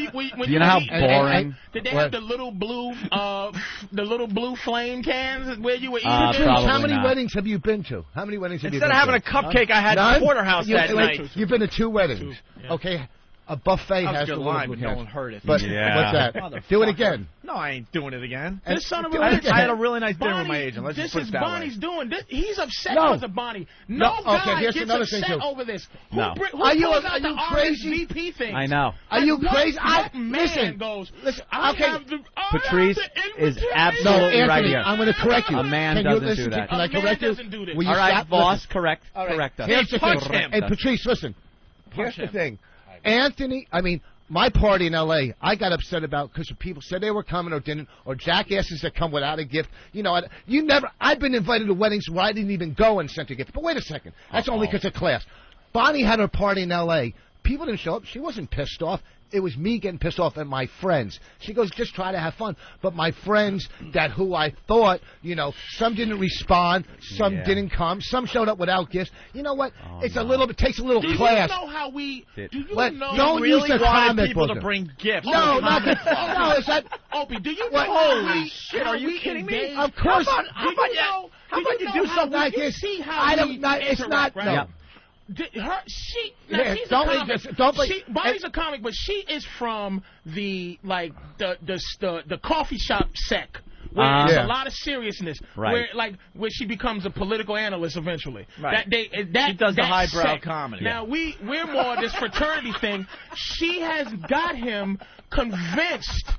Do you know how boring? Did they have the little blue flame cans where you were eating? How many weddings have you been to? How many weddings have you been Instead to? of having a cupcake, I had None? porterhouse that night. You've been to 2 weddings. Okay. A buffet That was has a the good little line, blue but no cans. one heard it. But Yeah. what's that? Do it again. No, I ain't doing it again. And This son of a do it bitch. again. I had a really nice dinner with my agent. Let's This just put is it that Bonnie's way. doing. He's upset No. because of Bonnie. No, okay, guy here's gets another upset thing, too. over this. No. Who Are you- pulls are out you the crazy? RSVP thing? I know. Are you What- crazy? What man listen. goes, Listen. I Okay. have the, Patrice is No, absolutely right Anthony, here. I'm going to correct you. A man Can you doesn't listen do to- that. Can I A man correct you? doesn't do this. Will you All right, stop? boss, Listen. correct All right. us. Here's the Punch thing. him. Hey, Patrice, listen. Here's the him. thing. Anthony, my party in L.A., I got upset about because people said they were coming or didn't, or jackasses that come without a gift. I've been invited to weddings where I didn't even go and sent a gift. But wait a second. That's only because of class. Bonnie had her party in L.A. People didn't show up. She wasn't pissed off. It was me getting pissed off and my friends. She goes, just try to have fun. But my friends who I thought, some didn't respond, some didn't come, some showed up without gifts. You know what? It takes a little Do class. you know how we? Do you Let- know? don't really use the wanted comic people book. to bring gifts. No, to the comic book. no, is that... Opie, do you know? What? how Holy we- shit, how are you we kidding me? engage- Of course. How about you do something like you this? see how I don't. we Not, it's not. interact, right? No. Yep. She's Yeah, a don't- comic. don't- Bonnie's a comic, but she is from the coffee shop sec. Where there's Yeah. a lot of seriousness, Right. where she becomes a political analyst eventually. Right. She does the highbrow comedy. Now we're more this fraternity thing. She has got him convinced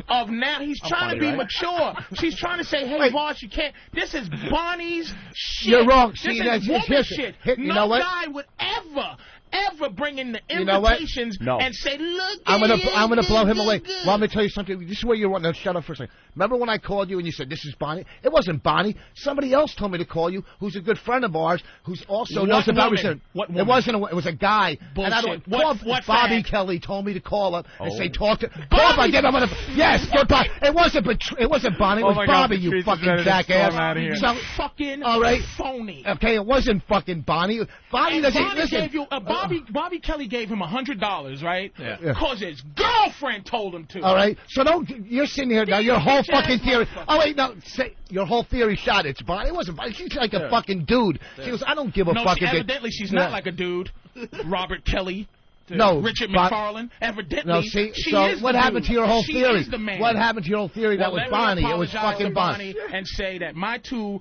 of now. He's trying funny, to be right? mature. She's trying to say, "Hey, Wait. boss, you can't. This is Bonnie's shit. You're wrong. This See, is that's- woman here's- shit. you No know what? guy would ever bring in the You know what? invitations No. and say, "Look, I'm gonna blow him away. good. Well, I'm gonna tell you something. This is where you're wanting to shut up for a second. Remember when I called you and you said this is Bonnie? It wasn't Bonnie. Somebody else told me to call you, who's a good friend of ours, who's also What knows about woman? research. What It woman? wasn't. It was a guy. Bullshit. And I don't. What Bobby fag? Kelly told me to call up and say talk to. Bobby! Call up again. I'm gonna. Yes, get Bonnie. It wasn't. It wasn't Bonnie. It Oh was my God, Bobby. You Patrice is fucking ready to jackass. storm out of here. So, fucking all right. phony." Okay, it wasn't fucking Bonnie. Bonnie And doesn't Bonnie listen. gave you, Bobby Kelly gave him $100, right? Yeah. Because his girlfriend told him to. All right, so don't. You're sitting here now. Your whole bitch ass fucking theory. motherfucker. Oh wait, no. Say your whole theory shot. It's Bonnie. It wasn't Bonnie. She's like a fucking dude. She goes, I don't give a No, fucking thing. evidently she's Yeah. not like a dude. Robert Kelly. No, Richard Bon- McFarlane. Evidently, No, see, she so is what the happened dude. to your whole She theory? is the man. What happened to your whole theory? That Well, was let me Bonnie. It was apologize fucking to Bonnie. and say that my two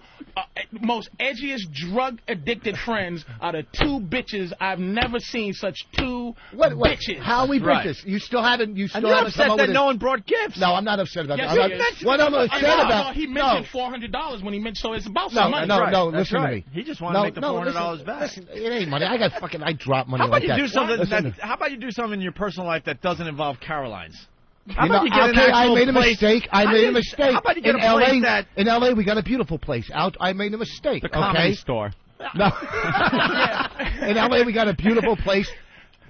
most edgiest drug-addicted friends are the two bitches I've never seen such two bitches. How we Right. this? You still haven't. You still And you're haven't upset come up that with no it. one brought gifts. No, I'm not upset about Yes, that. he I'm is. what I'm upset about. He mentioned $400 when he mentioned, so it's about No, some money. no, That's listen right. to me. He just wanted to make the $400 back. Listen, it ain't money. I drop money How about like you that. do something? Listen, How about you do something in your personal life that doesn't involve Caroline's? How you know, about you get an okay, I actual made a place? mistake. I made a mistake. How about you get in a place LA, that in LA, we got a beautiful place. I made a mistake. The comedy okay? store. No. In LA, we got a beautiful place.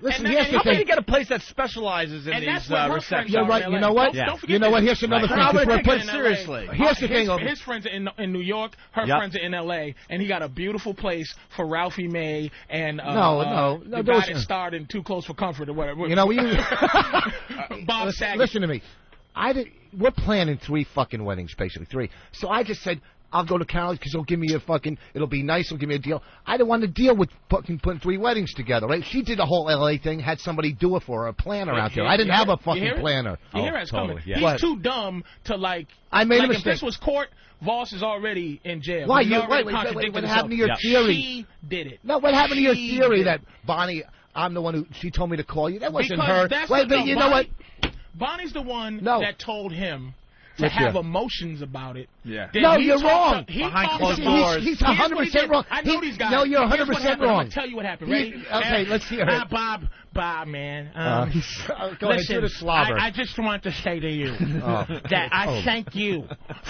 Listen, here's the how about thing. you get a place that specializes in And these that's what her friends receptions? You're are right. in You LA. know what? Don't forget You know what? this. Here's another Right. thing. I'm gonna 'cause we're take putting- it seriously. Here's the thing. His friends are in New York. Her Yep. friends are in L.A. And he got a beautiful place for Ralphie May and No, the those- guy that starred in Too Close for Comfort or whatever. You know, Bob Saget. listen to me. We're planning 3 fucking weddings, basically 3. So I just said, I'll go to Carol's because it'll be nice, it'll give me a deal. I don't want to deal with fucking putting 3 weddings together, right? She did the whole LA thing, had somebody do it for her, a planner out there. I didn't have a fucking planner. You hear it's coming. Yeah. He's too dumb to I made a if mistake. this was court, Voss is already in jail. Why? What What happened to your theory? She did it. No, what happened to your theory that Bonnie, I'm the one who, she told me to call you? That wasn't Because her. that's Wait, but you know what? Bonnie's the one that told him to Let's have hear. emotions about it. Yeah. No, you're wrong. Behind closed doors. He's 100% wrong. I know these guys. No, you're Here's what 100% happened. wrong. I'm going to tell you what happened. Ready? Okay, let's hear it. Bob, man. Go ahead, do the slobber. I just want to say to you that I thank you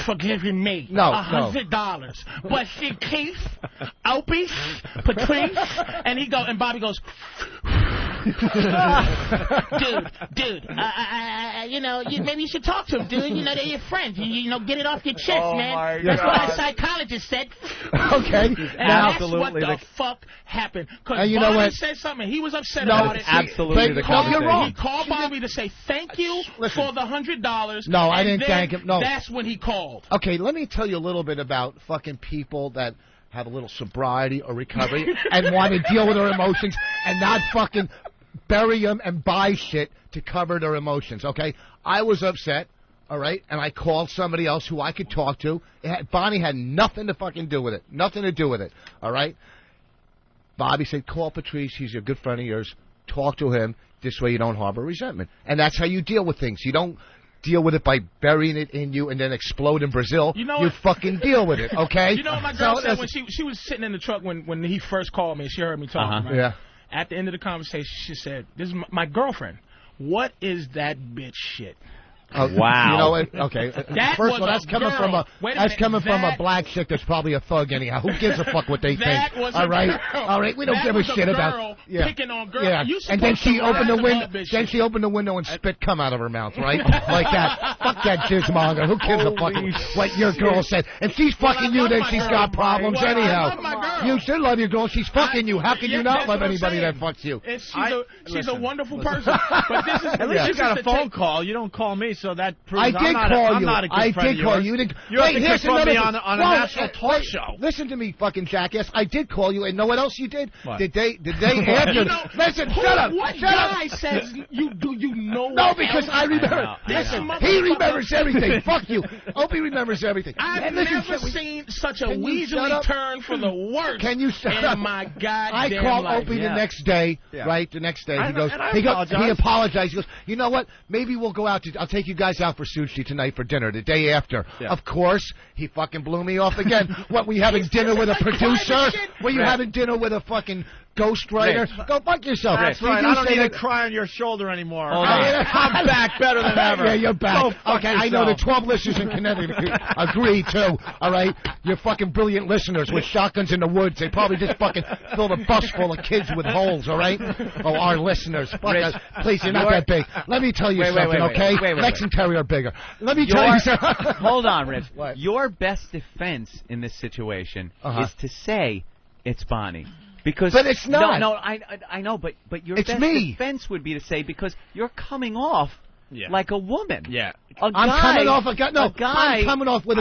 for giving me $100. But see, Keith, Opie, Patrice, and Bobby goes, dude, maybe you should talk to him, dude. They're your friends. Get it off your chest, man. That's what our psychologist said. Okay. And that's what the fuck happened. Because Bobby said something. He was upset about it. Absolutely. You're wrong. He called Bobby to say thank you for the $100. No, I didn't thank him. No. That's when he called. Okay, let me tell you a little bit about fucking people that have a little sobriety or recovery and want to deal with their emotions and not fucking bury them and buy shit to cover their emotions, okay? I was upset, all right, and I called somebody else who I could talk to. Bonnie had nothing to fucking do with it. Nothing to do with it, all right? Bobby said, call Patrice. He's a good friend of yours. Talk to him. This way you don't harbor resentment. And that's how you deal with things. You don't deal with it by burying it in you and then explode in Brazil. You fucking deal with it, okay? You know what my girl said when she was sitting in the truck when he first called me and she heard me talking, right? Yeah. At the end of the conversation, she said, this is my girlfriend. What is that bitch shit? Wow. You know what? Okay. First of all, that's coming from a black chick that's probably a thug anyhow. Who gives a fuck what they think? All right. All right. We don't give a shit about picking on girls. Yeah. And then she opened the window. Then she opened the window and spit come out of her mouth, right? Like that. Fuck that jizzmonger. Who gives a fuck what your girl said? And she's fucking you. Then she's got problems anyhow. You should love your girl. She's fucking you. How can you not love anybody that fucks you? She's a wonderful person. But this is at least you got a phone call. You don't call me. So that proves I'm not a good friend of yours. You have to confront me on a national talk show. Listen to me, fucking jackass. I did call you, and know what else you did? What? Did they after? Listen, shut up. What guy says you know? No, because I remember. Listen, he remembers everything. Fuck you. Opie remembers everything. I've never seen such a weaselly turn for the worst. Can you shut up? My goddamn I called life. Opie the next day, right? The next day, he apologized. He goes, you know what? Maybe we'll go out. I'll take you guys out for sushi tonight for dinner the day after. Yeah. Of course, he fucking blew me off again. What, were you having dinner with a producer? Were you having dinner with a fucking ghostwriter? Go fuck yourself. That's right. I don't need to cry on your shoulder anymore. I'm back better than ever. Yeah, you're back. Okay, yourself. I know the 12 listeners in Connecticut agree, too. All right? You're fucking brilliant listeners with shotguns in the woods. They probably just fucking filled a bus full of kids with holes, all right? Oh, our listeners. Fuck us. Please, you're not that big. Let me tell you something, okay? Lex and Terry are bigger. Let me tell you something. Hold on, Rich. What? Your best defense in this situation is to say it's Bonnie. Because but it's not. No, I know, but your best defense would be to say because you're coming off like a woman. Yeah. I'm coming off a guy. No, a guy. I'm coming off with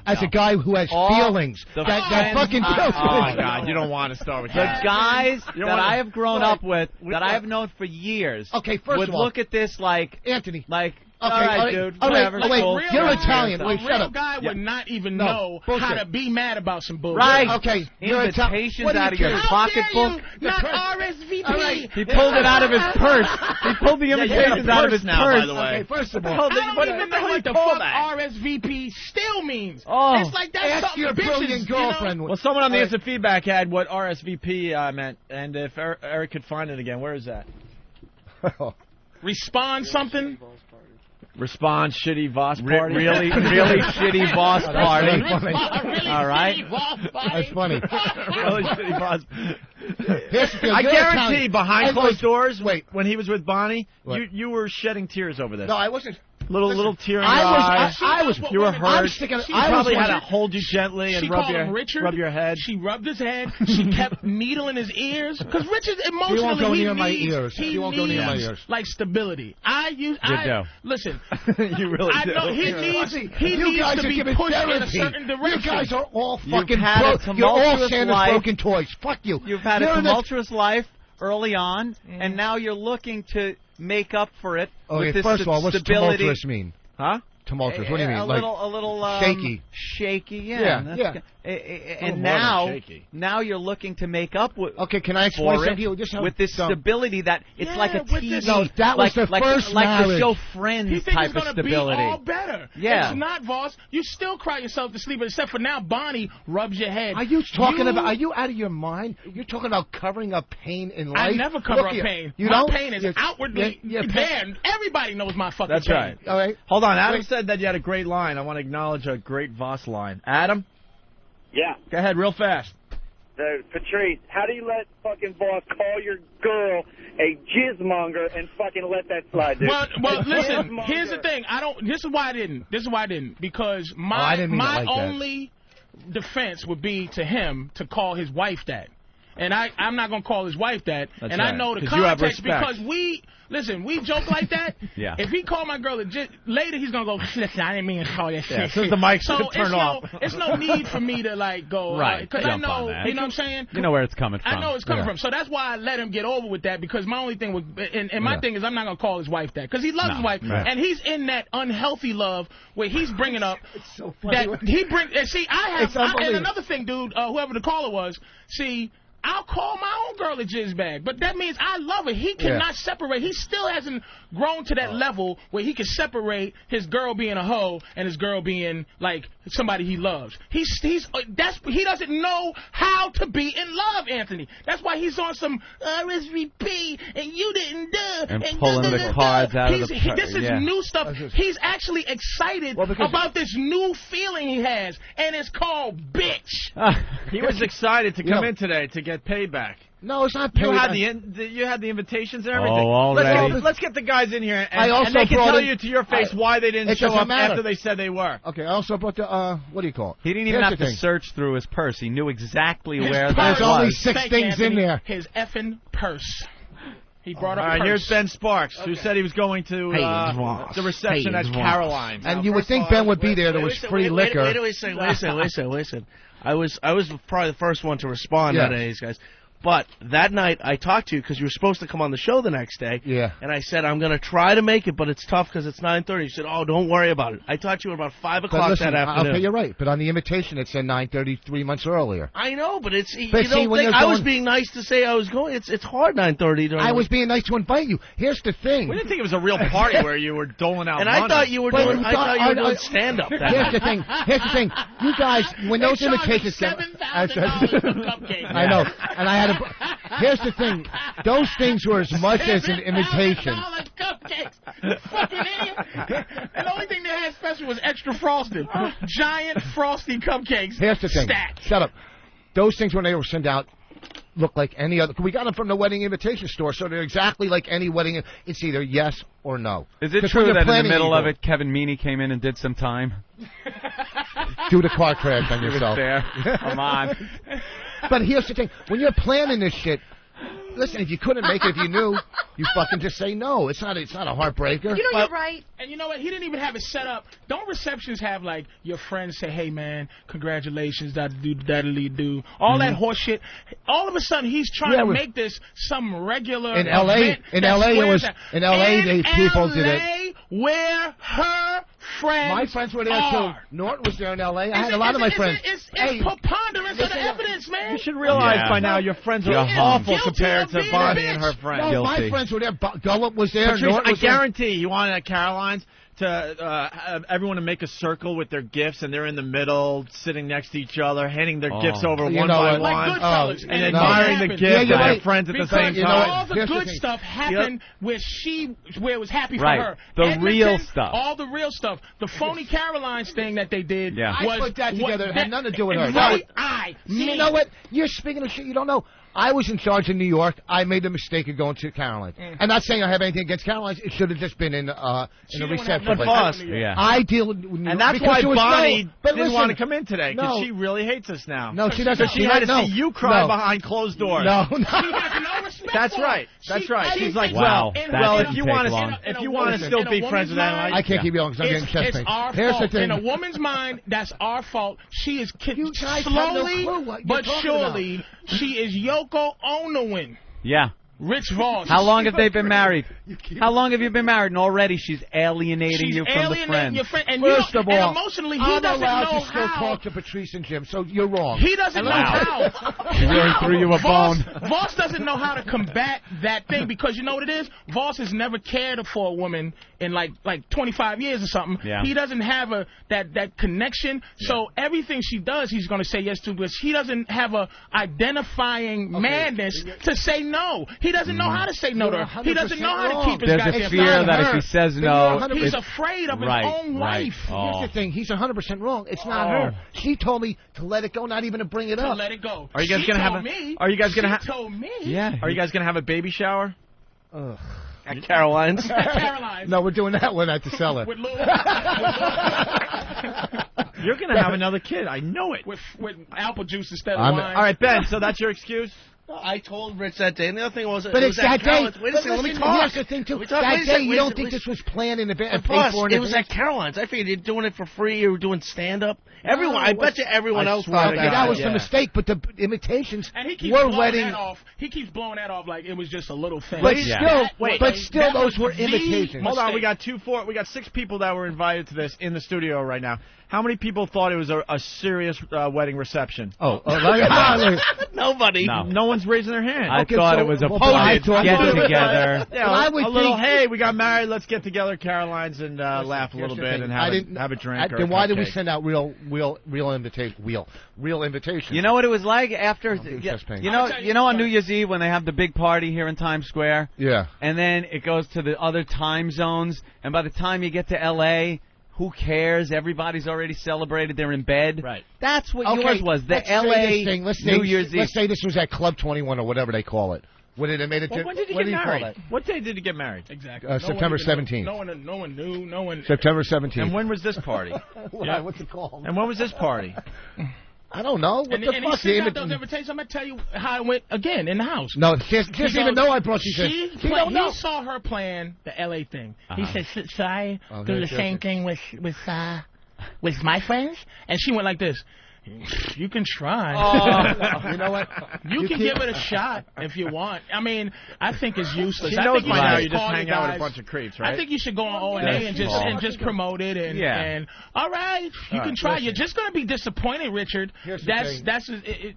as a guy who has feelings. That fucking. Oh my God! You don't want to start with that. The guys that I have grown up with, that I have known for years. Okay, first would of all, look at this like Anthony. Like. Okay, all right, dude. Whatever. Wait, you're Italian. Wait, shut up. A real guy would not even know how to be mad about some bullshit. Right. Okay. Invitations out of your pocketbook. Not RSVP. Right. He pulled it out of his purse. He pulled the invitations out of his purse. By the way. Okay, first of all, I don't even know what the fuck RSVP still means. It's like that's ask your brilliant girlfriend. Well, someone on the instant feedback had what RSVP meant, and if Eric could find it again, where is that? Respond something. Respond shitty Voss party. Really shitty Voss party. All right. That's funny. Really shitty Voss. I guarantee behind closed doors, when he was with Bonnie, you were shedding tears over this. No, I wasn't. Little tear in your eye. You were hurt. She probably had to hold you gently and rub your head. She rubbed his head. She kept needling his ears. Because Richard, emotionally, he needs like stability. Listen. You really do. I know he needs to be pushed in a certain direction. You guys are all fucking You're all Santa's broken toys. Fuck you. You've had a tumultuous life early on, and now you're looking to make up for it with this first of all, what's stability. tumultuous mean? Huh? Tumultuous. What do you mean? A little shaky. Shaky, yeah. And now you're looking to make up with. Okay, can I explain something to you? With this stability that it's like a TV, that was the first like the show Friends type of stability. Be all better. Yeah, it's not, Voss. You still cry yourself to sleep, except for now. Bonnie rubs your head. Are you talking about? Are you out of your mind? You're talking about covering up pain in life. I never cover up pain. My pain is outwardly there. Everybody knows my fucking pain. That's right. All right. Hold on. Adam said that you had a great line. I want to acknowledge a great Voss line. Adam? Yeah. Go ahead, real fast. Patrice, how do you let fucking Voss call your girl a jizzmonger and fucking let that slide, dude? Well, listen, here's the thing. This is why I didn't. Because my only defense would be to him to call his wife that. And I'm not going to call his wife that. That's and right. I know the context because we joke like that. Yeah. If he called my girl later, he's going to go, listen, I didn't mean to call you. Yeah, since the mic's turned off. It's no need for me to, go. Right. Because I know, you know what I'm saying? You know where it's coming from. I know it's coming from. So that's why I let him get over with that, because my only thing was, and my thing is I'm not going to call his wife that. Because he loves his wife. Right. And he's in that unhealthy love where he's bringing up. It's so funny. That he brings, and see, and another thing, dude, whoever the caller was, see, I'll call my own girl a jizz bag, but that means I love her. He cannot separate. He still hasn't grown to that level where he can separate his girl being a hoe and his girl being like somebody he loves. He doesn't know how to be in love, Anthony. That's why he's on some RSVP and you didn't do and pulling the cards out of the. This is new stuff. He's actually excited about this new feeling he has, and it's called bitch. He was excited to come in today to get payback. No, it's not payback. You had the invitations and everything. Oh, already. Let's get the guys in here, and they can tell you to your face why they didn't show up after they said they were. Okay, I also brought the, what do you call it? He didn't even have to search through his purse. He knew exactly where that was. There's only 6 things in there. His effing purse. He brought up All right, here's Ben Sparks, who said he was going to the reception at Caroline's. And you would think Ben would be there. There was free liquor. Wait a listen. I was probably the first one to respond out of these guys. But that night, I talked to you because you were supposed to come on the show the next day. Yeah. And I said, I'm going to try to make it, but it's tough because it's 9:30. You said, oh, don't worry about it. I talked to you at about 5 o'clock that afternoon. Okay, you're right. But on the invitation, it said 9:30 3 months earlier. I know, but it's I was being nice to say I was going. It's hard 9:30. I was being nice to invite you. Here's the thing. We didn't think it was a real party where you were doling out and money. I thought you were doing stand-up. Here's the thing. You guys, when those invitations came, I know. And I had here's the thing. Those things were as much as an invitation. Cupcakes. Fucking idiot. And the only thing they had special was extra frosted. Giant frosty cupcakes. Here's the thing. Stacked. Shut up. Those things, when they were sent out, look like any other. We got them from the wedding invitation store, so they're exactly like any wedding. It's either yes or no. Is it true that in the middle of it, Kevin Meaney came in and did some time? Do the car crash on yourself. Come on. But here's the thing. When you're planning this shit, listen, if you couldn't make it, if you knew, you fucking just say no. It's not a heartbreaker. You know, you're right. And you know what? He didn't even have it set up. Don't receptions have, like, your friends say, hey, man, congratulations, daddly-do, all that horse shit. All of a sudden, he's trying to make this some regular in L.A. In L.A., people did it. Where her friends My friends were there, too. Norton was there in L.A. I had a lot of my friends. It's preponderance of the evidence, man. You should realize by now your friends are awful compared to Bonnie and her friends. No, my friends were there. Gullet was there. Patrice, Norton was I guarantee you wanted at Caroline's to have everyone to make a circle with their gifts, and they're in the middle, sitting next to each other, handing their gifts over one by one, and admiring the gifts of their friends at the same time. All the good stuff happened where it was happy for her. The real stuff. All the real stuff. The phony Caroline's thing that they did was... I put that together. It had nothing to do with her. Right. You know what? You're speaking of shit you don't know. I was in charge in New York. I made the mistake of going to Caroline. I'm not saying I have anything against Caroline. It should have just been in a reception. But boss, I deal with New York. And that's why Bonnie didn't listen, want to come in today, because no. she really hates us now. No, she doesn't. She had to see you cry behind closed doors. No. She has no respect. That's right. That's right. She's like, Wow. well, if you want to still be friends with that, I can't keep yelling because I'm getting chest pain. It's our fault. In a woman's mind, that's our fault. She is slowly but surely, she is Yoko Onoing. Yeah. Rich Voss. How long have they been married? How long have you been married? And already she's alienating you from the friends. Your friend. And First of all, and emotionally, he doesn't know allowed to still how. talk to Patrice and Jim, so you're wrong. He doesn't know how. She really threw you a bone. Voss doesn't know how to combat that thing because you know what it is? Voss has never cared for a woman in like 25 years or something. Yeah. He doesn't have that connection. Yeah. So everything she does, he's going to say yes to, but he doesn't have a identifying madness to say no. He doesn't know how to say no to her. He doesn't know how to keep his goddamn There's a fear that if he says no, he's afraid of his own wife. Here's the thing. He's 100% wrong. It's not her. She told me to let it go, not even to bring it up. To let it go. Are you guys going to have a... Are you guys going to have... She told me. Yeah. Are you guys going to have a baby shower? Ugh. At Caroline's. No, we're doing that one at the cellar. You're going to have another kid. I know it. With apple juice instead of wine. All right, Ben, so that's your excuse? I told Rich that day, and the other thing was... But it's that day. Wait a second, let me talk. Here's the thing, too. That day, you don't think this was planned in advance and paid for in advance? It was at Caroline's. I figured you're doing it for free. You were doing stand-up. Everyone, I bet you everyone else thought that. That was the mistake, but the imitations and he keeps were blowing wedding... that off. He keeps blowing that off like it was just a little thing. But still, those were imitations. Hold on, we got 6 people that were invited to this in the studio right now. How many people thought it was a serious wedding reception? Nobody. No one's raising their hand. I thought it was a get-together. Yeah, a little, hey, we got married, let's get together, Caroline's, and laugh a little bit and have a drink or a Then why did we cupcake. send out real invitations? You know what it was like after... You know on New Year's Eve when they have the big party here in Times Square? Yeah. And then it goes to the other time zones, and by the time you get to L.A., who cares? Everybody's already celebrated. They're in bed. Right. That's what yours was. The L.A. New Year's Eve. Let's say this was at Club 21 or whatever they call it. When did they when did you get married? What day did you get married? Exactly. September 17th. No one knew. No one. September 17th. And when was this party? What's it called? And when was this party? I don't know. What the fuck? He sent out those invitations. I'm going to tell you how it went again in the house. No, she doesn't even know I brought you. He saw her plan the L.A. thing. He said, should I do the same thing with my friends? And she went like this. You can try. You know what? You can give it a shot if you want. I mean, I think it's useless. She knows by now you just hang out with a bunch of creeps, right? I think you should go on O&A and just promote it and all right, you can try. You're just going to be disappointed, Richard. That's we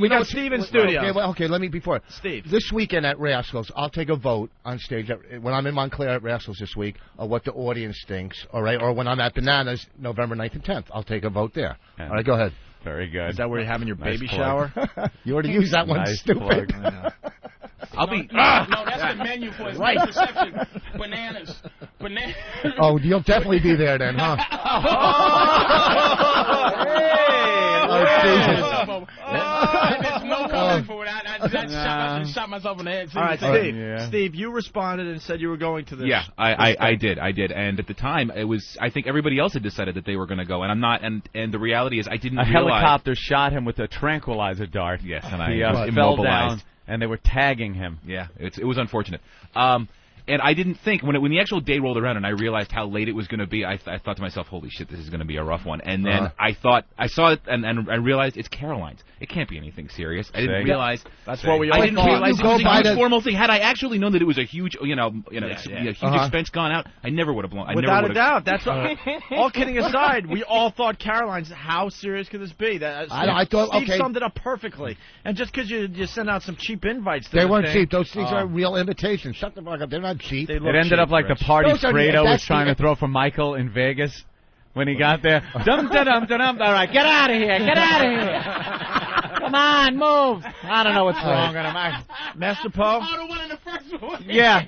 got Steve in studio. Okay, let me before Steve. This weekend at Rascals, I'll take a vote on stage when I'm in Montclair at Rascals this week of what the audience thinks. All right, or when I'm at Bananas November 9th and 10th, I'll take a vote there. All right, go ahead. Very good. Is that where you're having your baby shower? You already used that one, stupid. I'll be... No, that's the menu for his reception. Bananas. Oh, you'll definitely be there then, huh? There's no comment for it. I shot myself in the head. All right, Steve, you responded and said you were going to this. Yeah, I did. And at the time, it was. I think everybody else had decided that they were going to go, and I'm not. And the reality is, I didn't realize. Helicopter shot him with a tranquilizer dart. Yes, and he I fell down, and they were tagging him. Yeah, it was unfortunate. And I didn't think, when the actual day rolled around and I realized how late it was going to be, I thought to myself, holy shit, this is going to be a rough one. And then I saw it, and I realized it's Caroline's. It can't be anything serious. I didn't realize. That's what we I didn't realize it was a huge the formal thing. Had I actually known that it was a huge, huge expense gone out, I never would have blown. Without a doubt. That's what, all kidding aside, we all thought Caroline's, how serious could this be? I thought, Steve summed it up perfectly. And just because you send out some cheap invites to they weren't cheap. These are real invitations. Shut the fuck up. They're not cheap. It ended up like the party Fredo was trying to throw for Michael in Vegas when he got there. Dum-da-dum-da-dum. All right, get out of here. Get out of here. Come on, move. I don't know what's wrong with him. Master Poe? Oh, the one in the first one. Yeah.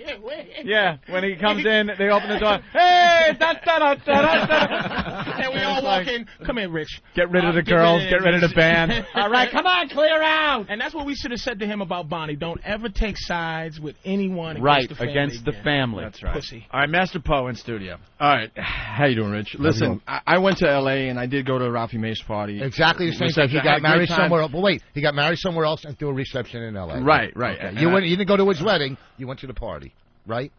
Yeah. When he comes in, they open the door. Hey! Da-da-da-da-da-da. And we all walk in. Come in, Rich. Get rid of the girls. Get rid of the band. All right, come on, clear out. And that's what we should have said to him about Bonnie. Don't ever take sides with anyone against the family. That's right. Pussy. All right, Master Poe in studio. All right. How you doing, Rich? Listen, I went to L.A. and I did go to Ralphie May's party. Exactly the same thing. He got married somewhere else. But wait, he got married somewhere else and threw a reception in L.A. Right. Okay. You didn't go to his wedding. You went to the party, right?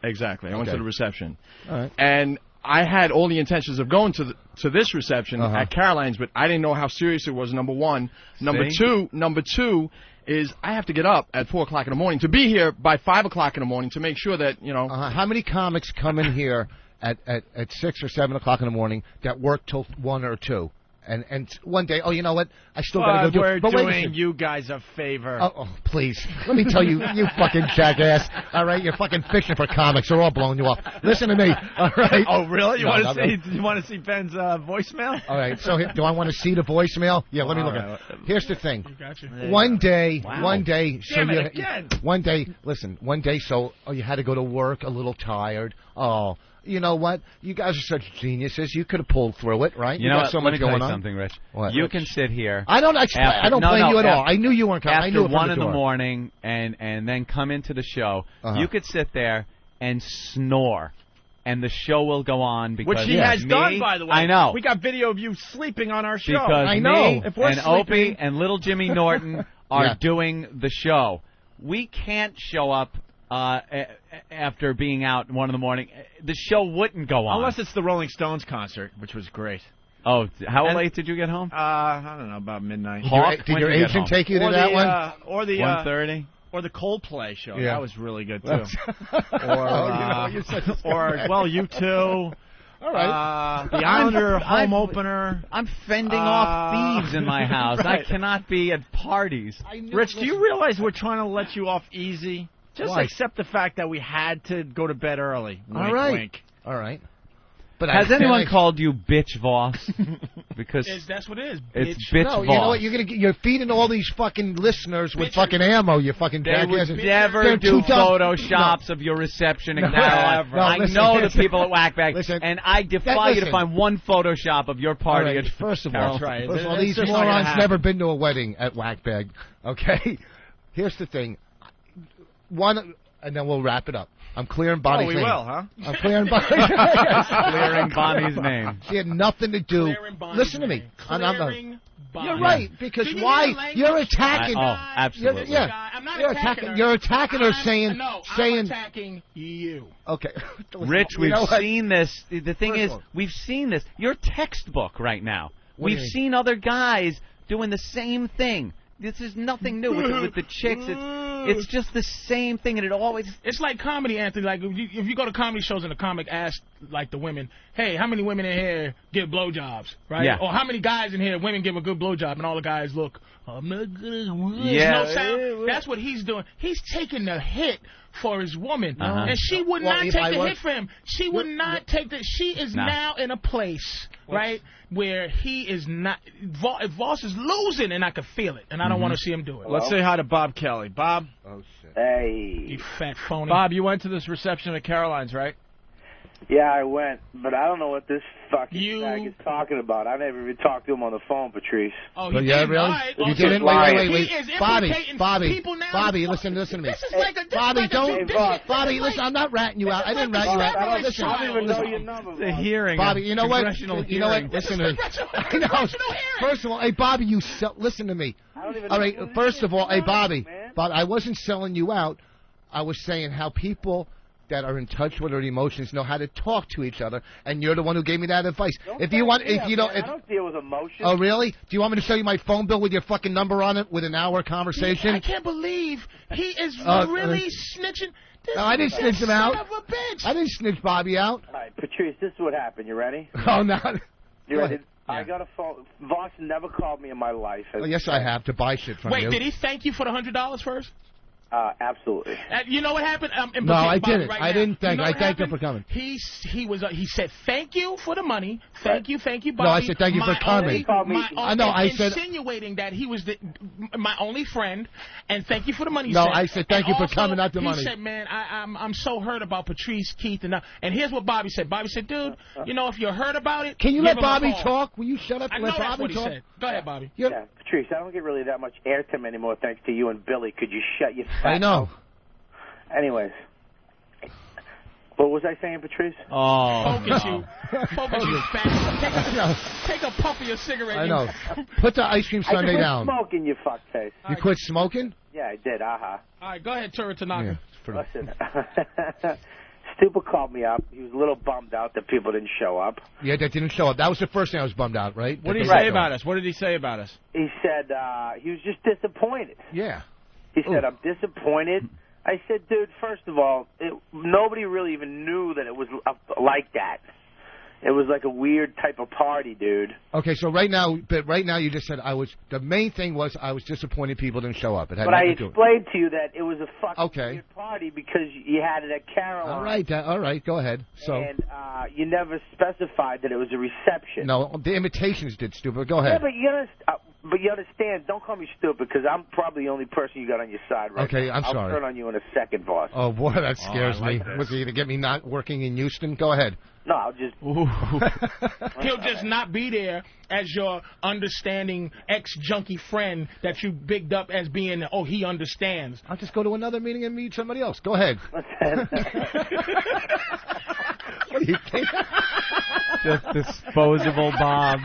Exactly. I went to the reception. All right. And I had all the intentions of going to this reception at Caroline's, but I didn't know how serious it was. Number one. Number two is I have to get up at 4 o'clock in the morning to be here by 5 o'clock in the morning to make sure that How many comics come in here at 6 or 7 o'clock in the morning that work till 1 or 2? And one day, you know what? I still got to go do it. We're doing you guys a favor. Oh, please. Let me tell you, you fucking jackass. All right, you're fucking fishing for comics. They're all blowing you off. Listen to me. All right. Oh, really? You want to see Ben's voicemail? All right. So do I want to see the voicemail? Yeah, let me look at it. Here's the thing. Gotcha. One day, so you had to go to work a little tired. Oh, you know what? You guys are such geniuses. You could have pulled through it, right? You know got so what? much Let me going tell you on. something, Rich. What? You can sit here. I don't blame you at all. I knew you weren't coming. I knew it After from 1 the in the door. morning and then come into the show. You could sit there and snore. And the show will go on because which he has done, by the way. I know. We got video of you sleeping on our show. Because I know. Me and Opie and little Jimmy Norton are doing the show. We can't show up after being out 1 in the morning. The show wouldn't go on. Unless it's the Rolling Stones concert, which was great. Oh, how late did you get home? I don't know, about midnight. Did your agent take you to that one? Or the 1:30? Or the Coldplay show. Yeah. That was really good, too. Or you too. All right. The Islander home opener. I'm fending off thieves in my house. Right. I cannot be at parties. Rich, do you realize we're trying to let you off easy? Just Why? accept the fact that we had to go to bed early. Wink, All right. wink. All right. But has anyone called you bitch Voss? Because that's what it is. It's bitch Voss. You know what? You're feeding all these fucking listeners with fucking ammo. You fucking They jackasses. would never do photoshops of your reception in Caroline. I know the people at Whackbag, and I defy you to find one Photoshop of your party. Right, first of Caroline. all, these morons never been to a wedding at Whackbag. Okay? Here's the thing. One, and then we'll wrap it up. I'm clearing Bonnie's name. Oh, we will, huh? I'm clearing Bonnie's name. Clearing Bonnie's name. She had nothing to do. Listen to me. You're right, because why? You're attacking. Absolutely. I'm not attacking her. You're attacking her saying... I'm attacking you. Okay. Rich, we've seen this. The thing is, we've seen this. You're textbook right now. We've seen other guys doing the same thing. This is nothing new with the chicks. It's just the same thing, and it always... It's like comedy, Anthony. Like, if you go to comedy shows and the comic asks, like, the women, hey, how many women in here give blowjobs, right? Yeah. Or how many guys in here, women give a good blowjob, and all the guys look, I'm not good. Yeah. No sound. That's what he's doing. He's taking the hit for his woman, and she would not take the hit for him. She would not take the... She is now in a place, right, where he is not... Voss is losing, and I can feel it, and I don't want to see him do it. Let's say hi to Bob Kelly. Bob? Oh, shit. Hey. You fat phony. Bob, you went to this reception at Caroline's, right? Yeah, I went, but I don't know what this fucking bag is talking about. I never even talked to him on the phone, Patrice. Oh, you didn't? Really? You didn't? Wait. Bobby, listen to me. This is like a... Bobby, listen, I'm not ratting you out. I didn't rat you out. Listen, I don't even know your number. The hearing. Bobby, you know what? Listen to me. First of all, hey, Bobby, listen to me. All right, first of all, hey, Bobby, I wasn't selling you out. I was saying how people that are in touch with their emotions know how to talk to each other, and you're the one who gave me that advice. I don't deal with emotions. Oh, really? Do you want me to show you my phone bill with your fucking number on it with an hour conversation? I can't believe he is really snitching. No, I didn't snitch him out. Son of a bitch. I didn't snitch Bobby out. All right, Patrice, this is what happened. You ready? Oh, no. You ready? I got a phone. Voss never called me in my life. Oh, yes, I have, to buy shit from you. Wait, did he thank you for the $100 first? Absolutely. You know what happened? No, I Bobby, didn't. right I now. didn't thank. You know I what thanked him happened? for coming. He said thank you for the money. Thank you, Bobby. No, I said thank you for coming. I know. I said insinuating that he was my only friend, and thank you for the money. No, said. I said thank And you for also, coming, not the money. He said, man, I'm so hurt about Patrice, Keith, and here's what Bobby said. Bobby said, dude, you know, if you're hurt about it, can you give let him a Bobby call. talk? Will you shut up I and know let that's Bobby what he talk? said. Go ahead, Bobby. Yeah, Patrice, I don't get really that much airtime anymore thanks to you and Billy. Could you shut your fat I know. mouth? Anyways. What was I saying, Patrice? Focus, you fat. Take a puff of your cigarette. I know. Put the ice cream sundae down. I quit smoking, you fuckface. You quit smoking? Yeah, I did. All right, go ahead, Tura Tanaka. Listen. Stupid called me up. He was a little bummed out that people didn't show up. Yeah, that didn't show up. That was the first thing I was bummed out, right? What did he say about us? What did he say about us? He said he was just disappointed. Yeah. He said, I'm disappointed. I said, dude, first of all, nobody really even knew that it was like that. It was like a weird type of party, dude. Okay, so right now you just said the main thing was I was disappointed people didn't show up. It had But I nothing to do with it. explained to you that it was a fucking weird party because you had it at Caroline. All right, go ahead. So And you never specified that it was a reception. no, the invitations did, stupid. Go ahead. Yeah, but you understand, don't call me stupid because I'm probably the only person you got on your side right Okay, now. I'm sorry. I'll turn on you in a second, boss. Oh, boy, that scares I like me. this. Was he to get me not working in Houston? Go ahead. No, I'll just... He'll just not be there as your understanding ex-junkie friend that you bigged up as being, he understands. I'll just go to another meeting and meet somebody else. Go ahead. What do you think? Just disposable Bob.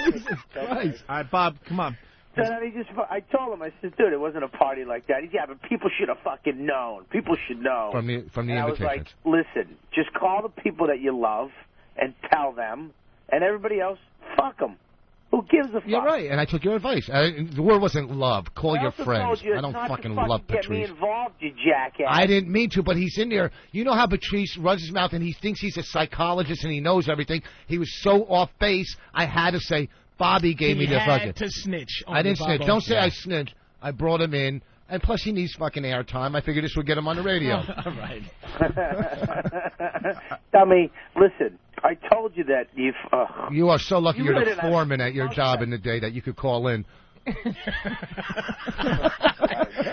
Jesus Christ. All right, Bob, come on. Then I told him, I said, dude, it wasn't a party like that. He said, yeah, but people should have fucking known. People should know. From the and I was invitations. like, listen, just call the people that you love and tell them, and everybody else, fuck them. Who gives a fuck? You're right, and I took your advice. The word wasn't love. Call your friends. You I don't not fucking to love get me Patrice. involved, you jackass. I didn't mean to, but he's in there. You know how Patrice runs his mouth and he thinks he's a psychologist and he knows everything. He was so off base, I had to say, Bobby gave me the He had bucket. to snitch on I didn't you, snitch. Bobo. Don't say I snitched. I brought him in. And plus, he needs fucking airtime. I figured this would get him on the radio. All right. Dummy, listen, I told you that you've... You are so lucky You you're really the didn't foreman at your job in the day that you could call in.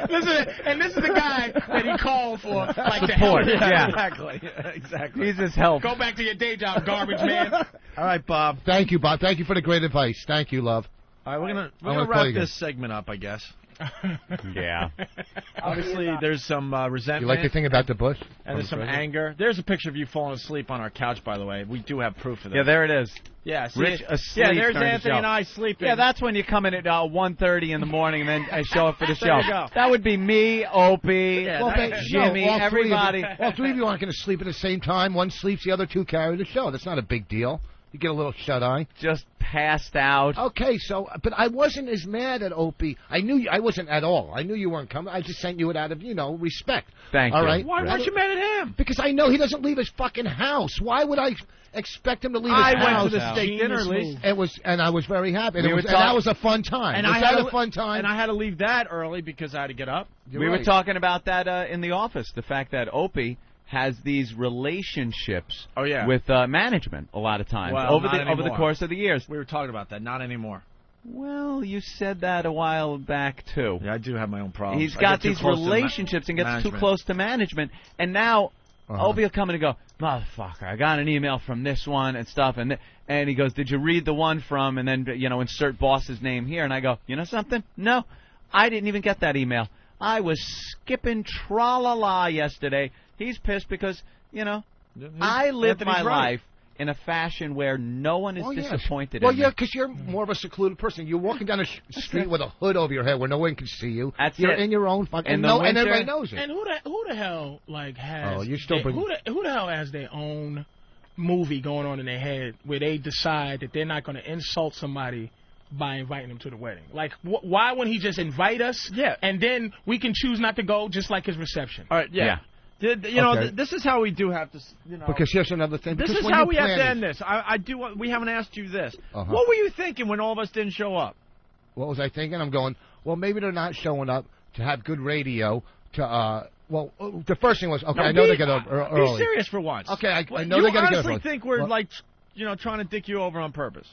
Listen, and this is the guy that he called for, like the Support. help. Yeah. Exactly. He's his help. Go back to your day job, garbage man. All right, Bob. Thank you, Bob. Thank you for the great advice. Thank you, love. All right, we're I'm gonna gonna call wrap you this segment up, I guess. Yeah. Obviously, there's some resentment. You like the thing about the bush? And there's some anger. There's a picture of you falling asleep on our couch, by the way. We do have proof of that. Yeah, there it is. Yeah, see Rich it? asleep. Yeah, there's during the Anthony show. and I sleeping. Yeah, that's when you come in at 1:30 in the morning and then I show up for the show. you go. That would be me, Opie, Jimmy, all everybody. All three of you aren't going to sleep at the same time. One sleeps, the other two carry the show. That's not a big deal. You get a little shut-eye. Just passed out. Okay, so, but I wasn't as mad at Opie. I wasn't at all. I knew you weren't coming. I just sent you it out of, respect. Thank all you. right? Why weren't you mad at him? Because I know he doesn't leave his fucking house. Why would I expect him to leave his house? I went to the steak dinner, at least. And I was very happy. And, We and that was a fun time. And was I that had a fun time? And I had to leave that early because I had to get up. We were talking about that in the office, the fact that Opie has these relationships with management a lot of times over the course of the years. We were talking about that. Not anymore. Well, you said that a while back, too. Yeah, I do have my own problems. He's got these relationships and gets too close to management. And now Opie will come in and go, motherfucker, I got an email from this one and stuff. And he goes, did you read the one from, and then, insert boss's name here. And I go, you know something? No, I didn't even get that email. I was skipping tra-la-la yesterday. He's pissed because, I live my life in a fashion where no one is disappointed in me. Well, because you're more of a secluded person. You're walking down the street with a hood over your head where no one can see you. You're in your own fucking... And everybody knows it. And who the hell, has... Oh, you're still... who the hell has their own movie going on in their head where they decide that they're not going to insult somebody by inviting them to the wedding? Like, why wouldn't he just invite us? Yeah. And then we can choose not to go, just like his reception. All right, yeah. This is how we do have to, Because here's another thing. This is how we have to end this. We haven't asked you this. What were you thinking when all of us didn't show up? What was I thinking? I'm going, well, maybe they're not showing up to have good radio well, the first thing was, okay, I know they get up early. Be serious for once. Okay, I know they got to get up early. You honestly think we're like, trying to dick you over on purpose?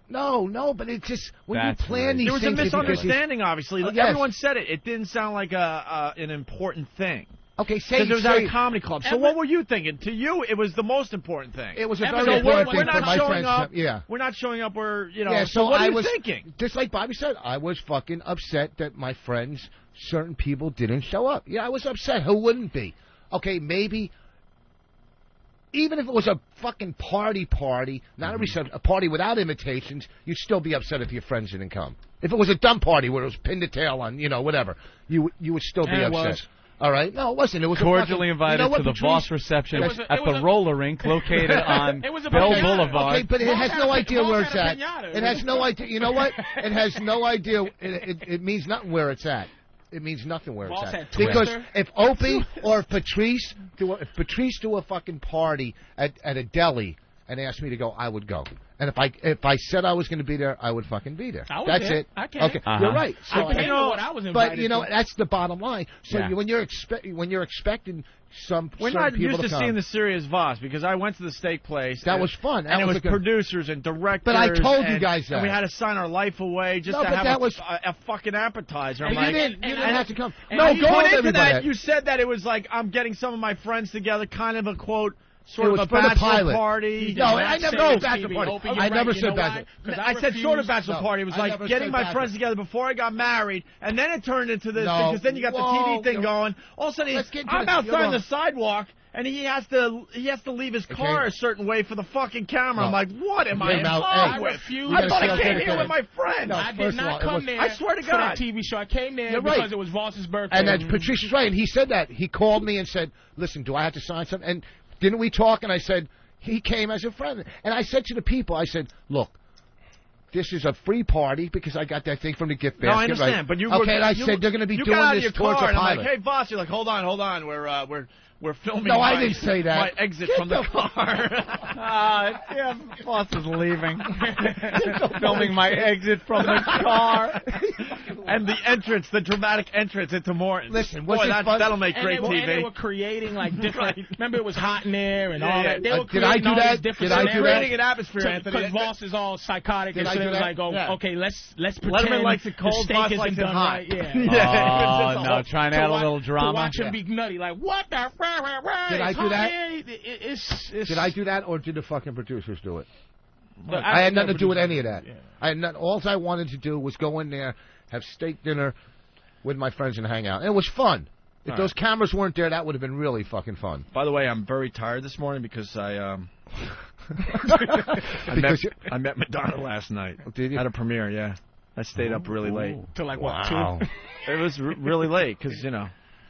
No, but it's just when you plan these things. There was a misunderstanding, obviously. Oh, yes. Everyone said it. It didn't sound like an important thing. Okay, say it was at a comedy club. So what were you thinking? To you, it was the most important thing. It was a very important thing for my friends. Yeah, we're not showing up. We're Yeah, so what are you thinking? Just like Bobby said, I was fucking upset that my friends, certain people, didn't show up. Yeah, I was upset. Who wouldn't be? Okay, maybe. Even if it was a fucking party, not a party without invitations, you'd still be upset if your friends didn't come. If it was a dumb party where it was pin the tail on, whatever, you would still be upset. All right? No, it wasn't. It was cordially invited to the Voss reception at the roller rink located on Bell Boulevard. Okay, but it has no idea where it's at. It has no idea. You know what? It has no idea. It means nothing where it's at. It means nothing where it's at. Because if Opie or if Patrice do a fucking party at a deli and asked me to go, I would go. And if I said I was going to be there, I would fucking be there. That's it. I can't. Okay, you're right. So I what I was invited but that's the bottom line. So when you're expecting we're not used to seeing the serious Voss because I went to the steak place. That was fun. And it was producers and directors. But I told you guys that. And we had to sign our life away just to have a fucking appetizer. And you didn't have to come. No, going into that, you said that it was like I'm getting some of my friends together, kind of a quote. Sort of a bachelor party. No, I never said bachelor party. I never said bachelor. I said sort of bachelor party. It was like getting my friends together before I got married, and then it turned into this because then you got the TV thing going. All of a sudden, I'm outside on the sidewalk. And he has to leave his car a certain way for the fucking camera. I'm like, what am I involved with? I thought I came here with my friend. I did not come there. I swear to God, for that TV show. I came there because it was Voss's birthday. And then Patricia's right, and he said that. He called me and said, "Listen, do I have to sign something?" And didn't we talk? And I said he came as a friend. And I said to the people, I said, "Look, this is a free party because I got that thing from the gift basket." No, I understand, right? but you okay? And I said they're going to be doing this towards a pilot. I'm like, "Hey, Voss," you're like, "Hold on, we're filming." No, I didn't say that. My exit from the car. Voss is leaving. Filming my exit from the car. And the entrance, the dramatic entrance into Morton. Listen, that'll make great TV. And they were creating like different. Remember, it was hot in there and all that. They were did I do that? Did I do that? Creating an atmosphere, Anthony. Because Voss is all psychotic, and so they was like, okay, let's pretend Letterman likes it cold, the steak Voss isn't likes it done hot. right. Yeah. Oh no, trying to add a little drama. To watch him be nutty, like what the? Did I do that? Did I do that, or did the fucking producers do it? I had nothing to do with any of that. Yeah. I had all I wanted to do was go in there, have steak dinner with my friends, and hang out. And it was fun. If those cameras weren't there, that would have been really fucking fun. By the way, I'm very tired this morning because I met Madonna last night. Did you? At a premiere, yeah. I stayed up really late. Till like what, 2? It was really late because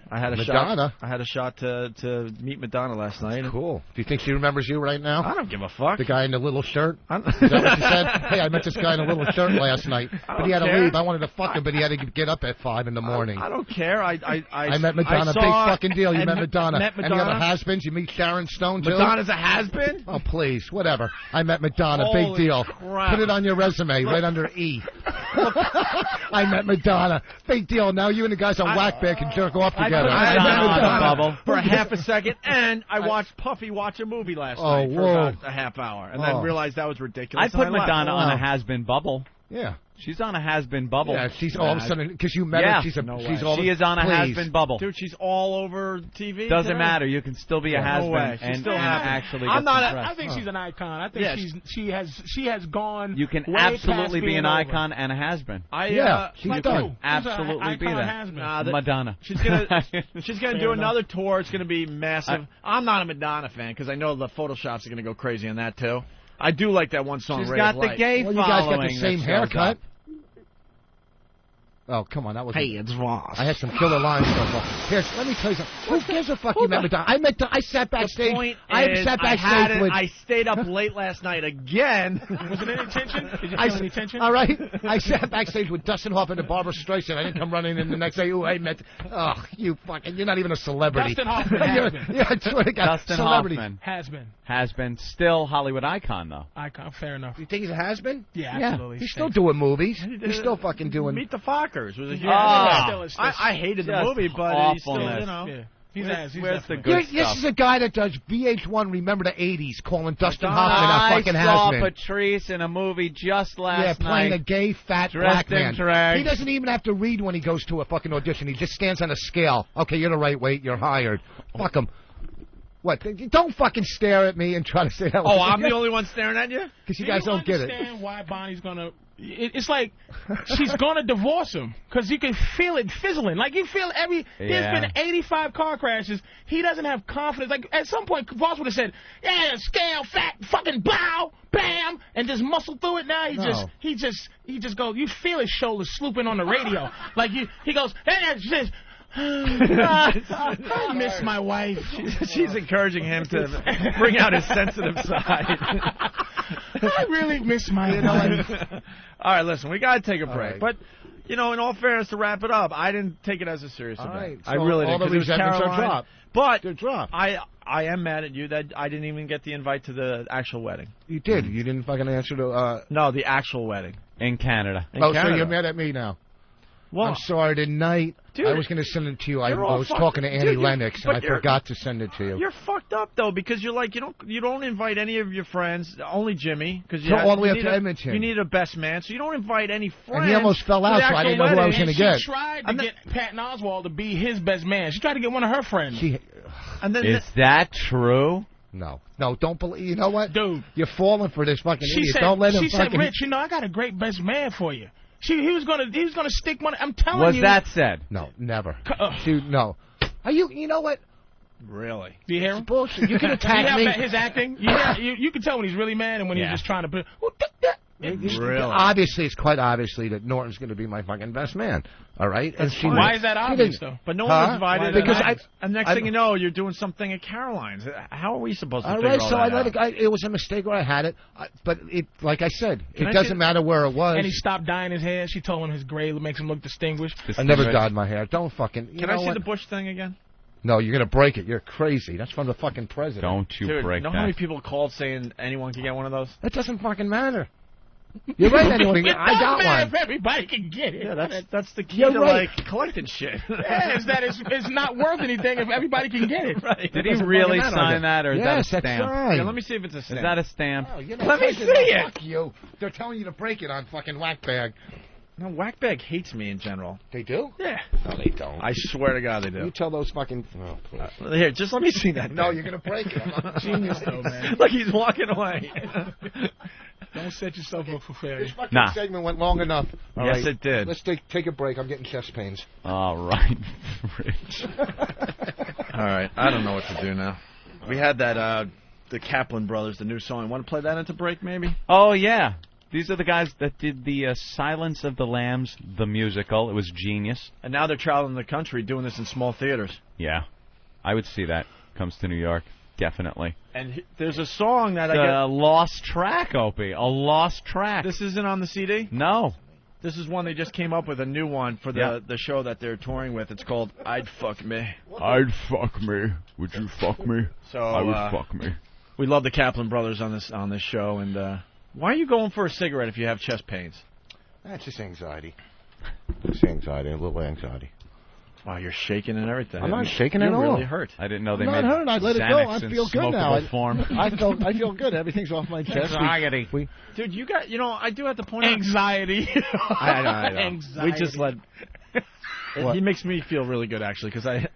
I had a Madonna. shot. I had a shot to meet Madonna last night. Cool. Do you think she remembers you right now? I don't give a fuck. The guy in the little shirt? Is that what you said? Hey, I met this guy in a little shirt last night, but he had to leave. I wanted to fuck him, but he had to get up at 5 in the morning. I don't care. I met Madonna. Big fucking deal. You met Madonna. Any other has-beens? You meet Sharon Stone too? Madonna's a has-been? Oh please, whatever. I met Madonna. Holy big deal. Crap. Put it on your resume, right under E. I met Madonna. Big deal. Now you and the guys on Whackback can jerk off together. I met Madonna for a half a second, and I watched Puffy watch a movie last night for about a half hour, and then realized that was ridiculous. I put Madonna on a has-been bubble. Yeah. She's on a has-been bubble. Yeah, she's all of a sudden, because you met her, she's on a has-been bubble. Dude, she's all over TV. Doesn't matter. You can still be a has-been and actually get I think she's an icon. I think she has gone. You can way absolutely past be an over. icon and a has-been. She's done. Absolutely be that. Madonna. She's gonna do another tour. It's gonna be massive. I'm not a Madonna fan because I know the Photoshops are gonna go crazy on that too. I do like that one song. She's got the gay following. You guys got the same haircut. Oh, come on, that was. Hey, it's Ross. I had some killer lines so far. Here, let me tell you something. Who gives a fuck you met Madonna? I sat backstage. I stayed up late last night again. Was it any tension? Did you feel any tension? All right. I sat backstage with Dustin Hoffman and Barbara Streisand. I didn't come running in the next day. Ooh, I met. Oh, you fucking. You're not even a celebrity. Dustin Hoffman has been. Yeah, I swear to God. Dustin celebrity. Hoffman has been. Still Hollywood icon though. Icon, fair enough. You think he's a has been? Yeah, absolutely. He's still doing movies. He's still fucking doing. Meet the Fockers. Suckers was a huge movie. I hated the movie, but he's still, Yeah. you know. Where's the good This stuff? is a guy that does VH1 Remember the 80s, calling Dustin Hoffman I a fucking saw has-been. Patrice in a movie just last playing night. a gay, fat dressed black man. in drag. He doesn't even have to read when he goes to a fucking audition. He just stands on a scale. Okay, you're the right weight. You're hired. Fuck him. What? Don't fucking stare at me and try to say that. Oh, I'm the only one staring at you? Because you guys don't get it. Understand why Bonnie's gonna? It's like she's gonna divorce him because you can feel it fizzling. Like you feel There's been 85 car crashes. He doesn't have confidence. Like at some point, Voss would have said, "Yeah, scale, fat, fucking bow, bam," and just muscle through it. Now he just goes. You feel his shoulders slooping on the radio. Like he goes, "Hey, just." I miss my wife. She's encouraging him to bring out his sensitive side. I really miss my wife. All right, listen, we got to take a break. right. But, you know, in all fairness, to wrap it up, I didn't take it as a serious event. right, I so really all didn't. the 'Cause it was resentments are Caroline. dropped. But They're dropped. I am mad at you that I didn't even get the invite to the actual wedding. You did. You didn't fucking answer the... No, the actual wedding. In Canada. so you're mad at me now. Well, I'm sorry, tonight Dude, I was going to send it to you. I you're all was fucked- talking to Annie Dude, Lennox, but and I you're- forgot to send it to you. You're fucked up though because you're like you don't invite any of your friends, only Jimmy, because So all the way up to Edmonton. You need a best man, so you don't invite any friends. And he almost fell out, so I didn't know who I was going to get. She tried to get Patton Oswalt to be his best man. She tried to get one of her friends. And then Is that true? No, don't believe. You know what, dude? You're falling for this fucking She idiot. said, Don't let him she fucking. said, Rich, I got a great best man for you. He was gonna stick one. I'm telling you. Was that said? No, never. Dude, no. Are you? You know what? Really? Do you hear him? Bullshit. You can attack you me. have his acting. You can tell when he's really mad and when he's just trying to put. Really? Obviously, it's quite obviously that Norton's going to be my fucking best man. All right. That's And fine. Why is that obvious, though? But no one was invited. Because and next thing you know, you're doing something at Caroline's. How are we supposed to all figure right, all so that I let out? it was a mistake where I had it, but it, like I said, Can it I doesn't get- matter where it was. And he stopped dyeing his hair. She told him his gray makes him look distinguished. I never dyed my hair. Don't fucking. You Can know I see what? the Bush thing again? No, you're gonna break it. You're crazy. That's from the fucking president. Don't you Dude, break know that. how many people called saying anyone can get one of those? That doesn't fucking matter. You're right. Anyone can get. I got one. If everybody can get it. Yeah, that's the key You're to right. like collecting shit. Yeah, is that it's not worth anything if everybody can get it. Right. Did he really sign that, or is that a Yes, that's stamp? right. Yeah, let me see if it's a stamp. Is that a stamp? Oh, you're not Let me taking see it. it. Fuck you. They're telling you to break it on fucking Whackbag. No, Whackbag hates me in general. They do? Yeah. No, they don't. I swear to God they do. You tell those fucking. Oh, please. Here, just let me see that. No, thing. you're gonna break it. I'm a Genius, though, man. Like he's walking away. Don't set yourself up for failure. This fucking segment went long enough. All Yes, right. it did. Let's take a break. I'm getting chest pains. All right, Rich. All right, I don't know what to do now. We had that the Kaplan Brothers, the new song. Want to play that into break, maybe? Oh yeah, these are the guys that did the Silence of the Lambs, the musical. It was genius. And now they're traveling the country doing this in small theaters. Yeah, I would see that. Comes to New York, definitely. And there's a song that The lost track, Opie. A lost track. This isn't on the CD? No. This is one they just came up with, a new one for the show that they're touring with. It's called I'd Fuck Me. I'd fuck me. Would you fuck me? So I would fuck me. We love the Kaplan Brothers on this show. And why are you going for a cigarette if you have chest pains? That's just anxiety. Just anxiety, a little anxiety. Wow, you're shaking and everything. I'm not shaking at You're all. really hurt. I didn't know they I'm made not hurt. I let it go. I Xanax in feel good now. smokable form. I feel good. Everything's off my chest. Anxiety. Dude, you got, I do have to point out. Anxiety. I know. Anxiety. We just let. What? He makes me feel really good, actually, because I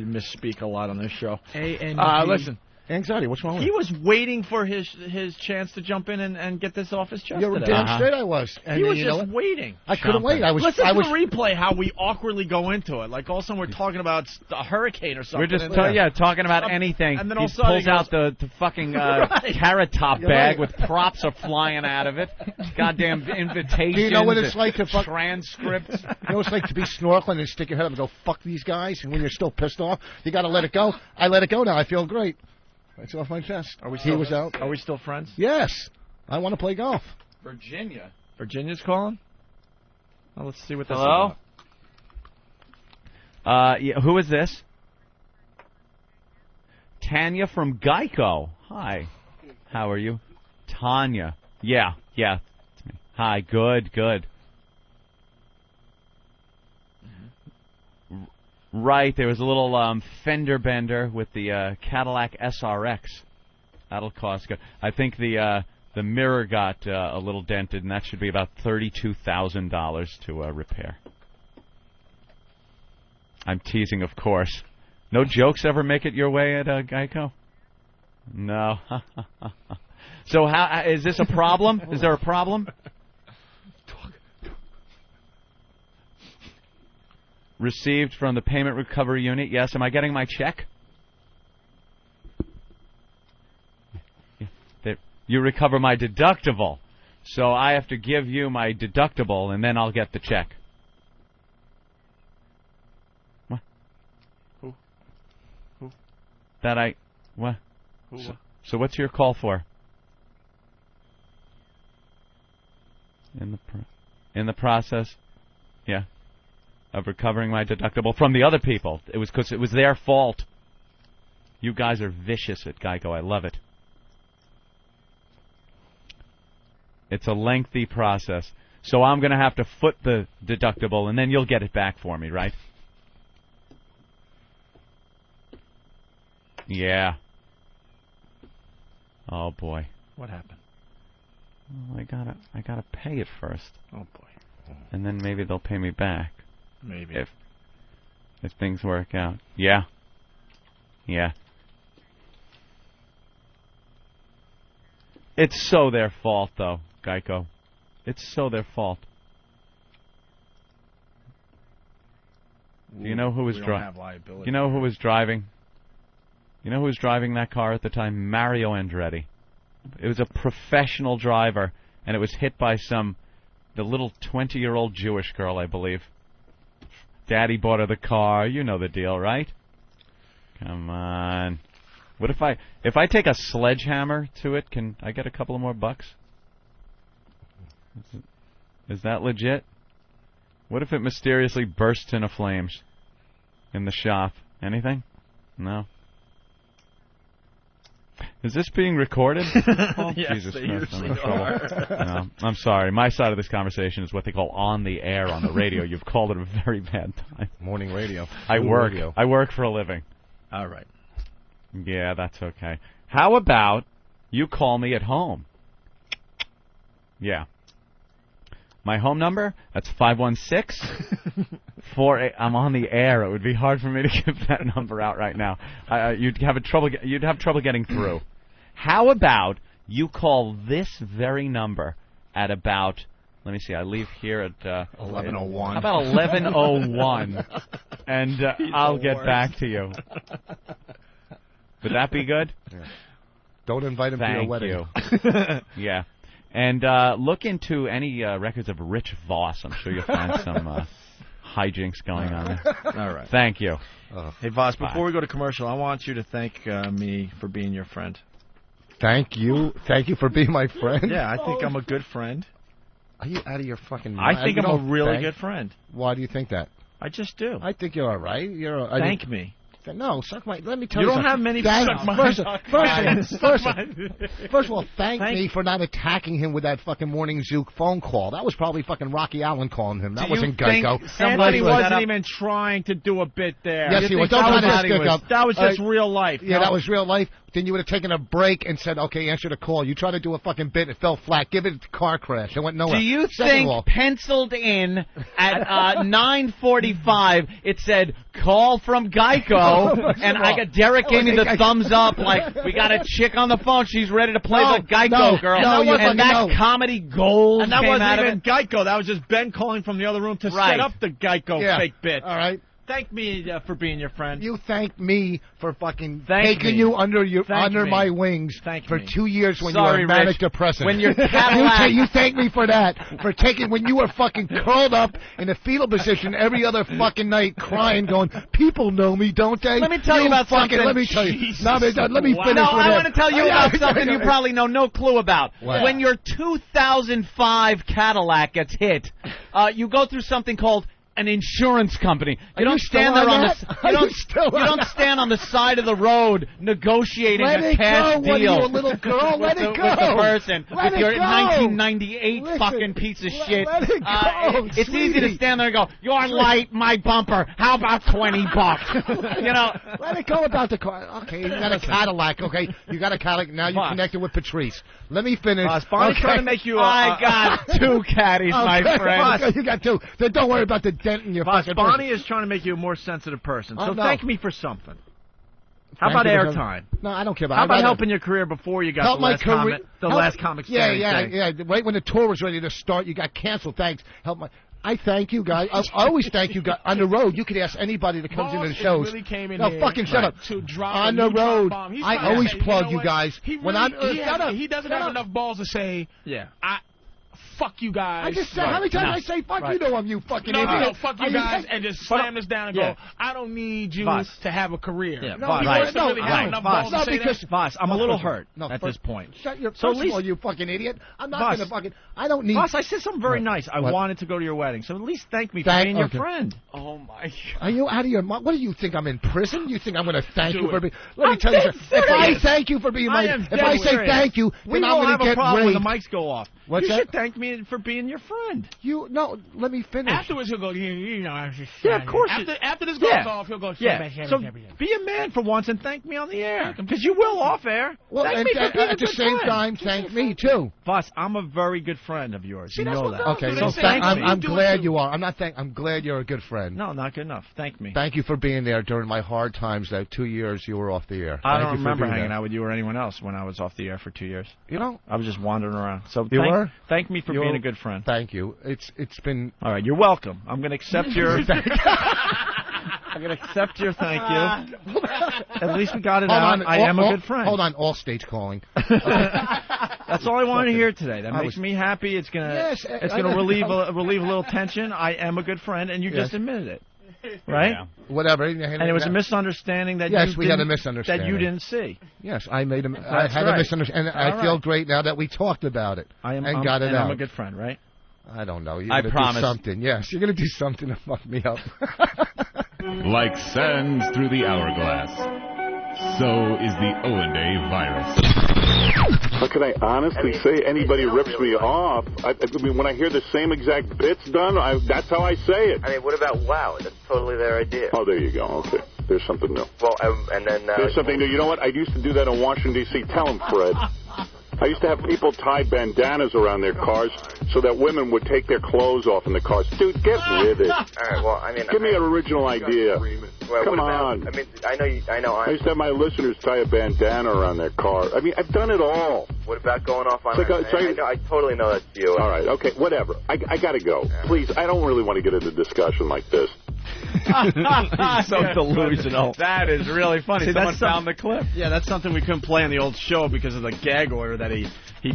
misspeak a lot on this show. A-N-G. Listen. Anxiety. What's wrong with He it? was waiting for his chance to jump in and get this off his chest You're today. damn straight I was. And He was you know just what? waiting. I couldn't wait. I was. Listen I to was. the replay how we awkwardly go into it. Like all of a sudden we're talking about a hurricane or something. We're just and talking about anything. And then all he of a sudden pulls he out the fucking carrot top You're bag right. with props are flying out of it. Goddamn invitations. Do you know what it's like to fuck? transcripts? You know what it's like to be snorkeling and stick your head up and go, fuck these guys, and when you're still pissed off, you got to let it go. I let it go now. I feel great. It's off my chest. He was out. Are we still friends? Yes. I want to play golf. Virginia. Virginia's calling? Well, let's see what this Hello? is about. Yeah, who is this? Tanya from Geico. Hi. How are you? Tanya. Yeah. It's me. Hi. Good. Right, there was a little fender bender with the Cadillac SRX. That'll cost good. I think the mirror got a little dented, and that should be about $32,000 to repair. I'm teasing, of course. No jokes ever make it your way at Geico? No. So how is this a problem? Is there a problem? Received from the payment recovery unit. Yes. Am I getting my check? You recover my deductible. So I have to give you my deductible, and then I'll get the check. What? Who? What? Who? So what's your call for? In the process, yeah, of recovering my deductible from the other people. It was because it was their fault. You guys are vicious at Geico. I love it. It's a lengthy process. So I'm going to have to foot the deductible, and then you'll get it back for me, right? Yeah. Oh, boy. What happened? Well, I gotta pay it first. Oh, boy. And then maybe they'll pay me back. Maybe. If things work out. Yeah. Yeah. It's so their fault, though, Geico. It's so their fault. Do you know who was driving? You know who was driving? You know who was driving that car at the time? Mario Andretti. It was a professional driver, and it was hit by the little 20-year-old Jewish girl, I believe. Daddy bought her the car. You know the deal, right? Come on. What if I take a sledgehammer to it? Can I get a couple of more bucks? Is that legit? What if it mysteriously bursts into flames in the shop? Anything? No. Is this being recorded? Oh, yes, Jesus they Christ, I'm in usually trouble. are. No, I'm sorry. My side of this conversation is what they call on the air on the radio. You've called it a very bad time. Morning radio. I work for a living. All right. Yeah, that's okay. How about you call me at home? Yeah. My home number? That's 516-48. I'm on the air. It would be hard for me to give that number out right now. You'd have trouble getting through. How about you call this very number at about, let me see, I leave here at 11:01. How about 11:01? And I'll get back to you. Would that be good? Yeah. Don't invite him to your wedding. Thank you. Yeah. And look into any records of Rich Voss. I'm sure you'll find some hijinks going on there. All right. Thank you. Hey, Voss, before we go to commercial, I want you to thank me for being your friend. Thank you. Thank you for being my friend. Yeah, I think I'm a good friend. Are you out of your fucking mind? I think I'm a really good friend. Why do you think that? I just do. I think you're all right. Thank me. No, suck my. Let me tell you. You don't have many. First of all, thank me for not attacking him with that fucking morning Zook phone call. That was probably fucking Rocky Allen calling him. That wasn't Geico. Somebody wasn't even trying to do a bit there. Yes, he was. Don't try to stick up. That was just real life. Yeah, that was real life. Then you would have taken a break and said, okay, answer the call. You tried to do a fucking bit. It fell flat. Give it a car crash. It went nowhere. Do you think penciled in at 9:45 it said, call from Geico, and I got Derek gave me the thumbs up like, we got a chick on the phone. She's ready to play the Geico girl. And that comedy gold And that came wasn't out even of it. Geico. That was just Ben calling from the other room to set up the Geico fake bit. All right. Thank me for being your friend. You thank me for fucking taking you under my wings for 2 years when you were manic depressive. When you're Cadillac. You thank me for that. For taking when you were fucking curled up in a fetal position every other fucking night crying going, people know me, don't they? Let me tell you about something. Let me tell you. Let me finish with I want to tell you about something you probably know no clue about. What? When your 2005 Cadillac gets hit, you go through something called an insurance company. You Are don't you still stand there on on that? the Are you you don't still you on don't stand on the side of the road negotiating Let a it cash go. What are deal. you, a little girl? Let it with go. the person Let with it your go. 1998 Listen, fucking piece of shit. Let it go, It's easy to stand there and go, "Your light, my bumper. How about $20?" You know. Let it go about the car. Okay, you got a Cadillac. Okay, you got a Cadillac. Now you're connected with Patrice. Let me finish. Bonnie's trying to make you. I got 2 caddies, my friend. Okay, you got 2. Then don't worry about the dent in your fucking. Bonnie is trying to make you a more sensitive person. So no. thank me for something. How Thank about you for airtime? No, I don't care about. How about helping your career before you got help the my last career. comic? The last comic standing thing? Yeah. Right when the tour was ready to start, you got canceled. Thanks. Help my. I thank you guys. I always thank you guys. On the road, you could ask anybody that comes into the shows. Really came in no, here fucking shut up. To drop on a the road, bomb. I always plug you guys. He when really, I'm he doesn't have enough balls to say, yeah, fuck you guys. I just said, how many times I say fuck you to him, you fucking idiot? No, fuck you guys, and just slam this down and go, I don't need you to have a career. Yeah, no, he wants to really have enough balls to say that. Boss, I'm a little hurt at this point. Shut your first of all, you fucking idiot. I'm not going to fucking, I don't need. Boss, I said something very nice. I wanted to go to your wedding, so at least thank me for being your friend. Oh, my God. Are you out of your mind? What do you think, I'm in prison? You think I'm going to thank you for being... Let me tell you something. If I thank you for being my... If I say thank you, then I'm going to get a problem raped. when the mics go off. What's you that? should thank me for being your friend. No, let me finish. Afterwards, he'll go, I'm just yeah, of course. After this goes off, he'll go, so be a man for once and thank me on the air. Because you will off air. Well, thank me for being at the same time, thank me, too. Boss, I'm a very good friend of yours. You know that. Okay, so I'm glad you are. I'm glad you're a good friend. No, not good enough. Thank me. Thank you for being there during my hard times. That 2 years you were off the air. I don't remember hanging out with you or anyone else when I was off the air for 2 years. You know, I was just wandering around. So thank me for being a good friend. Thank you. It's been all right. You're welcome. I'm going to accept your. I'm going to accept your thank you. At least we got it out. I am a good friend. Hold on, Allstate's calling. That's all I wanted to hear today. That makes me happy. It's gonna relieve a little tension. I am a a good friend, and you just admitted it. Right? Yeah. Whatever. And it was a misunderstanding that we had a misunderstanding that you didn't see. Yes, I made a. I had a misunderstanding, and I feel great now that we talked about it. Got it out. I'm a good friend, right? I don't know. You're I gonna promise. do something. Yes, you're going to do something to fuck me up. Like sands through the hourglass, so is the Owen virus. How can I honestly say anybody rips me off? I mean, when I hear the same exact bits done, that's how I say it. I mean, what about wow? That's totally their idea. Oh, there you go. Okay. There's something new. Well, and then... There's something new. You know what? I used to do that in Washington, D.C. Tell him, Fred. I used to have people tie bandanas around their cars so that women would take their clothes off in the cars. Dude, get with it. All right, well, I mean... Give me an original idea. Well, Come on. I mean, I know. I used to have my listeners tie a bandana around their car. I mean, I've done it all. What about going off on... Like I totally know that's you. All right, okay, whatever. I got to go. Yeah. Please, I don't really want to get into a discussion like this. So delusional. That is really funny. Someone found the clip. Yeah, that's something we couldn't play on the old show because of the gag order that he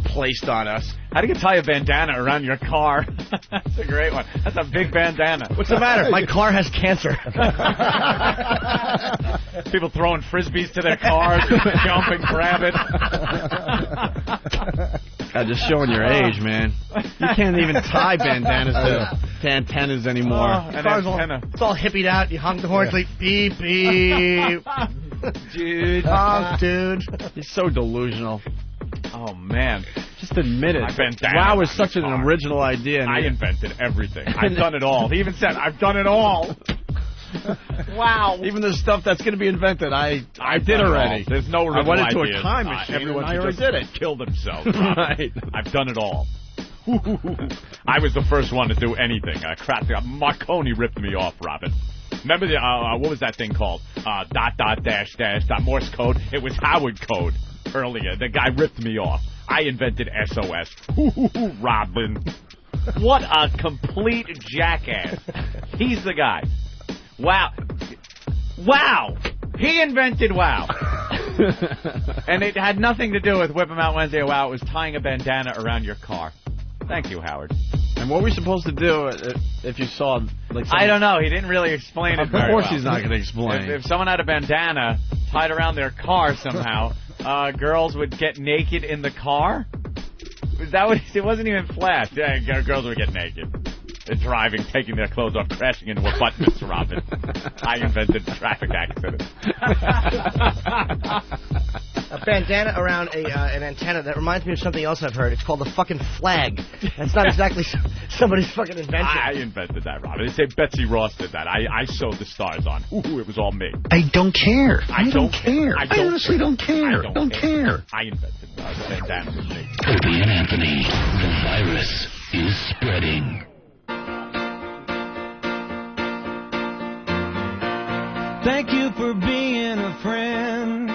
placed on us. How do you tie a bandana around your car? That's a great one. That's a big bandana. What's the matter? My car has cancer. People throwing frisbees to their cars, jump and grab it. Just showing your age, man. You can't even tie bandanas to antennas anymore. It's all hippied out. You honk the horn, like beep, beep. Dude. Honk, dude. You're so delusional. Oh, man. Just admit it. Wow is such an original idea. I invented everything. I've done it all. He even said, I've done it all. Wow. Even the stuff that's going to be invented, I did already. There's no original I went into ideas. a time machine Everyone and I already did it. Kill themselves. Right. I've done it all. I was the first one to do anything. Marconi ripped me off, Robin. Remember the what was that thing called? Dot dash Morse code. It was Howard code earlier. The guy ripped me off. I invented SOS. Robin. What a complete jackass. He's the guy. Wow. Wow. He invented wow. And it had nothing to do with Whip-A-Mow Wednesday. Wow, it was tying a bandana around your car. Thank you, Howard. And what were we supposed to do if you saw... I don't know. He didn't really explain it very well. Of course he's not going to explain. If someone had a bandana tied around their car somehow, girls would get naked in the car? It wasn't even flash. Yeah, girls would get naked. They're driving, taking their clothes off, crashing into a button, Mr. Robin. I invented traffic accidents. A bandana around an antenna. That reminds me of something else I've heard. It's called the fucking flag. That's not exactly somebody's fucking invention. I invented that, Robin. They say Betsy Ross did that. I sewed the stars on. Ooh, it was all me. I don't care. I don't care. I honestly don't care. I don't care. I invented the bandana with me. Opie and Anthony, the virus is spreading. Thank you for being a friend.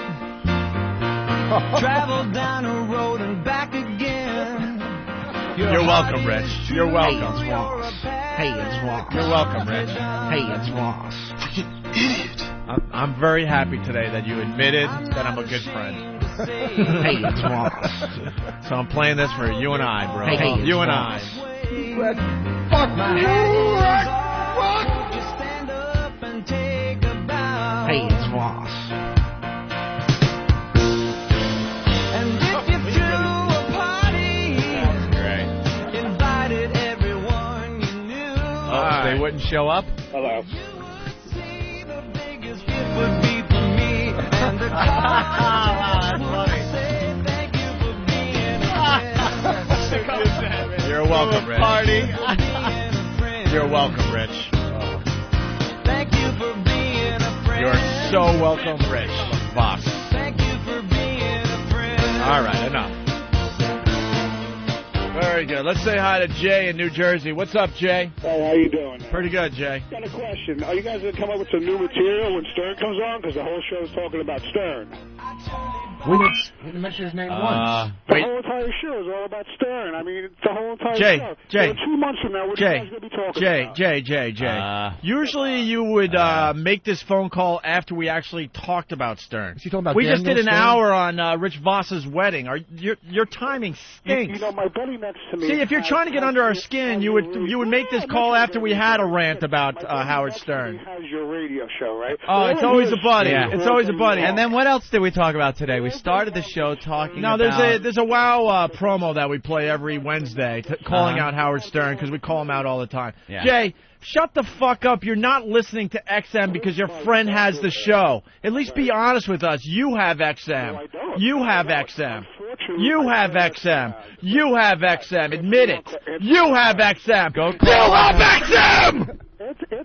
Travel down a road and back again. You're welcome, Rich. You're welcome. Hey, it's Ross. You're welcome, Rich. Hey, it's Ross. Idiot. I'm very happy today that you admitted that I'm a good friend. Hey, it's Ross. So I'm playing this for you and I, bro. Hey, you and I. Fuck my head. Hey, it's Ross. And if you threw a party, invited everyone you knew. Oh, they wouldn't show up? Hello. The biggest gift would be for me. And the chorus would say thank you for being a friend. You're welcome, Rich. Party. You're welcome, Rich. Thank you for being a friend. You're so welcome, Rich. Boss. Thank you for being a friend. All right, enough. Very good. Let's say hi to Jay in New Jersey. What's up, Jay? Hey, how you doing? Pretty good, Jay. Got a question. Are you guys going to come up with some new material when Stern comes on? Because the whole show is talking about Stern. We didn't mention his name once. The whole entire show is all about Stern. I mean, it's the whole entire show. Jay. So 2 months from now, what are you guys going to be talking about? Jay. Usually you would make this phone call after we actually talked about Stern. Is he talking about we just Daniel did an Stern? hour on Rich Voss's wedding. Your timing stinks. You know, my buddy next to me... See, if you're trying to get under our skin, you would make this call after we had a rant about Howard Stern. Has your radio show, right? Oh, it's always a buddy. Yeah. It's always a buddy. And then what else did we talk about today? We started the show talking No, about... there's a WoW promo that we play every Wednesday calling out Howard Stern because we call him out all the time. Yeah. Jay, shut the fuck up. You're not listening to XM because your friend has the show. At least be honest with us. You have XM. You have XM. You have XM. You have XM. Admit it. You have XM. Go you have XM!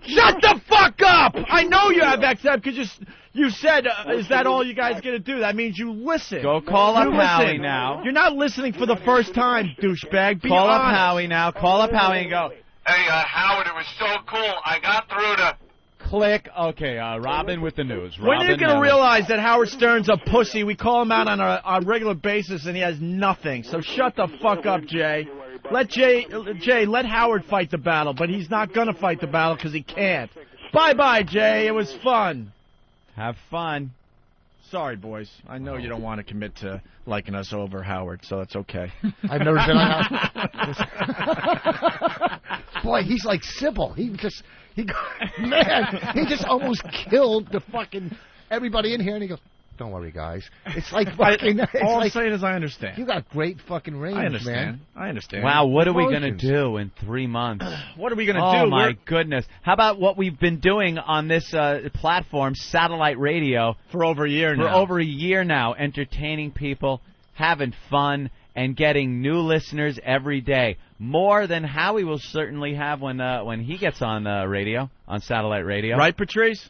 Shut the fuck up! I know you have XM because you said, is that all you guys going to do? That means you listen. Go call up You Howie listen. now. You're not listening for the first time, douchebag. Be Call up honest. Howie now. Call up Howie and go. Hey, Howard, it was so cool. I got through to... Click. Okay, Robin with the news. When are you going to realize that Howard Stern's a pussy? We call him out on a regular basis, and he has nothing. So shut the fuck up, Jay. Let let Howard fight the battle, but he's not going to fight the battle because he can't. Bye-bye, Jay. It was fun. Have fun. Sorry, boys. I know you don't want to commit to liking us over Howard, so it's okay. I've never been on Boy, he's like Sybil. He just almost killed the fucking everybody in here, and he goes, "Don't worry, guys." It's like fucking. All I'm saying is I understand. You got great fucking range, I understand. man. I understand. Wow, what are we going to do in 3 months? What are we going to do? Oh, my goodness. How about what we've been doing on this platform, satellite radio? For over a year now. For over a year now, entertaining people, having fun, and getting new listeners every day. More than Howie will certainly have when he gets on radio, on satellite radio. Right, Patrice?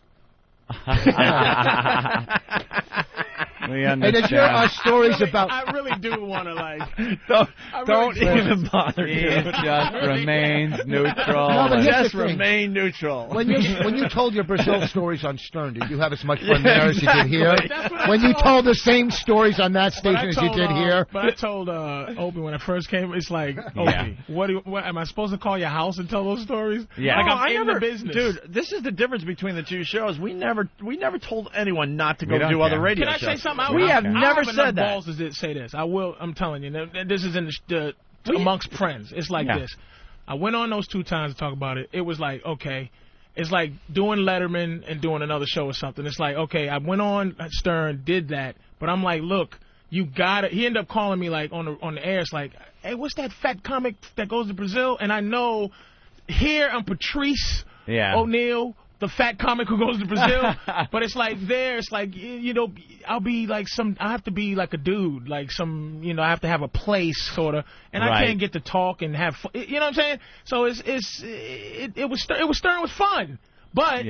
We And then there are stories about. I really do want to Don't even bother. He just remains neutral. No, but here's Just the thing. remain neutral. When you told your Brazil stories on Stern, did you have as much fun there as you did here? When you told the same stories on that station as you did here? But I told Opie when I first came, it's like, Opie, what am I supposed to call your house and tell those stories? Yeah. Like No, I'm in never, the business. Dude, this is the difference between the two shows. We never told anyone not to go We don't do other care. radio Can I shows. say something? We have I never have said enough that. balls to say this. I will. I'm telling you. This is in amongst friends. It's like this. I went on those 2 times to talk about it. It was like, okay, it's like doing Letterman and doing another show or something. It's like, okay, I went on Stern, did that, but I'm like, look, you got it. He ended up calling me like on the air. It's like, hey, what's that fat comic that goes to Brazil? And I know here I'm Patrice O'Neal, the fat comic who goes to Brazil. But it's like there, it's like, you know, I'll be like I have to be like a dude, like some, you know, I have to have a place sort of, and I can't get to talk and have fun, you know what I'm saying? So it was Stern was fun. But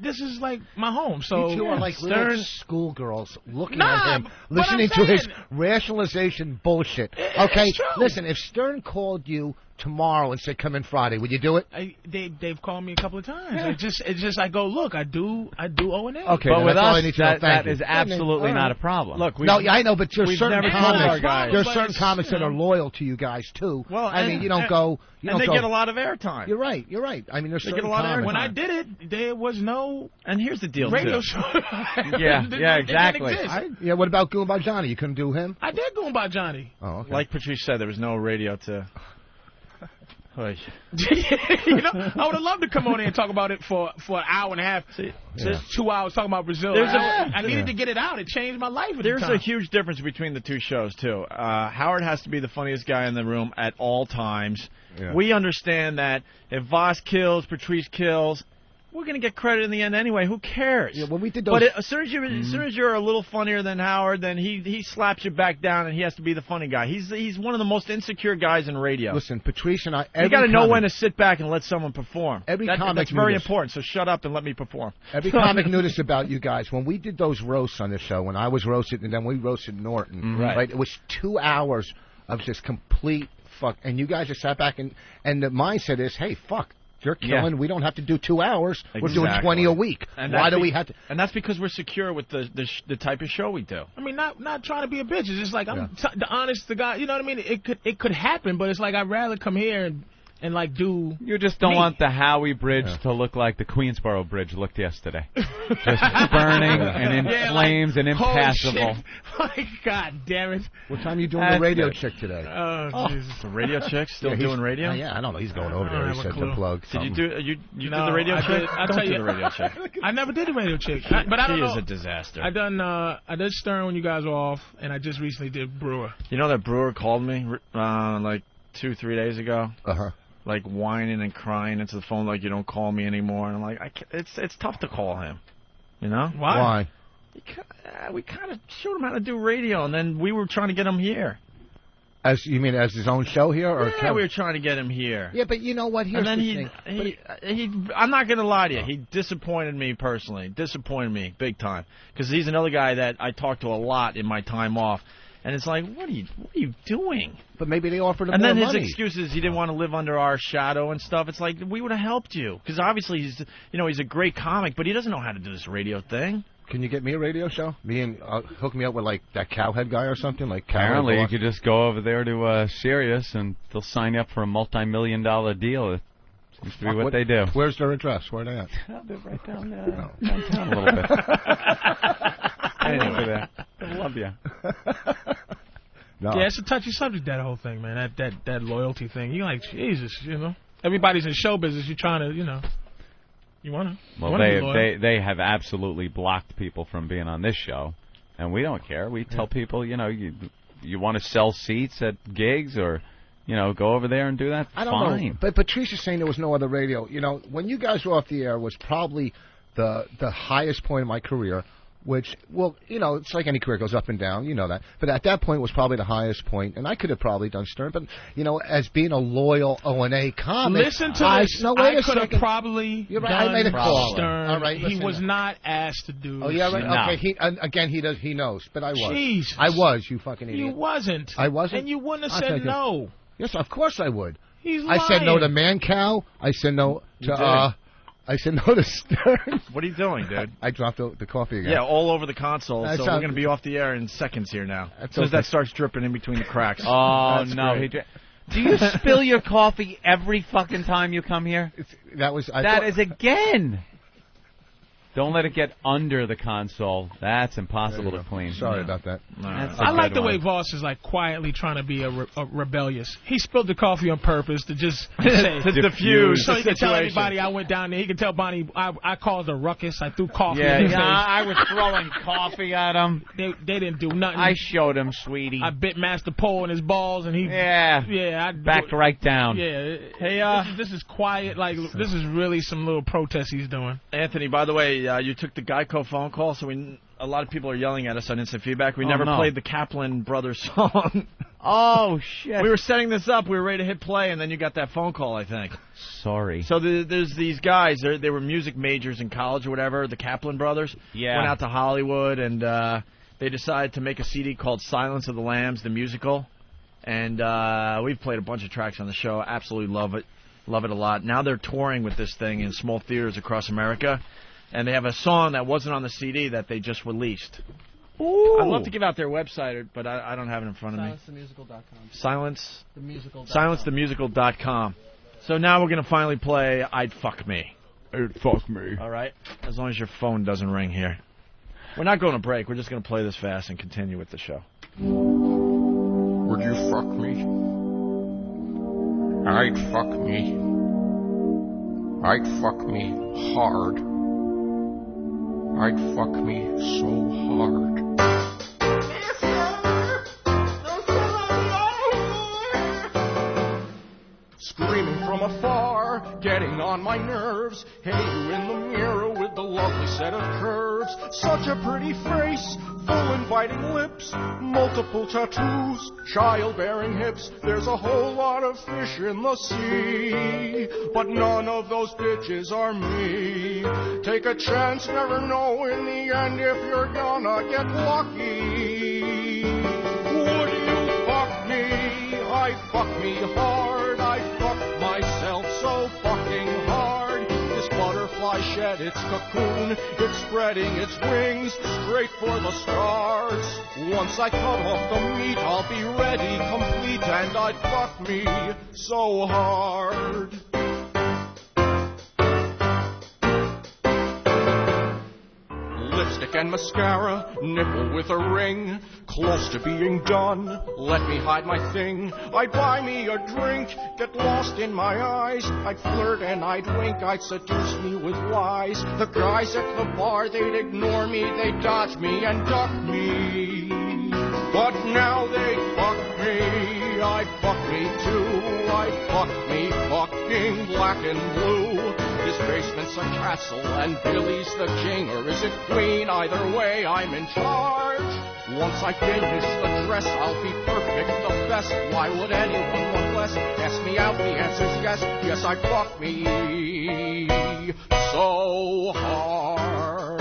this is like my home. So you two are like little schoolgirls looking at him, listening to his rationalization bullshit. Okay, listen, if Stern called you tomorrow and said come in Friday, would you do it? They've called me a couple of times. It's just I go, look, I do O&A. Okay, but with us, that is absolutely not a problem. Look, I know, but there's certain comics. There's certain comics that are loyal to you guys too. Well, I mean, you don't go. And they get a lot of airtime. You're right. I mean, there's they certain get a lot of airtime. When I did it, there was no. And here's the deal, radio show. Exactly. What about Goomba Johnny? You couldn't do him? I did Goomba Johnny. Oh, okay. Like Patrice said, there was no radio to. You know, I would have loved to come on here and talk about it for an hour and a half. 2 hours talking about Brazil. I needed to get it out. It changed my life. There's a huge difference between the two shows too. Howard has to be the funniest guy in the room at all times. Yeah. We understand that if Voss kills, Patrice kills, we're going to get credit in the end anyway. Who cares? Yeah, when we did those, but as soon as you're a little funnier than Howard, then he slaps you back down, and he has to be the funny guy. He's one of the most insecure guys in radio. Listen, Patrice and I. You got to know when to sit back and let someone perform. That's very important. So shut up and let me perform. Every comic knew this about you guys. When we did those roasts on the show, when I was roasted and then we roasted Norton, right? It was 2 hours of just complete fuck, and you guys just sat back and the mindset is, hey, fuck. You're killing. Yeah. We don't have to do 2 hours. Exactly. We're doing 20 a week. And why do we have to? And that's because we're secure with the type of show we do. I mean, not trying to be a bitch. It's just like I'm the honest to God. You know what I mean? It could happen, but it's like I'd rather come here and like do. You just don't want the Howie Bridge to look like the Queensboro Bridge looked yesterday, just burning and in flames and impassable. Like, God damn it! What time are you doing the radio chick today? Oh, Jesus! The radio chick still doing radio? I don't know. He's going over there. He said to plug. Did you do the radio chick? I tell you, the radio chick. I never did the radio chick, but I don't know. She is a disaster. I did Stern when you guys were off, and I just recently did Brewer. You know that Brewer called me like 2-3 days ago. Like whining and crying into the phone, like you don't call me anymore. And I'm like, it's tough to call him, you know? Why? We kind of showed him how to do radio, and then we were trying to get him here. You mean as his own show here, or we were trying to get him here. Yeah, but you know what? Here's the thing. I'm not gonna lie to you. He disappointed me personally. Disappointed me big time because he's another guy that I talk to a lot in my time off. And it's like, what are you doing? But maybe they offered him more money. And then his excuse is he didn't want to live under our shadow and stuff. It's like, we would have helped you. Because obviously he's a great comic, but he doesn't know how to do this radio thing. Can you get me a radio show? Hook me up with like that cowhead guy or something? Like apparently you could just go over there to Sirius and they'll sign you up for a multi-million-dollar deal. It seems to be what they do. Where's their address? Where are they at? They're right downtown a little bit. Anyway, I love you. No. Yeah, it's a touchy subject, that whole thing, man. That loyalty thing. You're like, Jesus, you know. Everybody's in show business. You're trying to, you know. You want to. Well, they have absolutely blocked people from being on this show, and we don't care. We tell people, you know, you want to sell seats at gigs or, you know, go over there and do that. I don't know. But Patrice is saying there was no other radio. You know, when you guys were off the air was probably the highest point of my career. Which, well, you know, it's like any career, goes up and down, you know that. But at that point was probably the highest point, and I could have probably done Stern. But, you know, as being a loyal O&A comic, listen to this. I could have probably done I made a call. Stern. All right, he was not asked to do. Oh yeah, right. No. Okay. He knows, but I was. Jesus. I was. You fucking idiot. You wasn't. I wasn't. And you wouldn't have said no. Yes, of course I would. He's lying. I said no to Mancow. I said no to I said no to Stern. What are you doing, dude? I dropped the coffee again. Yeah, all over the console. So we're going to be off the air in seconds here now. As soon as that starts dripping in between the cracks. Oh, no. Do you spill your coffee every fucking time you come here? That is again. Don't let it get under the console. That's impossible to clean. Sorry about that. I like the way Voss is like quietly trying to be a rebellious. He spilled the coffee on purpose to just say, to diffuse so the he can tell situation. everybody I went down there. He can tell Bonnie I caused a ruckus. I threw coffee Yeah, in his face. I was throwing coffee at him. They didn't do nothing. I showed him, sweetie. I bit Master Pole in his balls, and he I backed right down. Yeah. Hey, this is quiet. Like this is really some little protest he's doing. Anthony, by the way, you took the Geico phone call, so a lot of people are yelling at us on instant feedback. We never played the Kaplan Brothers song. Oh, shit. We were setting this up. We were ready to hit play, and then you got that phone call, I think. Sorry. So there's these guys. They were music majors in college or whatever, the Kaplan Brothers. Yeah. Went out to Hollywood, and they decided to make a CD called Silence of the Lambs, the musical. And we've played a bunch of tracks on the show. Absolutely love it. Love it a lot. Now they're touring with this thing in small theaters across America. And they have a song that wasn't on the CD that they just released. Ooh. I'd love to give out their website, but I don't have it in front of me. SilenceTheMusical.com. So now we're going to finally play I'd Fuck Me. I'd Fuck Me. All right? As long as your phone doesn't ring here. We're not going to break. We're just going to play this fast and continue with the show. Would you fuck me? I'd fuck me. I'd fuck me hard. I'd fuck me so hard. Screaming from afar, getting on my nerves. Hey, you in the mirror with the lovely set of curves. Such a pretty face, full inviting lips, multiple tattoos, childbearing hips. There's a whole lot of fish in the sea, but none of those bitches are me. Take a chance, never know in the end if you're gonna get lucky. Would you fuck me? I'd fuck me hard. I'd fuck myself so fucking hard. This butterfly shed its cocoon. It's spreading its wings straight for the stars. Once I cut off the meat, I'll be ready, complete, and I'd fuck me so hard. Lipstick and mascara, nipple with a ring, close to being done, let me hide my thing. I'd buy me a drink, get lost in my eyes, I'd flirt and I'd wink, I'd seduce me with lies. The guys at the bar, they'd ignore me, they'd dodge me and duck me. But now they'd fuck me, I'd fuck me too, I'd fuck me fucking black and blue. This basement's a castle and Billy's the king, or is it queen? Either way, I'm in charge. Once I finish the dress, I'll be perfect, the best. Why would anyone want less? Ask me out, the answer's yes. Yes, I'd fuck me so hard.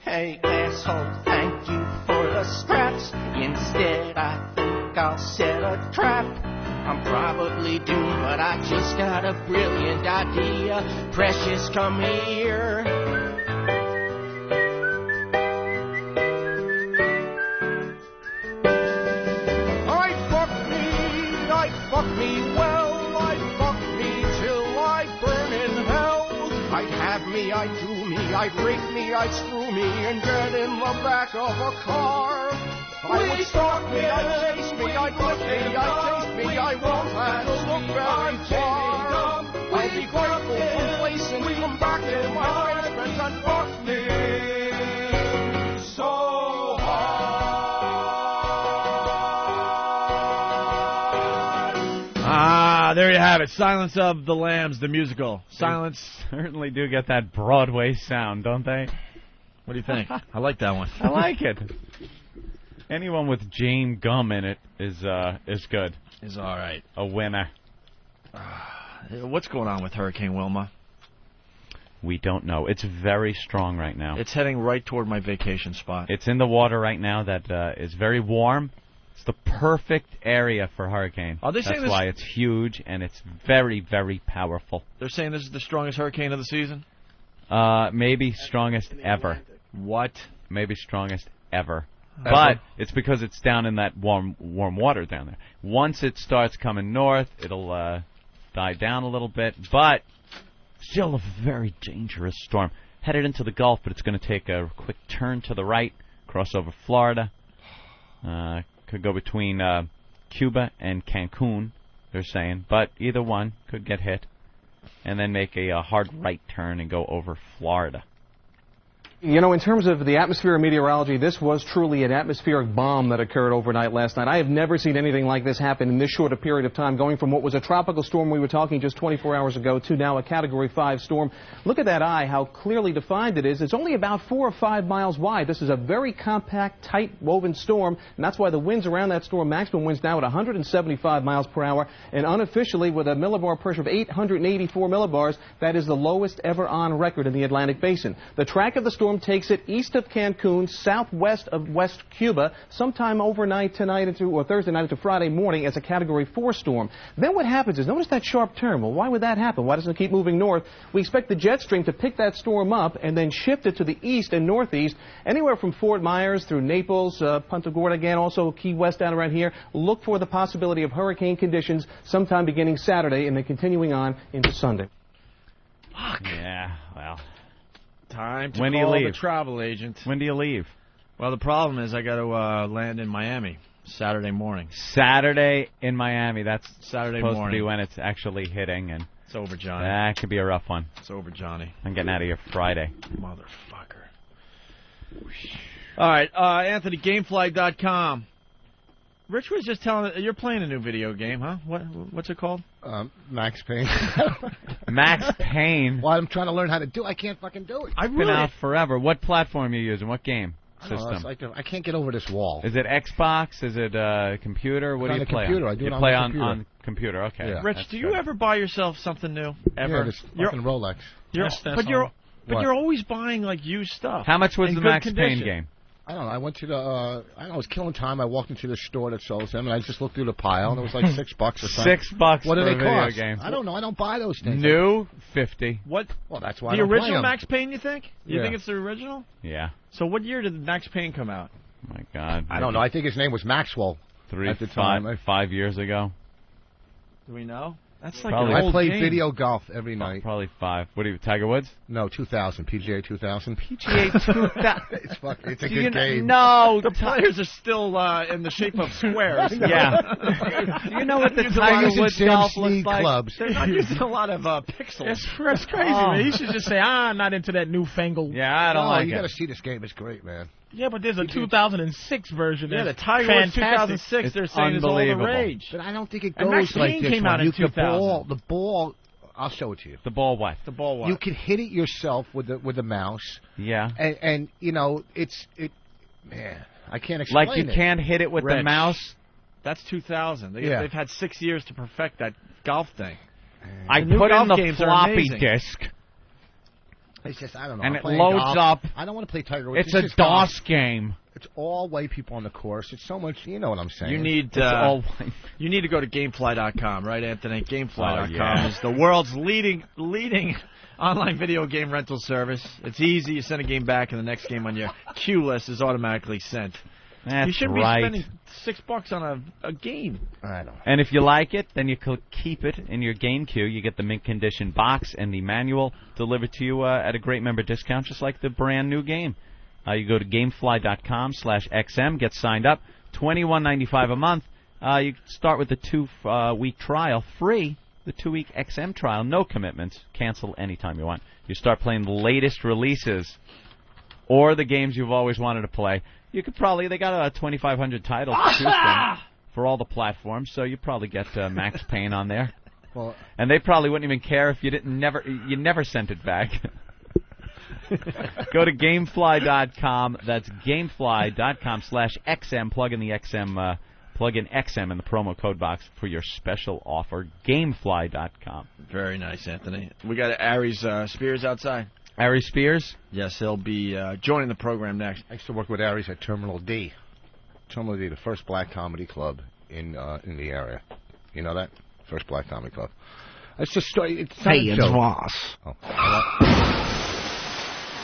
Hey, asshole, thank you for the scraps. Instead, I think I'll set a trap. I'm probably doomed, but I just got a brilliant idea. Precious, come here. I'd fuck me well, I'd fuck me till I burn in hell. I'd have me, I'd do me, I'd rape me, I'd screw me, and get in the back of a car. I would stalk me, I'd chase me, I'd lick me, I'd taste me, I won't have to look very far. I'd be grateful, complacent, come back to my friends and fuck me so hard. There you have it. Silence of the Lambs, the musical. Silence. They certainly do get that Broadway sound, don't they? What do you think? I like that one. I like it. Anyone with Jane Gum in it is good. Is all right. A winner. What's going on with Hurricane Wilma? We don't know. It's very strong right now. It's heading right toward my vacation spot. It's in the water right now. That is very warm. It's the perfect area for hurricane. Are they saying That's why it's huge and it's very, very powerful. They're saying this is the strongest hurricane of the season? Maybe strongest ever. What? Maybe strongest ever. But it's because it's down in that warm water down there. Once it starts coming north, it'll died down a little bit, but still a very dangerous storm. Headed into the Gulf, but it's going to take a quick turn to the right, cross over Florida. Could go between Cuba and Cancun, they're saying, but either one could get hit, and then make a hard right turn and go over Florida. You know, in terms of the atmosphere and meteorology, this was truly an atmospheric bomb that occurred overnight last night. I have never seen anything like this happen in this short a period of time, going from what was a tropical storm we were talking just 24 hours ago to now a Category 5 storm. Look at that eye, how clearly defined it is. It's only about 4 or 5 miles wide. This is a very compact, tight woven storm, and that's why the winds around that storm, maximum winds now at 175 miles per hour, and unofficially with a millibar pressure of 884 millibars, that is the lowest ever on record in the Atlantic Basin. The track of the storm takes it east of Cancun, southwest of West Cuba, sometime overnight tonight or Thursday night into Friday morning as a Category 4 storm. Then what happens is, notice that sharp turn. Well, why would that happen? Why doesn't it keep moving north? We expect the jet stream to pick that storm up and then shift it to the east and northeast, anywhere from Fort Myers through Naples, Punta Gorda again, also Key West down around here. Look for the possibility of hurricane conditions sometime beginning Saturday and then continuing on into Sunday. Fuck. Yeah, well. Time to When do you call leave? the travel agent. When do you leave? Well, the problem is I got to land in Miami Saturday morning. Saturday in Miami. That's Saturday supposed morning. to be when it's actually hitting, and it's over, Johnny. That could be a rough one. It's over, Johnny. I'm getting out of here Friday. Motherfucker. All right, Anthony, GameFly.com. Rich was just telling you're playing a new video game, huh? What's it called? Max Payne. Max Payne. Well, I'm trying to learn how to do. I can't fucking do it. I've been out forever. What platform are you using? What game system? It's like I can't get over this wall. Is it Xbox? Is it computer? What do you play computer. on? I do you it play on on computer. Okay. Yeah. Rich, do you ever buy yourself something new? Ever? Yeah, this fucking Rolex. But you're always buying like used stuff. How much was in the good Max condition. Payne game? I don't know. I went to the. I was killing time. I walked into the store that sells them, and I just looked through the pile, and it was like $6 or something. $6 What do for they a video cost? game. I don't know. I don't buy those things. New, 50. What? Well, that's why the I don't play original 'em. Max Payne, you think? You Yeah. think it's the original? Yeah. So what year did Max Payne come out? Oh my God. I don't know. I think his name was Maxwell. 3, at the time. 5 years ago. Do we know? That's like Probably. an I old play game. video golf every night. Probably 5. What do you, Tiger Woods? No, 2000. PGA 2000. PGA 2000. It's a good game. No, the players are still in the shape of squares. Yeah. Do you know what the Use a lot Tiger of Woods Sam golf Snead looks like? clubs. They're not using a lot of pixels. That's crazy, man. He should just say, I'm not into that newfangled. Yeah, I don't like you it. got to see this game. It's great, man. Yeah, but there's a 2006 version. Yeah, the that's Tiger Woods fantastic. 2006, they're saying is all the unbelievable. rage. But I don't think it And Max goes like Payne this came one. out in You 2000. the ball. I'll show it to you. The ball what? The ball what? You can hit it yourself with the mouse. Yeah. And you know man, I can't explain Like you it. can't hit it with the Rich. mouse? That's 2000. Yeah. They've had 6 years to perfect that golf thing. I The new put in golf the games are floppy amazing. disk, It's just I don't know. and I'm it playing loads golf. up. I don't want to play Tiger Woods. It's a just golf. DOS game. It's all white people on the course. It's so much. You know what I'm saying? You need It's all you need to go to GameFly.com, right, Anthony? GameFly.com yeah. is the world's leading online video game rental service. It's easy. You send a game back, and the next game on your queue list is automatically sent. That's you shouldn't right. be spending $6 on a game. I know. And if you like it, then you could keep it in your game queue. You get the mint condition box and the manual delivered to you at a great member discount, just like the brand new game. You go to GameFly.com/XM, get signed up, $21.95 a month. You start with the 2-week trial, free. The 2-week XM trial, no commitments, cancel anytime you want. You start playing the latest releases or the games you've always wanted to play. You could probably, they got 2,500 titles to choose from for all the platforms, so you probably get Max Payne on there. Well, and they probably wouldn't even care if you you never sent it back. Go to GameFly.com. That's GameFly.com/XM. Plug in the XM. Plug in XM in the promo code box for your special offer. GameFly.com. Very nice, Anthony. We got Aries Spears outside. Aries Spears? Yes, he'll be joining the program next. I used to work with Aries at Terminal D. Terminal D, the first black comedy club in the area. You know that? First black comedy club. It's just it's not a joke. Voss. Oh,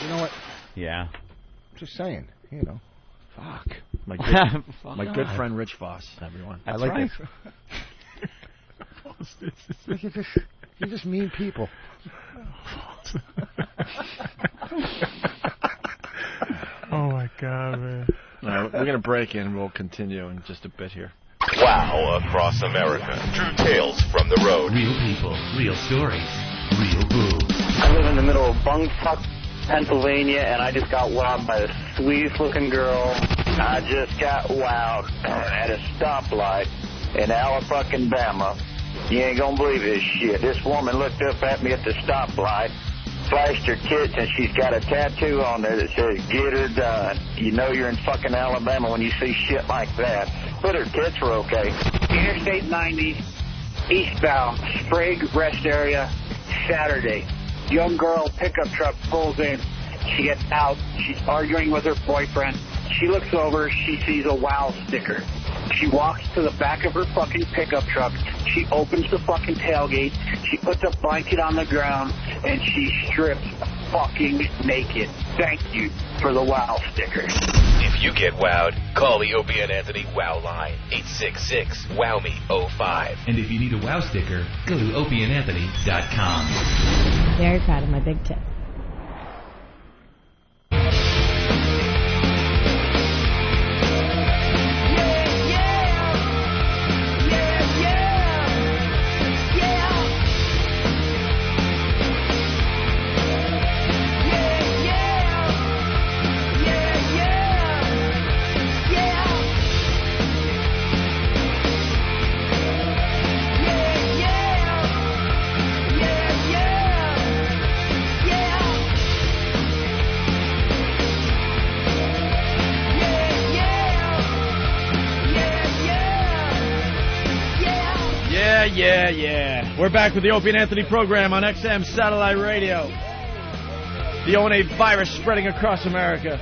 you know what? Yeah. Just saying. You know. Fuck. My good friend Rich Voss, everyone. I like right. this. You're just mean people. Oh my God, man! All right, we're gonna break in. We'll continue in just a bit here. Wow across America. True tales from the road. Real people, real stories, real booze. I live in the middle of Bungfuck, Pennsylvania, and I just got wowed by the sweetest looking girl. I just got wowed at a stoplight in Alabama. You ain't gonna believe this shit. This woman looked up at me at the stoplight, flashed her tits, and she's got a tattoo on there that says, "Get her done." You know you're in fucking Alabama when you see shit like that. But her tits were okay. Interstate 90, eastbound, Sprague Rest Area, Saturday. Young girl pickup truck pulls in. She gets out. She's arguing with her boyfriend. She looks over. She sees a WOW sticker. She walks to the back of her fucking pickup truck. She opens the fucking tailgate. She puts a blanket on the ground, and she strips fucking naked. Thank you for the WOW sticker. If you get wowed, call the Opie and Anthony WOW line. 866-WOW-ME-05. And if you need a wow sticker, go to opieandanthony.com. Very proud of my big tip. Yeah. We're back with the Opie and Anthony program on XM Satellite Radio. The O&A virus spreading across America.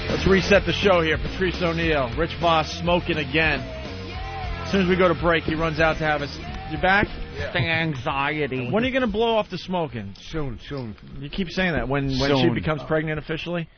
Let's reset the show here. Patrice O'Neal, Rich Voss smoking again. As soon as we go to break, he runs out to have us. You back? Yeah. Anxiety. When are you going to blow off the smoking? Soon. You keep saying that. When she becomes pregnant officially?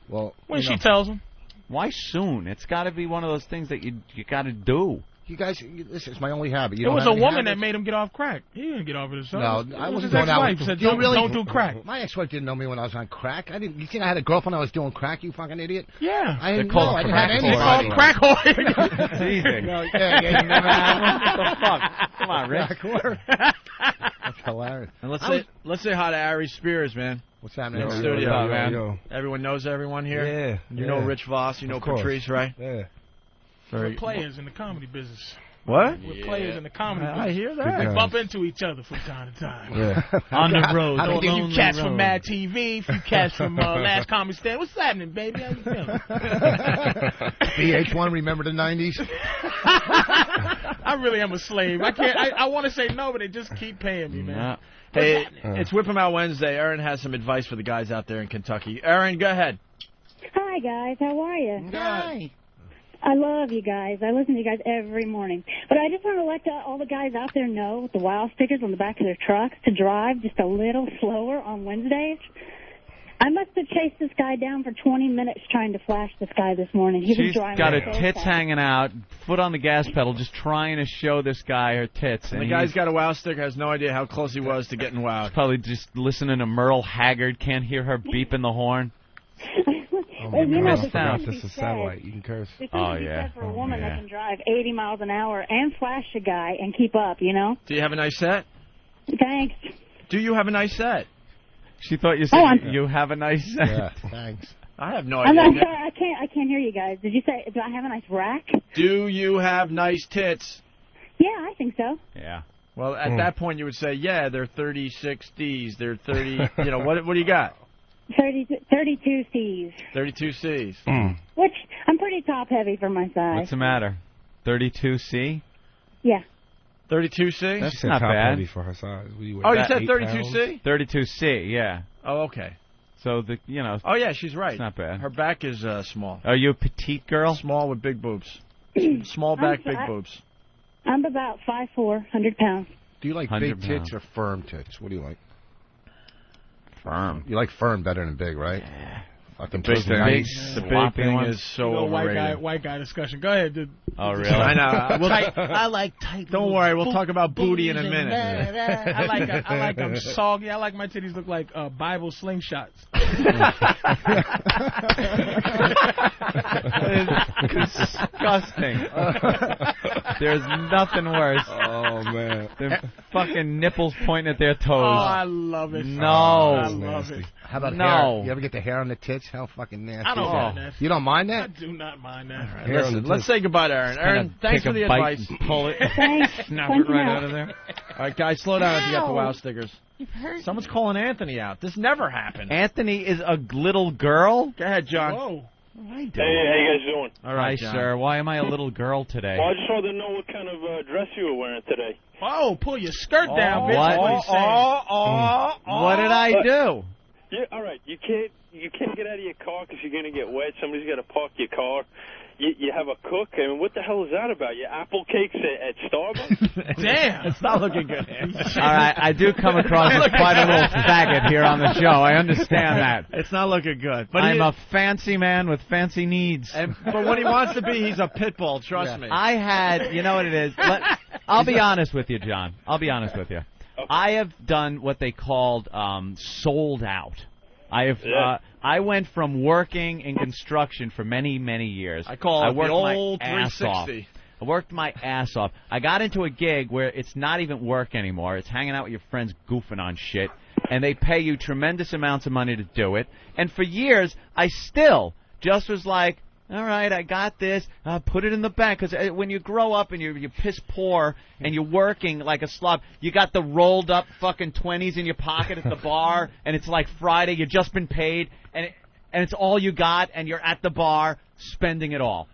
Well, when she tells him. Why soon? It's got to be one of those things that you got to do. You guys, this is my only habit. It was a woman that made him get off crack. He didn't get off it himself. No, I wasn't his going out. ex-wife said, don't do crack. My ex-wife didn't know me when I was on crack. You think I had a girlfriend I was doing crack, you fucking idiot? Yeah. I didn't know. I didn't have any. They called crack whore. It's easy. You never had one? What the fuck? Come on, Rich. That's hilarious. And let's say hi to Aries Spears, man. What's happening in the studio, man? Everyone knows everyone here? Yeah. You know Rich Voss, you know Patrice, right? Yeah. We're players in the comedy business. What? We're players in the comedy business. I hear that. We bump into each other from time to time. Yeah. On the road. I think you cats from Mad TV, if you cats from Last Comedy Stand. What's happening, baby? How you feeling? VH1, remember the 90s? I really am a slave. I want to say no, but they just keep paying me, man. No. Hey, it's Whip-A-Mow Wednesday. Aaron has some advice for the guys out there in Kentucky. Aaron, go ahead. Hi, guys. How are you? Hi. I love you guys. I listen to you guys every morning. But I just want to let all the guys out there know with the WOW stickers on the back of their trucks to drive just a little slower on Wednesdays. I must have chased this guy down for 20 minutes trying to flash this guy this morning. He was driving. She's got her so tits fast. hanging out, foot on the gas pedal, just trying to show this guy her tits. And the guy's got a WOW sticker, has no idea how close he was to getting wowed. Probably just listening to Merle Haggard, can't hear her beeping the horn. Well, you know, this is satellite. You can curse. Oh, yeah. For a woman that can drive 80 miles an hour and flash a guy and keep up, you know? Do you have a nice set? Thanks. Do you have a nice set? She thought you said you have a nice set. Yeah, thanks. I have no I'm idea. sorry, I can't hear you guys. Did you say, do I have a nice rack? Do you have nice tits? Yeah, I think so. Yeah. Well, at that point, you would say, yeah, they're 36Ds. They're 30, you know, what do you got? 32 C's. 32 C's. Which, I'm pretty top-heavy for my size. What's the matter? 32C? Yeah. 32C? That's not bad. for her size. You said 32C? 32C, yeah. Oh, okay. So, Oh, yeah, she's right. It's not bad. Her back is small. Are you a petite girl? Small with big boobs. Small back, big boobs. I'm about 5'4", 100 pounds. Do you like big tits or firm tits? What do you like? Firm. You like firm better than big, right? Yeah. Fucking big toast thing. nice. The big thing is so overrated. White guy discussion. Go ahead, dude. Oh, really? I know. I like tight. Don't worry, we'll talk about booty in a minute. I like them soggy. I like my titties look like Bible slingshots. Disgusting. There's nothing worse. Oh, man. Than fucking nipples pointing at their toes. Oh, I love it. No. I love it. How about No. hair? You ever get the hair on the tits? How fucking nasty I don't is mind that? that. You don't mind I that? do not mind that. Hair on the Listen, let's tits. say goodbye to Aaron. Aaron, thanks for the advice. Pull it. Thanks. Snap Thank it right you. out of there. All right, guys, slow down if you got the wow stickers. You've heard Someone's calling Anthony out. This never happened. Anthony is a little girl? Go ahead, John. Whoa. What am I doing? Hey, how you guys doing? All right, Hi, John. sir. Why am I a little girl today? Well, I just wanted to know what kind of dress you were wearing today. Oh, pull your skirt down, bitch. what? What he's saying. What did I do? Yeah, all right. You can't get out of your car because you're going to get wet. Somebody's got to park your car. You have a cook. I mean, what the hell is that about? Your apple cakes at Starbucks? Damn. It's not looking good. All right, I do come across as quite a little faggot here on the show. I understand that. It's not looking good. But I'm a fancy man with fancy needs. but what he wants to be, he's a pit bull. Trust me. I had, you know what it is? I'll be honest with you, John. I'll be honest with you. I have done what they called sold out. I went from working in construction for many, many years. I call it the old my ass 360. off. I worked my ass off. I got into a gig where it's not even work anymore. It's hanging out with your friends goofing on shit, and they pay you tremendous amounts of money to do it. And for years, I still just was like, all right, I got this. Put it in the bank. Because when you grow up and you're piss poor and you're working like a slob, you got the rolled up fucking 20s in your pocket at the bar, and it's like Friday. You've just been paid, and it's all you got, and you're at the bar spending it all.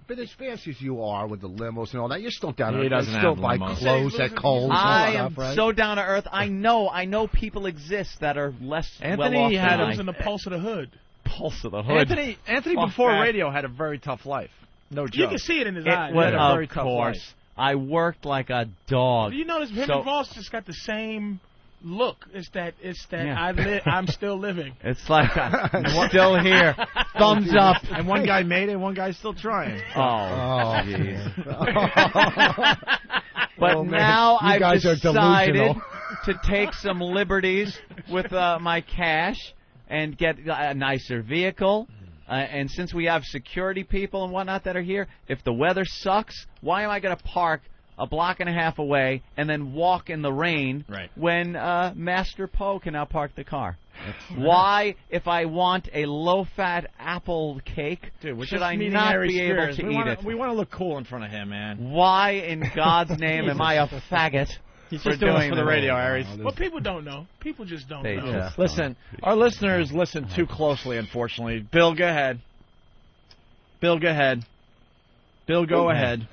But as fancy as you are with the limos and all that, you're still down to He earth. doesn't You still have buy limos. clothes at Kohl's. I and all am that, right? so down to earth. I know people exist that are less Anthony well off had than Lives I. in the pulse of the hood. Pulse of the hood. Anthony Fuck before that. radio had a very tough life. No joke. You can see it in his eyes. He had a very Of tough course. life. I worked like a dog. Do you notice him So- and Voss just got the same look? It's that Yeah. I'm still living. It's like I'm still here. Thumbs up. And one guy made it, one guy's still trying. Oh, jeez. But Oh, man. now You I've guys are decided delusional. to take some liberties with my cash and get a nicer vehicle. And since we have security people and whatnot that are here, if the weather sucks, why am I going to park a block and a half away and then walk in the rain when Master Poe can now park the car? Why, if I want a low-fat apple cake, Dude, we're should just I meeting not Aries be able Spears. to we eat wanna, it? We want to look cool in front of him, man. Why, in God's name, am I a faggot? He's for just doing it doing for the this? radio, Aries. Well, people don't know. People just don't They know. just Listen, our listeners listen too closely, unfortunately. Bill, go ahead. Bill, go ahead. Bill, go ahead.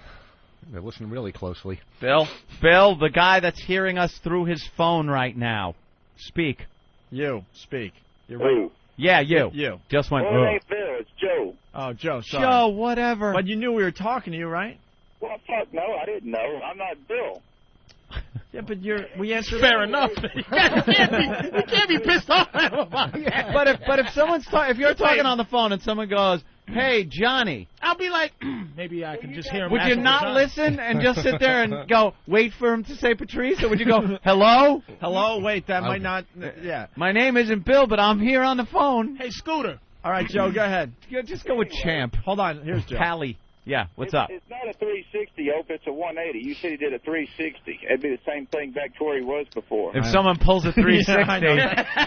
They're listening really closely. Bill, the guy that's hearing us through his phone right now. Speak. You, speak. You're right. Yeah, you. You. Just went. Well, it ain't Bill. It's Joe. Oh, Joe, sorry. Joe, whatever. But you knew we were talking to you, right? Well, fuck no, I didn't know. I'm not Bill. Yeah, but we answered. Fair enough. You can't be pissed off at him about that. But if someone's if you're talking on the phone and someone goes, "Hey, Johnny," I'll be like, maybe I can just hear him. would you ask him not the time. listen and just sit there and go wait for him to say Patrice, or would you go, "Hello, hello"? Wait, that might not. Yeah. My name isn't Bill, but I'm here on the phone. Hey, Scooter. All right, Joe, go ahead. Just go with Champ. Hold on. Here's Joe. Pally. Yeah, what's up? It's not a 360, Ope. It's a 180. You said he did a 360. It'd be the same thing back to where he was before. If someone pulls a 360, I know.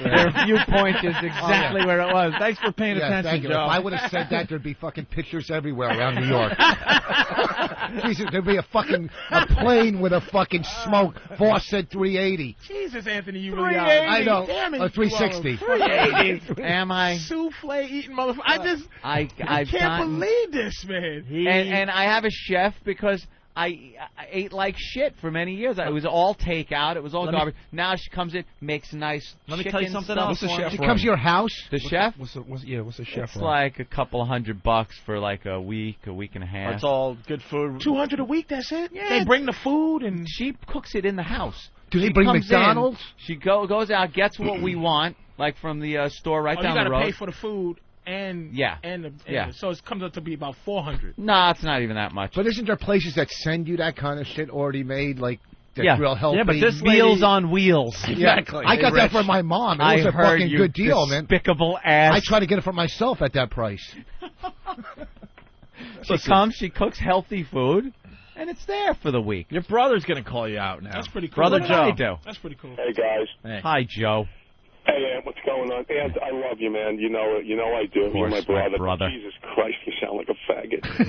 their viewpoint is exactly where it was. Thanks for paying attention, thank you. Joe. If I would have said that, there'd be fucking pictures everywhere around New York. Jesus, there'd be a plane with a fucking smoke. Voss said 380. Jesus, Anthony, you really are. 380. I know. Damn it, A 360. 380. Am I? Souffle eating motherfucker. I I've can't gotten- believe this, man. And I have a chef because I ate like shit for many years. It was all takeout. It was all garbage. Now she comes in, makes nice Let me chicken tell you something stuff else. for me. She comes to your house? The chef? What's the chef It's run? like a couple $100 for like a week and a half. That's all good food. $200 a week. That's it. Yeah. They bring the food and She cooks it in the house. Do they She bring comes McDonald's? In, she goes out, gets what we want, like from the store right oh, down you the gotta road. pay for the food. and Yeah. and Yeah. so it comes up to be about $400. Nah, it's not even that much. But isn't there places that send you that kind of shit already made, like that's Yeah. real healthy? Yeah, but this Meals on Wheels. Exactly. I got that for my mom. It was a heard fucking you good deal, man. despicable ass. I try to get it for myself at that price. She comes, she cooks healthy food, and it's there for the week. Your brother's going to call you out now. That's pretty cool. Brother What Joe. I do. That's pretty cool. Hey, guys. Hey. Hi, Joe. Hey, what's going on? And I love you, man. You know it. You know I do. Of course, You're my my brother. Jesus Christ, you sound like a faggot.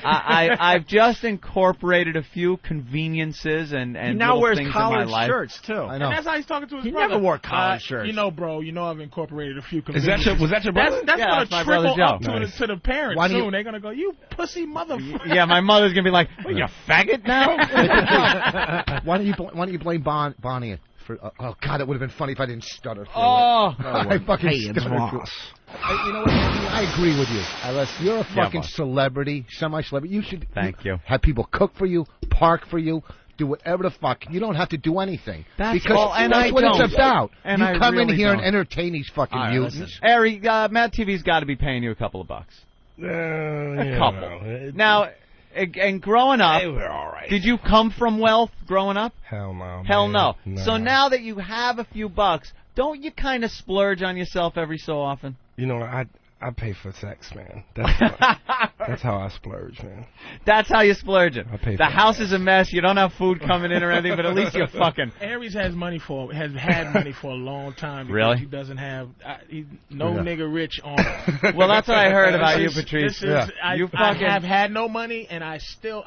Yeah, I've just incorporated a few conveniences and He now little wears things in collared my life. shirts, too. I know. And that's how he's talking to his He brother. never wore collared shirts. You know, bro, I've incorporated a few Is that conveniences. was that your brother? That's Yeah, going that's to my brother trickle up Joe. to the parents Why do soon. you- They're going to go, you pussy motherfucker. Yeah, my mother's gonna be like, "What, you faggot now?" Why don't you blame Bonnie for? Oh God, it would have been funny if I didn't stutter. Through Oh. it. I fucking Hey, it's stuttered. Ross. You know what? I agree with you. You're a fucking boss. celebrity, semi-celebrity. You should Thank you. have people cook for you, park for you, do whatever the fuck. You don't have to do anything. That's because all- and that's I what don't. it's about. And you I come in really here don't. and entertain these fucking All right, mutants. listen. Ari, Matt TV's got to be paying you a couple of bucks. A couple. Now, and growing up, They were all right. did you come from wealth growing up? Hell no. Hell man. no. So now that you have a few bucks, don't you kind of splurge on yourself every so often? You know, I pay for sex, man. That's how I splurge, man. That's how you splurge it. I pay The for house is a mess. You don't have food coming in or anything, but at least you're fucking. Aries has had money for a long time. Because Really? He doesn't have no nigga rich on. Well, that's what I heard about you, This is- Patrice. this is- I You I fucking- have had no money, and I still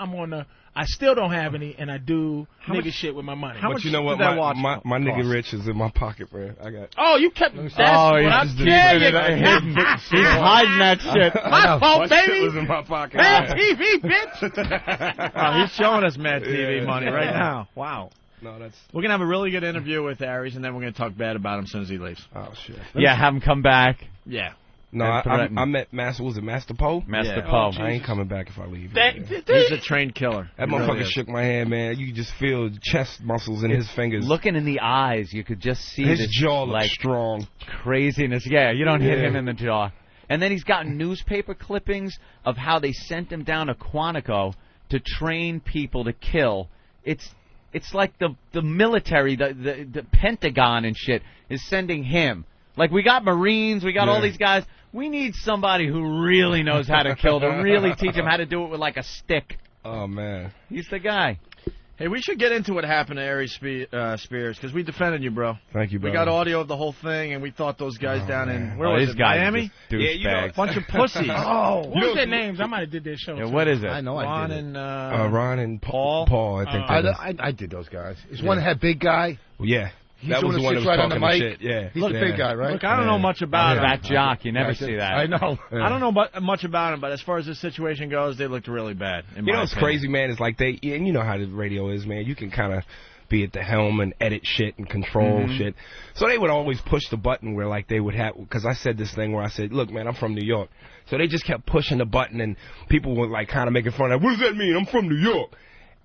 don't have any, and I do nigga much- shit with my money. how But much you know what? did that watch My nigga cost? rich is in my pocket, man. I got. Oh, you kept. That's Oh, what he's I'm just saying. keeping it hidden. He's hiding that shit. My fault, My shit baby. was in my pocket. Mad TV, bitch. Oh, he's showing us Mad TV money right now. Wow. No, that's. We're going to have a really good interview with Aries, and then we're going to talk bad about him as soon as he leaves. Oh shit. Yeah, have him come back. Yeah. No, I met Master. Was it Master Poe? Master Yeah. Poe. I ain't coming back if I leave. He's a trained killer. That He motherfucker really is. shook my hand, man. You could just feel the chest muscles in his fingers. Looking in the eyes, you could just see his this, jaw looks like strong. craziness. Yeah, you don't hit Yeah. him in the jaw. And then he's got newspaper clippings of how they sent him down to Quantico to train people to kill. It's like the military, the Pentagon and shit is sending him. Like, we got Marines, we got all these guys. We need somebody who really knows how to kill, to really teach him how to do it with, like, a stick. Oh, man. He's the guy. Hey, we should get into what happened to Aries Spears, because we defended you, bro. Thank you, bro. We got audio of the whole thing, and we thought those guys down in, where was these it, guys Miami? are just douchebags. Bunch of pussies. What was their names? I might have did their show. Yeah, too. what is it? I know Ron I did it. and Ron and Paul? Paul, I think that is. I did those guys. Is one that had big guy? Well, yeah. He's That the was one the one that that sits was right on the talking the mic. shit. Yeah. He's the big guy, right? Look, I don't know much about him. Fat jock, you never see that. I know. I don't know much about him, but as far as this situation goes, they looked really bad. You know what's crazy, man? Is like and you know how the radio is, man. You can kind of be at the helm and edit shit and control shit. So they would always push the button where like they would have, because I said this thing where I said, look, man, I'm from New York. So they just kept pushing the button and people were like kind of making fun of, what does that mean? I'm from New York.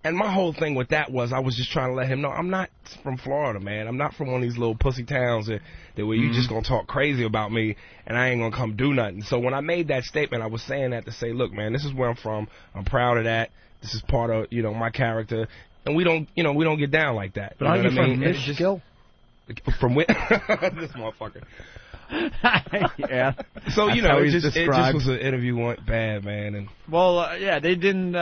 And my whole thing with that was I was just trying to let him know I'm not from Florida, man. I'm not from one of these little pussy towns that where you just going to talk crazy about me and I ain't going to come do nothing. So when I made that statement, I was saying that to say, look, man, this is where I'm from. I'm proud of that. This is part of, my character. And we don't get down like that. But aren't you from Michigan? From where? This motherfucker. Yeah. So, That's it how he's just described. was an interview went bad, man. And Well, yeah, they didn't.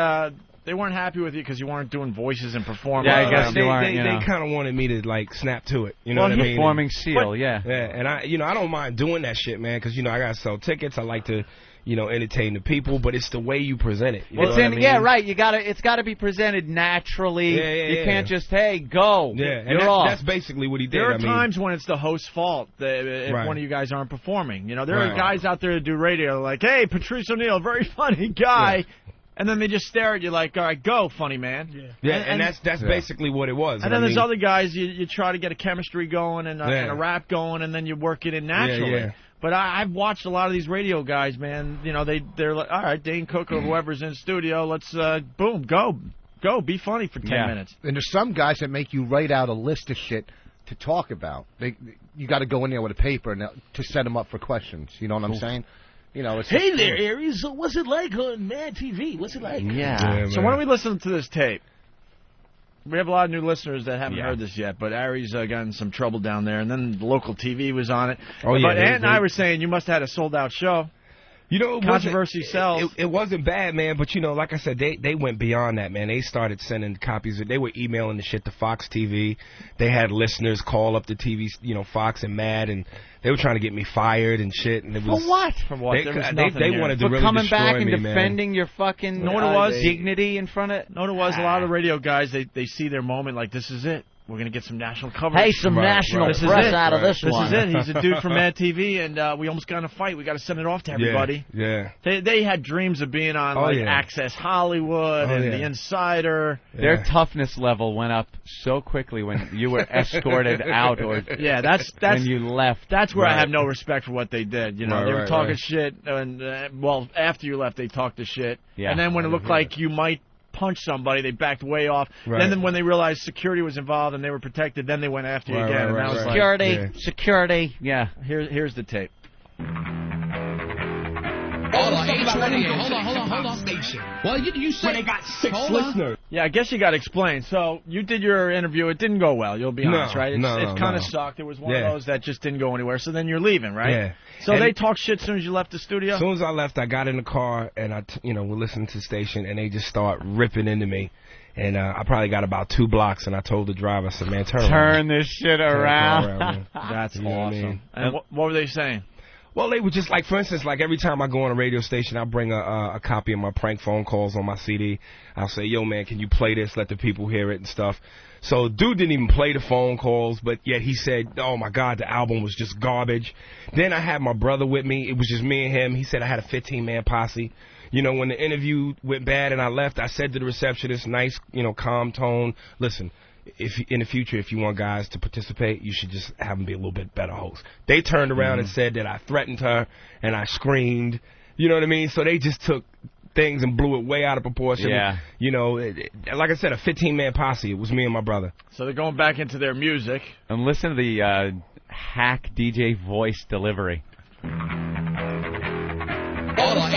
They weren't happy with you because you weren't doing voices and performing. Yeah, I guess they you aren't, they kind of wanted me to like snap to it. You know Well, what I mean? performing seal, yeah. Yeah, and I don't mind doing that shit, man, because I gotta sell tickets. I like to, entertain the people, but it's the way you present it. You know what I mean? Yeah, right. It's got to be presented naturally. Yeah, you can't just go. Yeah, and You're off. that's basically what he did. There are times when it's the host's fault if Right. one of you guys aren't performing. There are Right. guys out there that do radio like, hey, Patrice O'Neal, very funny guy. Yeah. And then they just stare at you like, all right, go, funny man. Yeah, and that's basically what it was. And then there's other guys, you try to get a chemistry going and a rap going, and then you work it in naturally. Yeah. But I've watched a lot of these radio guys, man. They're like, all right, Dane Cook or whoever's in studio, let's, boom, go, be funny for 10 minutes. And there's some guys that make you write out a list of shit to talk about. You got to go in there with a paper to set them up for questions. You know what I'm saying? You know, it's hey there, Aries. So what's it like on Mad TV? What's it like? Yeah. So why don't we listen to this tape? We have a lot of new listeners that haven't heard this yet, but Aries got in some trouble down there, and then the local TV was on it. Oh, yeah, But Ant and I were saying you must have had a sold-out show. You know, controversy sells. It wasn't bad, man. But you know, like I said, they went beyond that, man. They started sending copies. They were emailing the shit to Fox TV. They had listeners call up the TV, you know, Fox and Mad, and they were trying to get me fired and shit. And it was For what? For what? They wanted to really coming destroy back and me, defending your fucking dignity in front of. No, it was a lot of radio guys. They see their moment like this is it. We're going to get some national coverage. Hey, some national press out of this one. This is it. He's a dude from Mad TV, and we almost got in a fight. We got to send it off to everybody. Yeah. They had dreams of being on Access Hollywood and The Insider. Their toughness level went up so quickly when you were escorted out, or that's when you left. That's where I have no respect for what they did. You know, they were talking shit, and after you left, they talked the shit, and then when it looked like you might punch somebody, they backed way off. Then when they realized security was involved and they were protected, then they went after you again. And that was security. Yeah. Here's the tape. Hold on. Well, you said they got 6 listeners. Yeah, I guess you got to explain. So you did your interview. It didn't go well. You'll be honest, right? It kind of sucked. It was one of those that just didn't go anywhere. So then you're leaving, right? Yeah. So they talked shit as soon as you left the studio? As soon as I left, I got in the car, and we're listening to the station, and they just start ripping into me. And I probably got about 2 blocks, and I told the driver, I said, man, turn this shit around. That's awesome. And what were they saying? Well, they were just like, for instance, like every time I go on a radio station, I bring a copy of my prank phone calls on my CD. I'll say, yo, man, can you play this? Let the people hear it and stuff. So dude didn't even play the phone calls, but yet he said, oh, my God, the album was just garbage. Then I had my brother with me. It was just me and him. He said I had a 15-man posse. You know, when the interview went bad and I left, I said to the receptionist, nice, calm tone, listen, if in the future, if you want guys to participate, you should just have them be a little bit better hosts. They turned around and said that I threatened her and I screamed. You know what I mean? So they just took things and blew it way out of proportion. Yeah. You know, like I said, a 15-man posse. It was me and my brother. So they're going back into their music. And listen to the hack DJ voice delivery. Hold on.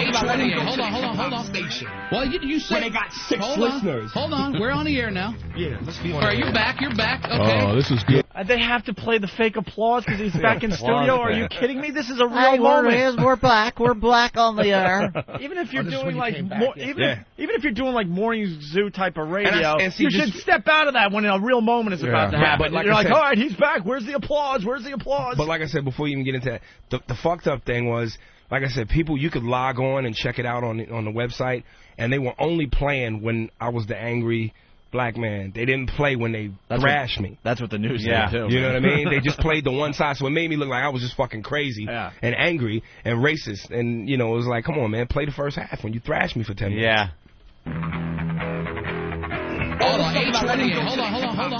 Station. Well, you said they got 6 listeners. Hold on. We're on the air now. Yeah, let's be on. All right, you're back. Okay. Oh, this is good. They have to play the fake applause because he's back in studio. Are you kidding me? This is a real moment. We're black. We're black on the air. Even if you're doing even if you're doing like morning zoo type of radio, you should step out of that when a real moment is about to happen. But you're like, all right, he's back. Where's the applause? But like I said, before you even get into that, the fucked up thing was, like I said, people, you could log on and check it out on the website, and they were only playing when I was the angry black man. They didn't play when they thrashed me. That's what the news did, too. You know what I mean? They just played the one side, so it made me look like I was just fucking crazy and angry and racist. And, it was like, come on, man, play the first half when you thrashed me for 10 minutes. Yeah. Hold on.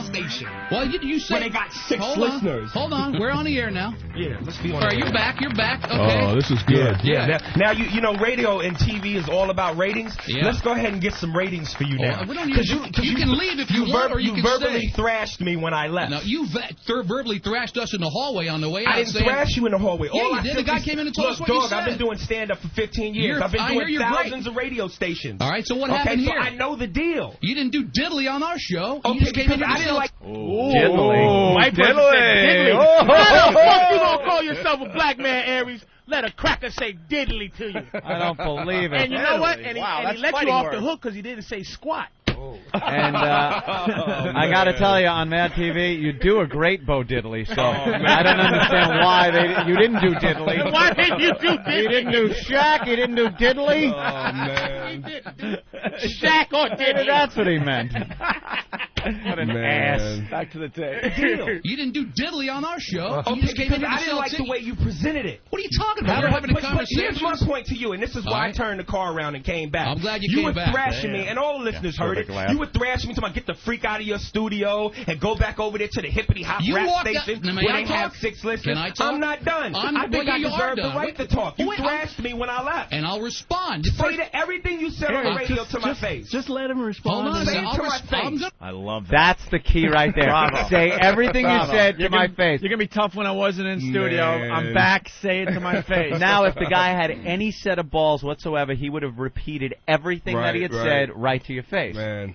Station. Well, you said they got 6 listeners. Hold on. We're on the air now. Yeah, let's be on. All right, you're back. Okay. Oh, this is good. Yeah. Now you know radio and TV is all about ratings. Yeah. Let's go ahead and get some ratings for you now. We don't need you can leave if you want, or you can verbally stay. Thrashed me when I left. No, you verbally thrashed us in the hallway on the way out. I didn't thrash you in the hallway. Yeah, you did. The guy came in and told us what you said. I've been doing stand-up for 15 years. I've been doing thousands of radio stations. All right, so what happened here? I know the deal. You didn't do diddly on our show. Okay, because I didn't like... Diddly. White person said diddly. How the fuck you gonna call yourself a black man, Aries? Let a cracker say diddly to you. I don't believe it. And you know what? And he let you off the hook because he didn't say squat. And I got to tell you, on Mad TV, you do a great Bo Diddley, so I don't understand why you didn't do Diddley. Why didn't you do Diddley? You didn't do Shaq, you didn't do Diddley. Oh, man. He didn't do Shaq or Diddley. That's what he meant. What an ass. Back to the tape. You didn't do diddly on our show. Okay, because I didn't like the way you presented it. What are you talking about? We're having a conversation. Here's my point to you, and this is why I turned the car around and came back. I'm glad you came back. You were thrashing me, and all the listeners heard it. You were thrashing me, talking about get the freak out of your studio and go back over there to the hippity-hop rap station where they have 6 listeners. I'm not done. I think I deserve the right to talk. You thrashed me when I left. And I'll respond. Say to everything you said on the radio to my face. Just let him respond. Hold on. Say it to my face. I love love that. That's the key right there. Bravo. Say everything you said to my gonna, face. You're going to be tough when I wasn't in studio. Man. I'm back. Say it to my face. Now, if the guy had any set of balls whatsoever, he would have repeated everything that he had said right to your face. Man.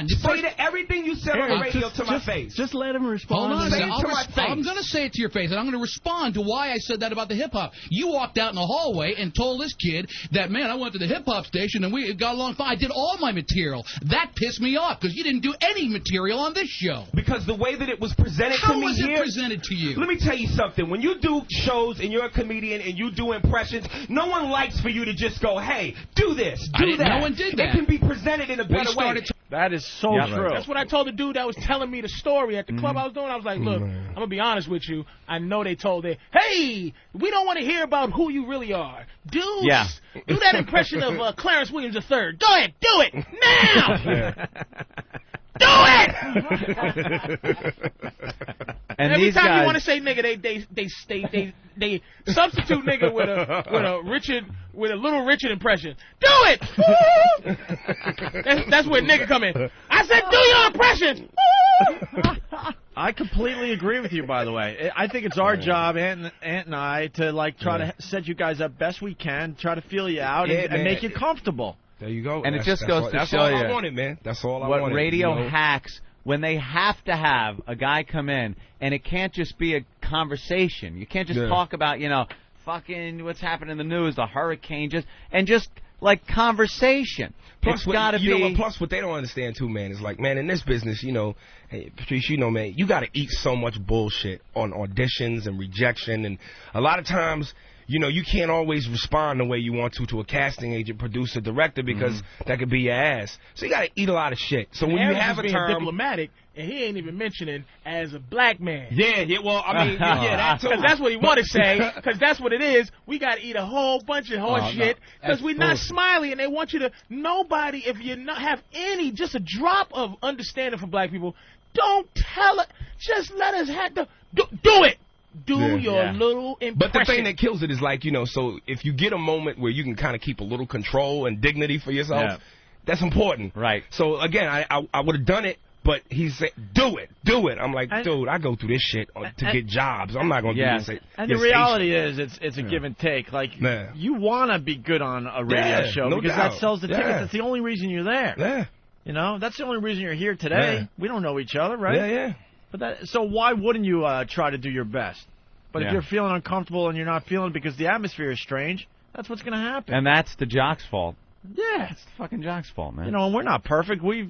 Say to everything you said on the radio to my face. Just let him respond. Hold on, Say it I'm to my face. going to say it to your face, and I'm going to respond to why I said that about the hip-hop. You walked out in the hallway and told this kid that, man, I went to the hip-hop station, and we got along fine. I did all my material. That pissed me off, because you didn't do any material on this show. Because the way that it was presented to me How was here, it presented to you? Let me tell you something. When you do shows and you're a comedian and you do impressions, no one likes for you to just go, hey, do this, do that. No one did that. It can be presented in a better way. That is so true. That's what I told the dude that was telling me the story at the club I was doing. I was like, look, I'm going to be honest with you. I know they told it, hey, we don't want to hear about who you really are. Do that impression of Clarence Williams III. Go ahead, do it now. Do it! And every these time guys, you want to say nigga, they substitute nigga with a little Richard impression. Do it! that's where nigga come in. I said, do your impression. I completely agree with you, by the way. I think it's our job, Ant and I, to try to set you guys up best we can, try to feel you out and make you comfortable. There you go. And it just goes to show you. That's all I wanted, man. That's all I wanted. What radio hacks, when they have to have a guy come in, and it can't just be a conversation. You can't just talk about, fucking what's happening in the news, the hurricane, just conversation. Plus, it's got to be. Plus, what they don't understand too, man, is man, in this business, hey, Patrice, man, you got to eat so much bullshit on auditions and rejection, and a lot of times, you can't always respond the way you want to a casting agent, producer, director, because that could be your ass. So you got to eat a lot of shit. So when you have a term, diplomatic, and he ain't even mentioning as a black man. Yeah. Well, I mean, that too. Because that's what he want to say. Because that's what it is. We got to eat a whole bunch of horse shit. Because we're not smiley, and they want you to. Nobody, if you not have just a drop of understanding for black people, don't tell it. Just let us have to do it. Do your little impression. But the thing that kills it is so if you get a moment where you can kind of keep a little control and dignity for yourself, that's important. Right. So, again, I would have done it, but he said, do it. I'm like, dude, I go through this shit to get jobs. I'm not going to do this. And the reality is it's a give and take. You want to be good on a radio show because that sells the tickets. That's the only reason you're there. Yeah. That's the only reason you're here today. Yeah. We don't know each other, right? Yeah. But so why wouldn't you try to do your best? But if you're feeling uncomfortable and you're not feeling it because the atmosphere is strange, that's what's going to happen. And that's the jock's fault. Yeah, it's the fucking jock's fault, man. And we're not perfect. We've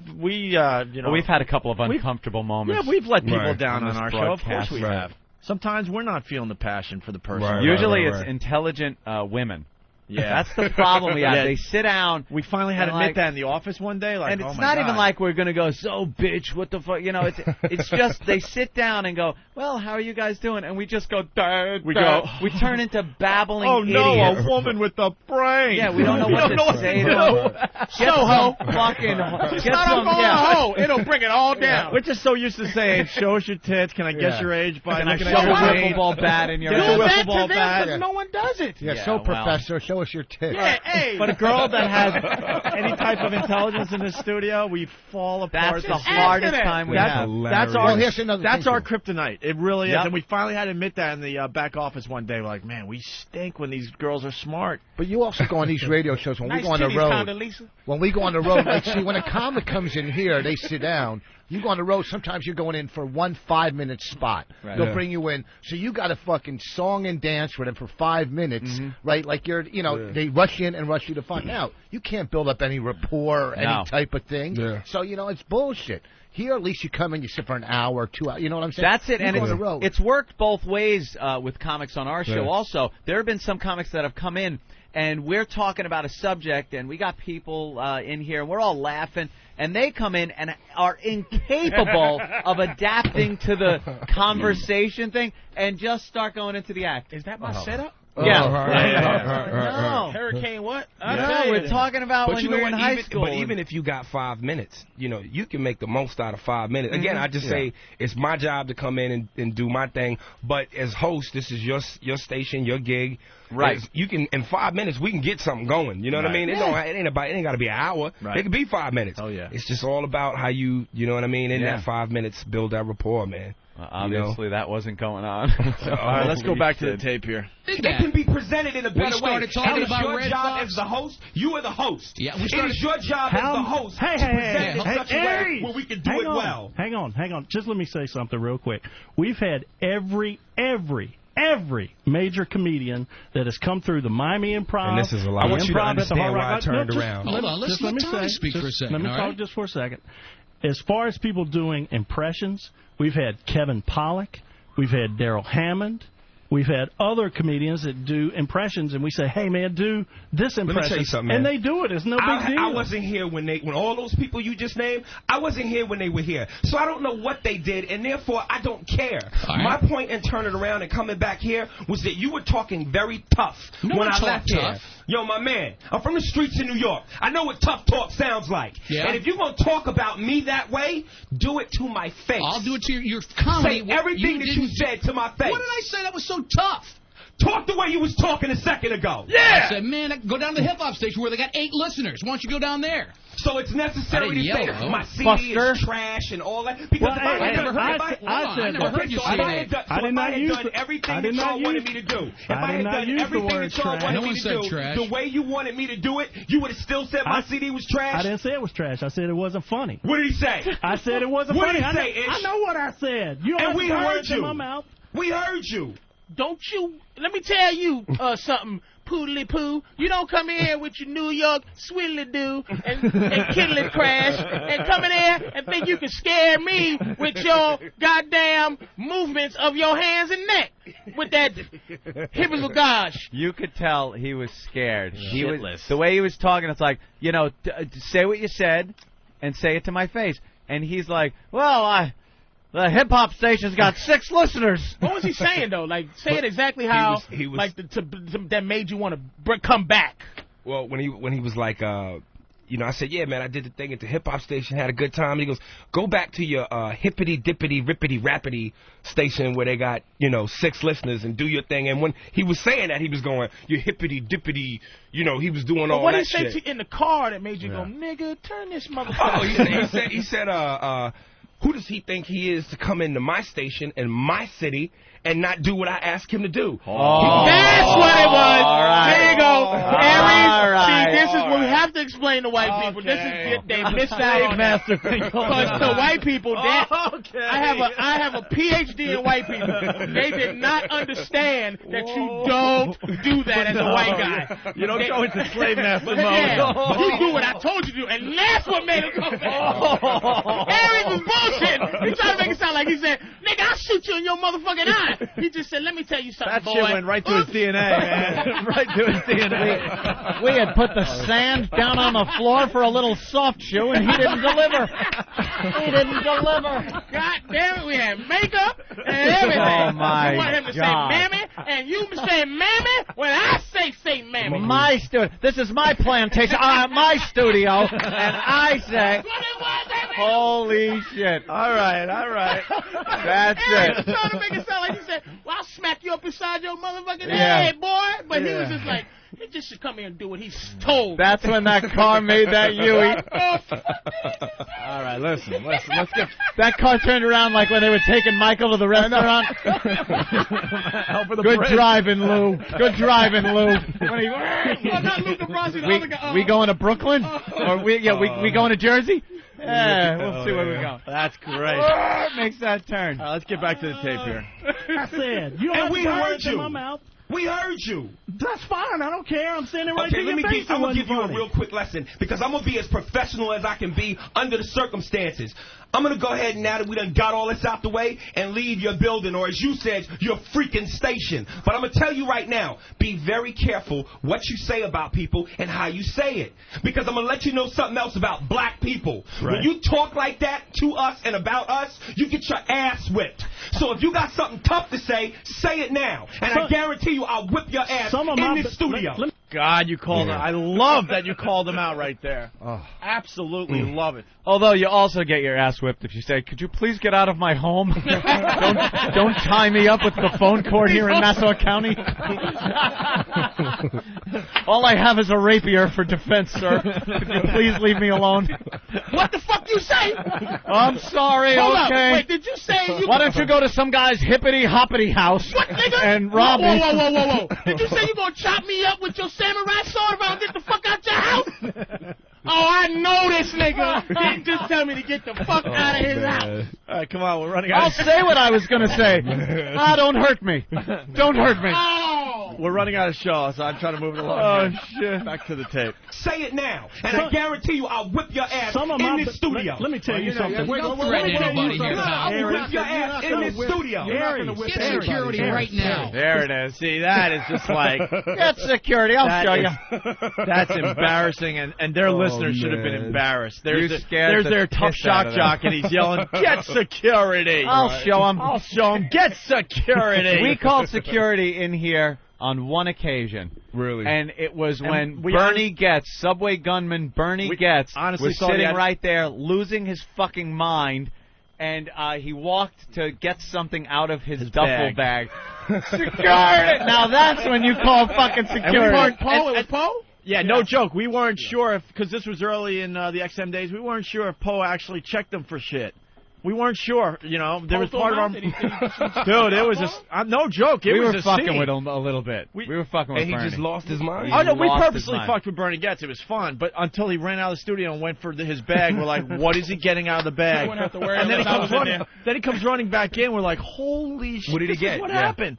had a couple of uncomfortable moments. Yeah, we've let people down on our show. Of course we have. Sometimes we're not feeling the passion for the person. Usually it's intelligent women. Yeah, that's the problem we have. They sit down. We finally had to admit that in the office one day. And it's not even like we're going to go, so bitch, what the fuck? It's just they sit down and go, well, how are you guys doing? And we just go, we turn into babbling idiots. Oh, no, a woman with a brain. Yeah, we don't know what to say to her. Soho. Fucking, get some, it'll bring it all down. We're just so used to saying, show us your tits. Can I guess your age by looking at your wiffle ball bat in your ass? Do that to them, but no one does it. Yeah, Professor, show us your tits. Yeah, hey. But a girl that has any type of intelligence in the studio, we fall apart. That's the hardest time we have. That's our kryptonite. It really is. And we finally had to admit that in the back office one day. We're like, man, we stink when these girls are smart. But you also go on these radio shows when we go on the road. When we go on the road, when a comic comes in here, they sit down. You go on the road, sometimes you're going in for 1 5-minute spot. Right. They'll bring you in. So you got to fucking song and dance with them for 5 minutes, right? Like they rush in and rush you to find out. You can't build up any rapport or any type of thing. Yeah. So, it's bullshit. Here, at least you come in, you sit for an hour or 2 hours. You know what I'm saying? That's it. And it's worked both ways with comics on our show also. There have been some comics that have come in, and we're talking about a subject, and we got people in here, and we're all laughing. And they come in and are incapable of adapting to the conversation thing and just start going into the act. Is that my setup? No. Hurricane what? No, we're talking about when you were in high school. But even if you got 5 minutes, you know, you can make the most out of 5 minutes. Again, I just say it's my job to come in and do my thing. But as host, this is your station, your gig. Right. You can in 5 minutes we can get something going. You know what I mean? It ain't got to be an hour. It could be 5 minutes. Oh yeah. It's just all about how you know what I mean. In that 5 minutes, build that rapport, man. Obviously, that wasn't going on. All right, let's go back to the tape here. It can be presented in a better way. started talking about your Red job Fox. as the host. You are the host. Yeah, we it started. is your job as the host to present it in such a way Aries, where we can do it well. Hang on. Just let me say something real quick. We've had every major comedian that has come through the Miami Improv. And this is a lot. I want you to understand why I turned around. Hold on, let's let Tommy speak for a second. Let me talk just for a second. As far as people doing impressions, we've had Kevin Pollak, we've had Daryl Hammond, we've had other comedians that do impressions, and we say, hey, man, do this impression. Let me tell you something, man. And they do it. It's no big deal. I wasn't here when all those people you just named, I wasn't here when they were here. So I don't know what they did, and therefore I don't care. Right. My point in turning around and coming back here was that you were talking very tough when I left here. Yo, my man, I'm from the streets of New York. I know what tough talk sounds like. Yeah. And if you're going to talk about me that way, do it to my face. I'll do it to your comedy. Say everything that you said to my face. What did I say that was so tough? Talk the way you was talking a second ago. Yeah. I said, man, go down to the hip-hop station where they got 8 listeners. Why don't you go down there? So it's necessary to say that my CD Buster. is trash and all that? Because if I had done everything that y'all wanted me to do, if I had done everything that y'all wanted me to do, the way you wanted me to do it, you would have still said my CD was trash? I didn't say it was trash. I said it wasn't funny. What did he say? I said it wasn't funny. What did he say, Ish? I know what I said. You don't and we heard you. In my mouth. We heard you. Don't you, let me tell you something, poodly poo. You don't come in here with your New York swiddly do and kiddly crash and come in here and think you can scare me with your goddamn movements of your hands and neck with that hippies gosh. You could tell he was scared. He was, the way he was talking, it's like, you know, say what you said and say it to my face. And he's like, well, the hip-hop station's got 6 listeners. What was he saying, though? Like, say it exactly how, he was like, that made you want to come back. Well, when he was like, you know, I said, yeah, man, I did the thing at the hip-hop station, had a good time. And he goes, go back to your hippity-dippity-rippity-rappity station where they got, you know, 6 listeners and do your thing. And when he was saying that, he was going, you hippity-dippity, you know, he was doing all that shit. What did he say in the car that made you go, nigga, turn this motherfucker? Oh, he said, who does he think he is to come into my station in my city and not do what I asked him to do? That's what it was. Right. There you go. Aries, right. see, this is what we have to explain to white people. This is they missed out on that. Because to white people, I have a PhD in white people. They did not understand that you don't do that as a white guy. You don't go into slave master mode. Yeah, you do what I told you to do, and that's what made him go back. Aries was bullshit. He tried to make it sound like he said, nigga, I'll shoot you in your motherfucking eye. He just said, let me tell you something, that boy. That shit went right to his DNA, man. Right to his DNA. We had put the sand down on the floor for a little soft shoe, and he didn't deliver. He didn't deliver. God damn it, we had makeup and everything. Oh, my God. You want him to say mammy, and you say mammy when I say mammy. My studio. This is my plantation, my studio, and I say, holy shit. All right. That's it. He was trying to make it sound like he said, well, I'll smack you up inside your motherfucking head, boy. But he was just like, he just should come here and do what he's told. That's when that car made that Yui. All right, listen. Let's get... That car turned around like when they were taking Michael to the restaurant. Good driving, Lou. Good driving, Lou. When he, not Lou Cabrazzi, the other guy. We going to Brooklyn? Or we going to Jersey? Yeah, we'll see where we go. That's great. Makes that turn. All right, let's get back to the tape here. I said, you don't and we heard you. In my mouth. We heard you. That's fine. I don't care. I'm standing right okay, to your face. I'm going to give you a real quick lesson because I'm going to be as professional as I can be under the circumstances. I'm going to go ahead and now that we done got all this out the way and leave your building, or as you said, your freaking station. But I'm going to tell you right now, be very careful what you say about people and how you say it. Because I'm going to let you know something else about black people. Right. When you talk like that to us and about us, you get your ass whipped. So if you got something tough to say it now. And I guarantee you I'll whip your ass in this studio. God, you called him. I love that you called him out right there. Oh. Absolutely love it. Although you also get your ass whipped if you say, "Could you please get out of my home? don't tie me up with the phone cord here in Nassau County. All I have is a rapier for defense, sir. Could you please leave me alone?" What the fuck you say? I'm sorry, Hold okay. up. Wait, did you say you... Why don't you go to some guy's hippity-hoppity house and rob me? Whoa. Did you say you gonna chop me up with your samurai sword if I don't get the fuck out your house? Oh, I know this nigga. He didn't just tell me to get the fuck out of his house. All right, come on, we're running out. I'll say what I was going to say. Don't hurt me. Don't hurt me. Oh. We're running out of show, so I'm trying to move it along. Oh, shit. Back to the tape. Say it now, and I guarantee you I'll whip your ass in this studio. Let me tell you something. Don't threaten anybody here, pal. I'll whip your ass in this studio. Get security right now. There it is. See, that is just like... Get security. I'll show you. That's embarrassing, and their listeners should have been embarrassed. There's the their tough piss out shock of jock, and he's yelling, "Get security!" I'll show him. I'll show him. Get security! We called security in here on one occasion. Really? And it was when we Bernie Getz, subway gunman Bernie Getz, honestly was thought he sitting had- right there losing his fucking mind, and he walked to get something out of his duffel bag. Security! Now that's when you call fucking security. And we weren't Poe? It was Poe? Yeah, no joke. We weren't sure if, because this was early in the XM days, we weren't sure if Poe actually checked them for shit. We weren't sure, you know. There was part of our... Dude, it was a... no joke. It we was were a fucking scene. with him a little bit. We were fucking with And he Bernie. just lost his mind? Oh, no, we lost purposely his mind. fucked with Bernie Getz. It was fun. But until he ran out of the studio and went for his bag, we're like, what is he getting out of the bag? wouldn't have to worry And then he, about comes I was in running, then he comes running back in. We're like, holy shit. What did he this get? is what Yeah. happened?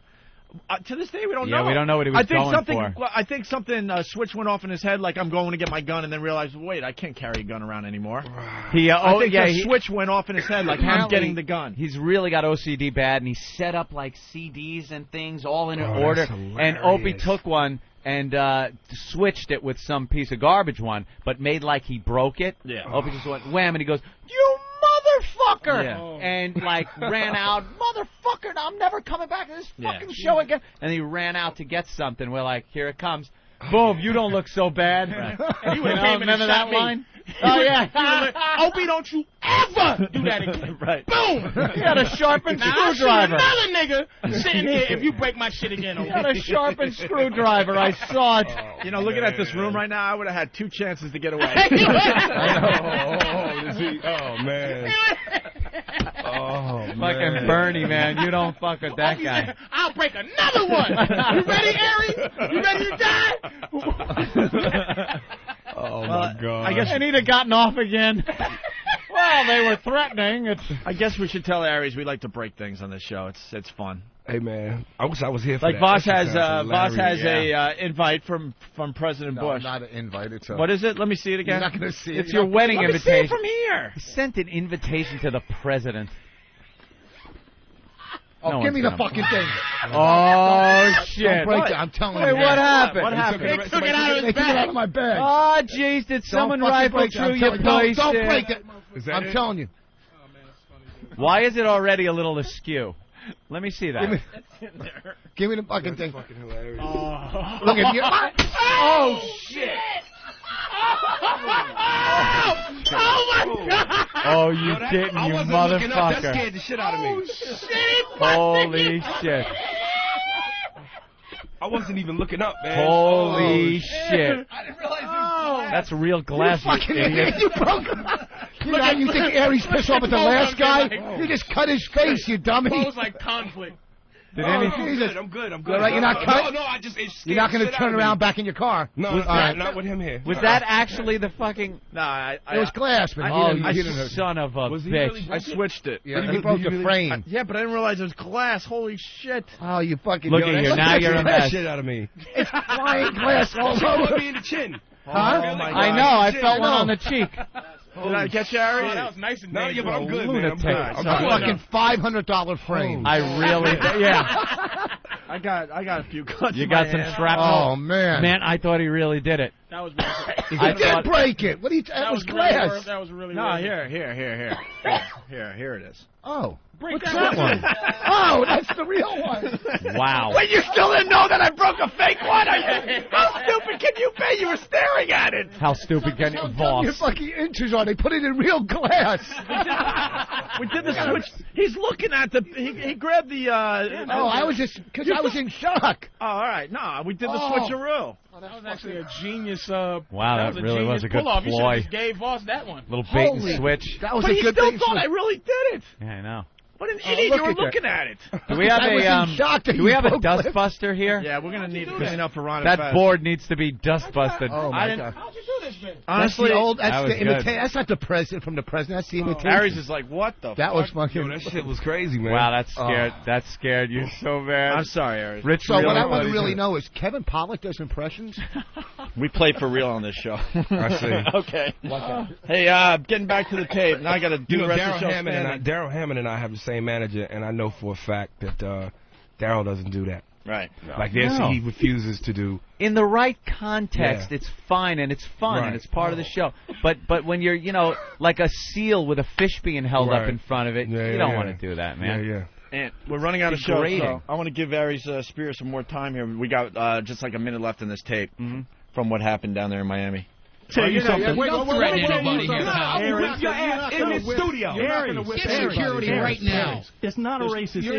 To this day, we don't know. Yeah, we don't know what he was going for. Well, I think something switch went off in his head, like I'm going to get my gun, and then realized, wait, I can't carry a gun around anymore. I think the switch went off in his head, like I'm getting the gun. He's really got OCD bad, and he set up like CDs and things all in an order. And Opie took one and switched it with some piece of garbage one, but made like he broke it. Yeah. Opie just went wham, and he goes, "You motherfucker!" Yeah. And like ran out, "Motherfucker, I'm never coming back to this fucking show again." And he ran out to get something. We're like, "Here it comes." Boom, you don't look so bad. And he You know, remember that line? Oh, yeah. Opie, don't you ever do that again. Right. Boom. He had a sharpened Now, I'll shoot screwdriver. another nigga sitting here if you break my shit again, He had a Opie. sharpened screwdriver. I saw it. You know, looking at this room right now, I would have had 2 chances to get away. Oh, man. Oh, man. Fucking Bernie, man. You don't fuck with that guy. I'll break another one. You ready, Aries? You ready to die? Oh, my God. I guess And he'd have gotten off again. Well, they were threatening. I guess we should tell Aries we like to break things on this show. It's fun. Hey, man. I wish I was here for Like that. Voss That has shit sounds Voss has hilarious. a invite from President No, Bush. not an invite. It's a... What is it? Let me see it again. You're not going to see it. It's your wedding Let me invitation. see it from here. He sent an invitation to the president. Oh, No give me one's the gonna- fucking thing. Oh, shit. Don't break What? it. I'm telling Wait, you. what happened? What happened? They took it out of They his took it out bag. of my bag. Oh, jeez, did someone Don't fucking rifle break it. through I'm your telling- place? Don't there? break it. Is that I'm it? telling you. Why is it already a little askew? Let me see that. Give me the fucking thing. Fucking hilarious. Look at you. Oh, shit. Oh, my God. Oh, you didn't, I you wasn't looking up. That motherfucker. scared the shit out of me. Shit. Holy shit. I wasn't even looking up, man. Holy Oh, shit. I didn't realize this. That's real glass, you Fucking idiot. idiot. You broke him. You know how you think Aries pissed off at the last guy? You just cut his face, you dummy. Poe's like conflict. Did Oh, anything? Jesus. I'm good. I'm good. All right, you're not cut? No, I just. It You're not going scared to the turn shit out around of me. back in your car. No, All right. not with him here. Was that actually the fucking... No, I It was glass, but Oh, he didn't hurt. son of a Was he bitch. really I switched it. Yeah, he broke the frame. Yeah, but I didn't realize it was glass. Holy shit. Oh, you fucking... Look at you. Now you're a that mess. shit out of me. It's flying glass all She put over. me in the chin. Huh? Oh, my I God. know. I Shit, felt one no. on the cheek. Did I get you, Aries? Oh, that was nice and No, yeah, but I'm good, man. I'm Lunatic. good. Right, I'm so good. Fucking $500 frames. I really, yeah. I got a few cuts. You in got my some hand. shrapnel. Oh, man. Man, I thought he really did it. That was. He did break it. What do you? That was glass. That was really. No, really, here it is. Oh. Break What's that one? Oh, that's the real one. Wow. Wait, you still didn't know that I broke a fake one? How stupid can you be? You were staring at it. How stupid can you, Your boss? fucking inches on. They put it in real glass. We did the switch. He's looking at the. He grabbed the. I was just because I was in shock. Oh, all right. No, we did the switcheroo. Oh, that was actually a genius. Wow, that was a good pull-off. You should ploy. have just gave Voss that one. Little bait and switch. That was But a he good still thing. thought I really did it. Yeah, I know. What an idiot! You were looking at it. Do we have I was in shock that do we you have a broke dust it. buster here? Yeah, we're gonna need to clean up for Ron. That board needs to be dust busted. Oh my God. How'd you do this, man? Honestly, that was good. That's not the president from the president. That's the imitation. Aries is like, what the? That fuck? was fucking. Yo, that shit was crazy, man. Wow, that scared you so bad. I'm sorry, Aries. Rich, So what I want to really really know is Kevin Pollak does impressions. We play for real on this show. I see. Okay. Hey, getting back to the tape. Now I got to do You know, the rest of the show. Daryl Hammond and I have the same manager, and I know for a fact that Daryl doesn't do that. Right. Like this, he refuses to do. in the right context, it's fine and it's fun and Right. it's part of the show. But when you're, like a seal with a fish being held up Right. in front of it, you don't want to do that, man. Yeah. And we're running out of show, Degrading. so I want to give Aries Spears some more time here. We got just like a minute left in this tape from what happened down there in Miami. Tell you something. Don't threaten anybody here, pal. Aries, Whip your ass in this studio. Get security right now. It's not a racist issue.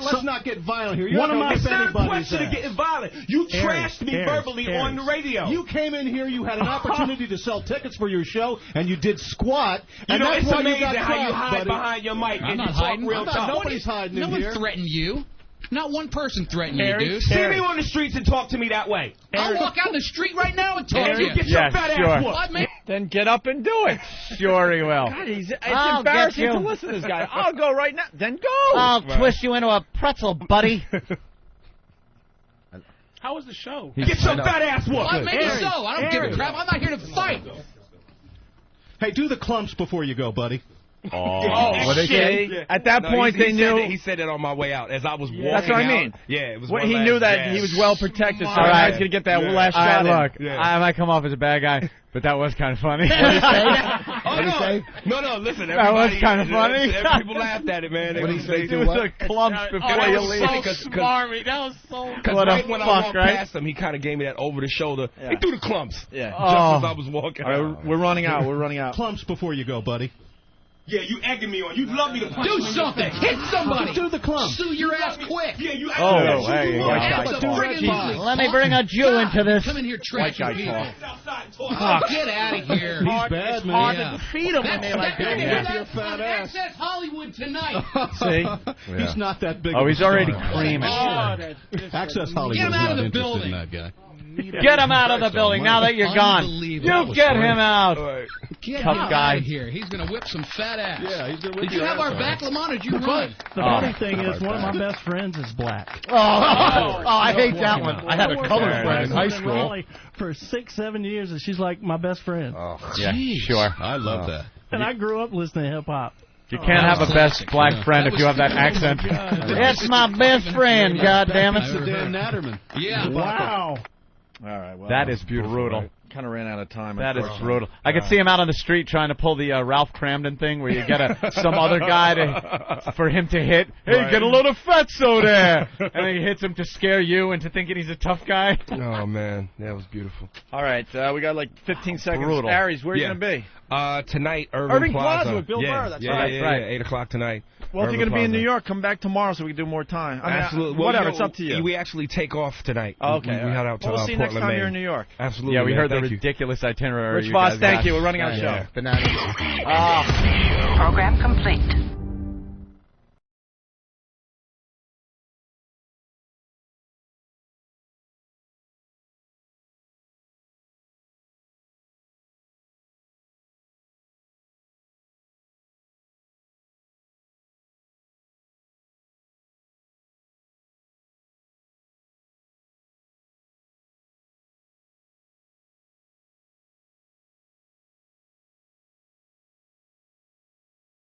Let's not get violent here. One of my It's not a anybody's question of ass. getting violent. You Aries, trashed me Aries, verbally Aries. on the radio. You came in here, you had an opportunity to sell tickets for your show, and you did squat. You And know, that's it's why you amazing got how you crossed, hide buddy. behind your mic I'm and not you talk hiding. real talk. Nobody's hiding No in one here. threatened you. Not one person threatened you, dude. See me on the streets and talk to me that way. I'll walk out in the street right now and talk to you. Get your fat ass whooped. What, man? Then get up and do it. Sure he will. God, it's I'll embarrassing get to you. listen to this guy. I'll go right now. Then go. I'll twist you into a pretzel, buddy. How was the show? Get your fat ass whooped. Well, maybe so. I don't give a crap. I'm not here to fight. Hey, do the clumps before you go, buddy. What they say? At that point, they knew. He said it on my way out as I was walking. That's what I mean. out. Yeah, it was. Well, my he last knew that gas. he was well protected, so All right. I was going to get that last All shot right, in. look, I might come off as a bad guy, but that was kind of funny. No, listen. That was kind of funny. People laughed at it, man. What did he say? It was a clumps before you leave. That was so smarmy. That was so. Because What a right when I fuck, walked right? past him, he kind of gave me that over the shoulder. Yeah. He threw the clumps. Yeah. Just Oh. as I was walking. All right, we're running out. We're running out. Clumps before you go, buddy. Yeah, you egging me on. You'd love me to punch Do you. something. Hit somebody. Do the clumps. Sue your ass quick. Yeah, you. Oh, hey, you white want. guy Ask talk. a friggin' Let me bring a Jew into this. Come in here White guy trashing people. talk. Oh, get out of here. He's bad, It's man. hard Yeah. to defeat him when they like that. Yeah. Your fat ass. Access Hollywood tonight. See? He's not that big. Oh, of a he's already star. creaming. Oh, Access Hollywood's Get him out not of the interested building. in that guy. Get him out of the building now that you're gone. Unbelievable. You get him out. Get Tough him guy. out of here. He's going to whip some fat ass. Yeah, he's gonna whip Did you your have ass our off. back, Lamont, or did you run? The funny thing is, one of my best friends is black. Oh, I hate that one. I had a worked colored with friend in her high in school. Raleigh for 6-7 years, and she's like my best friend. Oh, Yeah, Jeez. sure. I love that. And I grew up listening to hip hop. You can't have a best black friend if you have that accent. It's my best friend, goddammit. That's Dan Natterman. Yeah. Wow. All right. Well, That is brutal. Kind of ran out of time. That is unfortunately. brutal. I could see him out on the street trying to pull the Ralph Cramden thing where you get some other guy for him to hit. Hey, Right. get a load of fatso there. And then he hits him to scare you into thinking he's a tough guy. Oh man, that was beautiful. All right. We got like 15 seconds. brutal. Aries, where are you Yeah. going to be? Tonight, Irving Irving Plaza with Bill yeah, Burr, that's yeah, right. Yeah, That's right. yeah, 8 o'clock tonight. Well, if Irving you're going to be in Plaza. New York, come back tomorrow so we can do more time. I mean, Absolutely. Well, whatever, you it's know, up to you. We actually take off tonight. Okay. We head out to Well, we'll see you next Portland, time Maine. you're in New York. Absolutely. Yeah, we man. heard the Thank you. ridiculous itinerary. Rich you Voss, guys thank got. you. We're running out of show. Bananas. Program complete.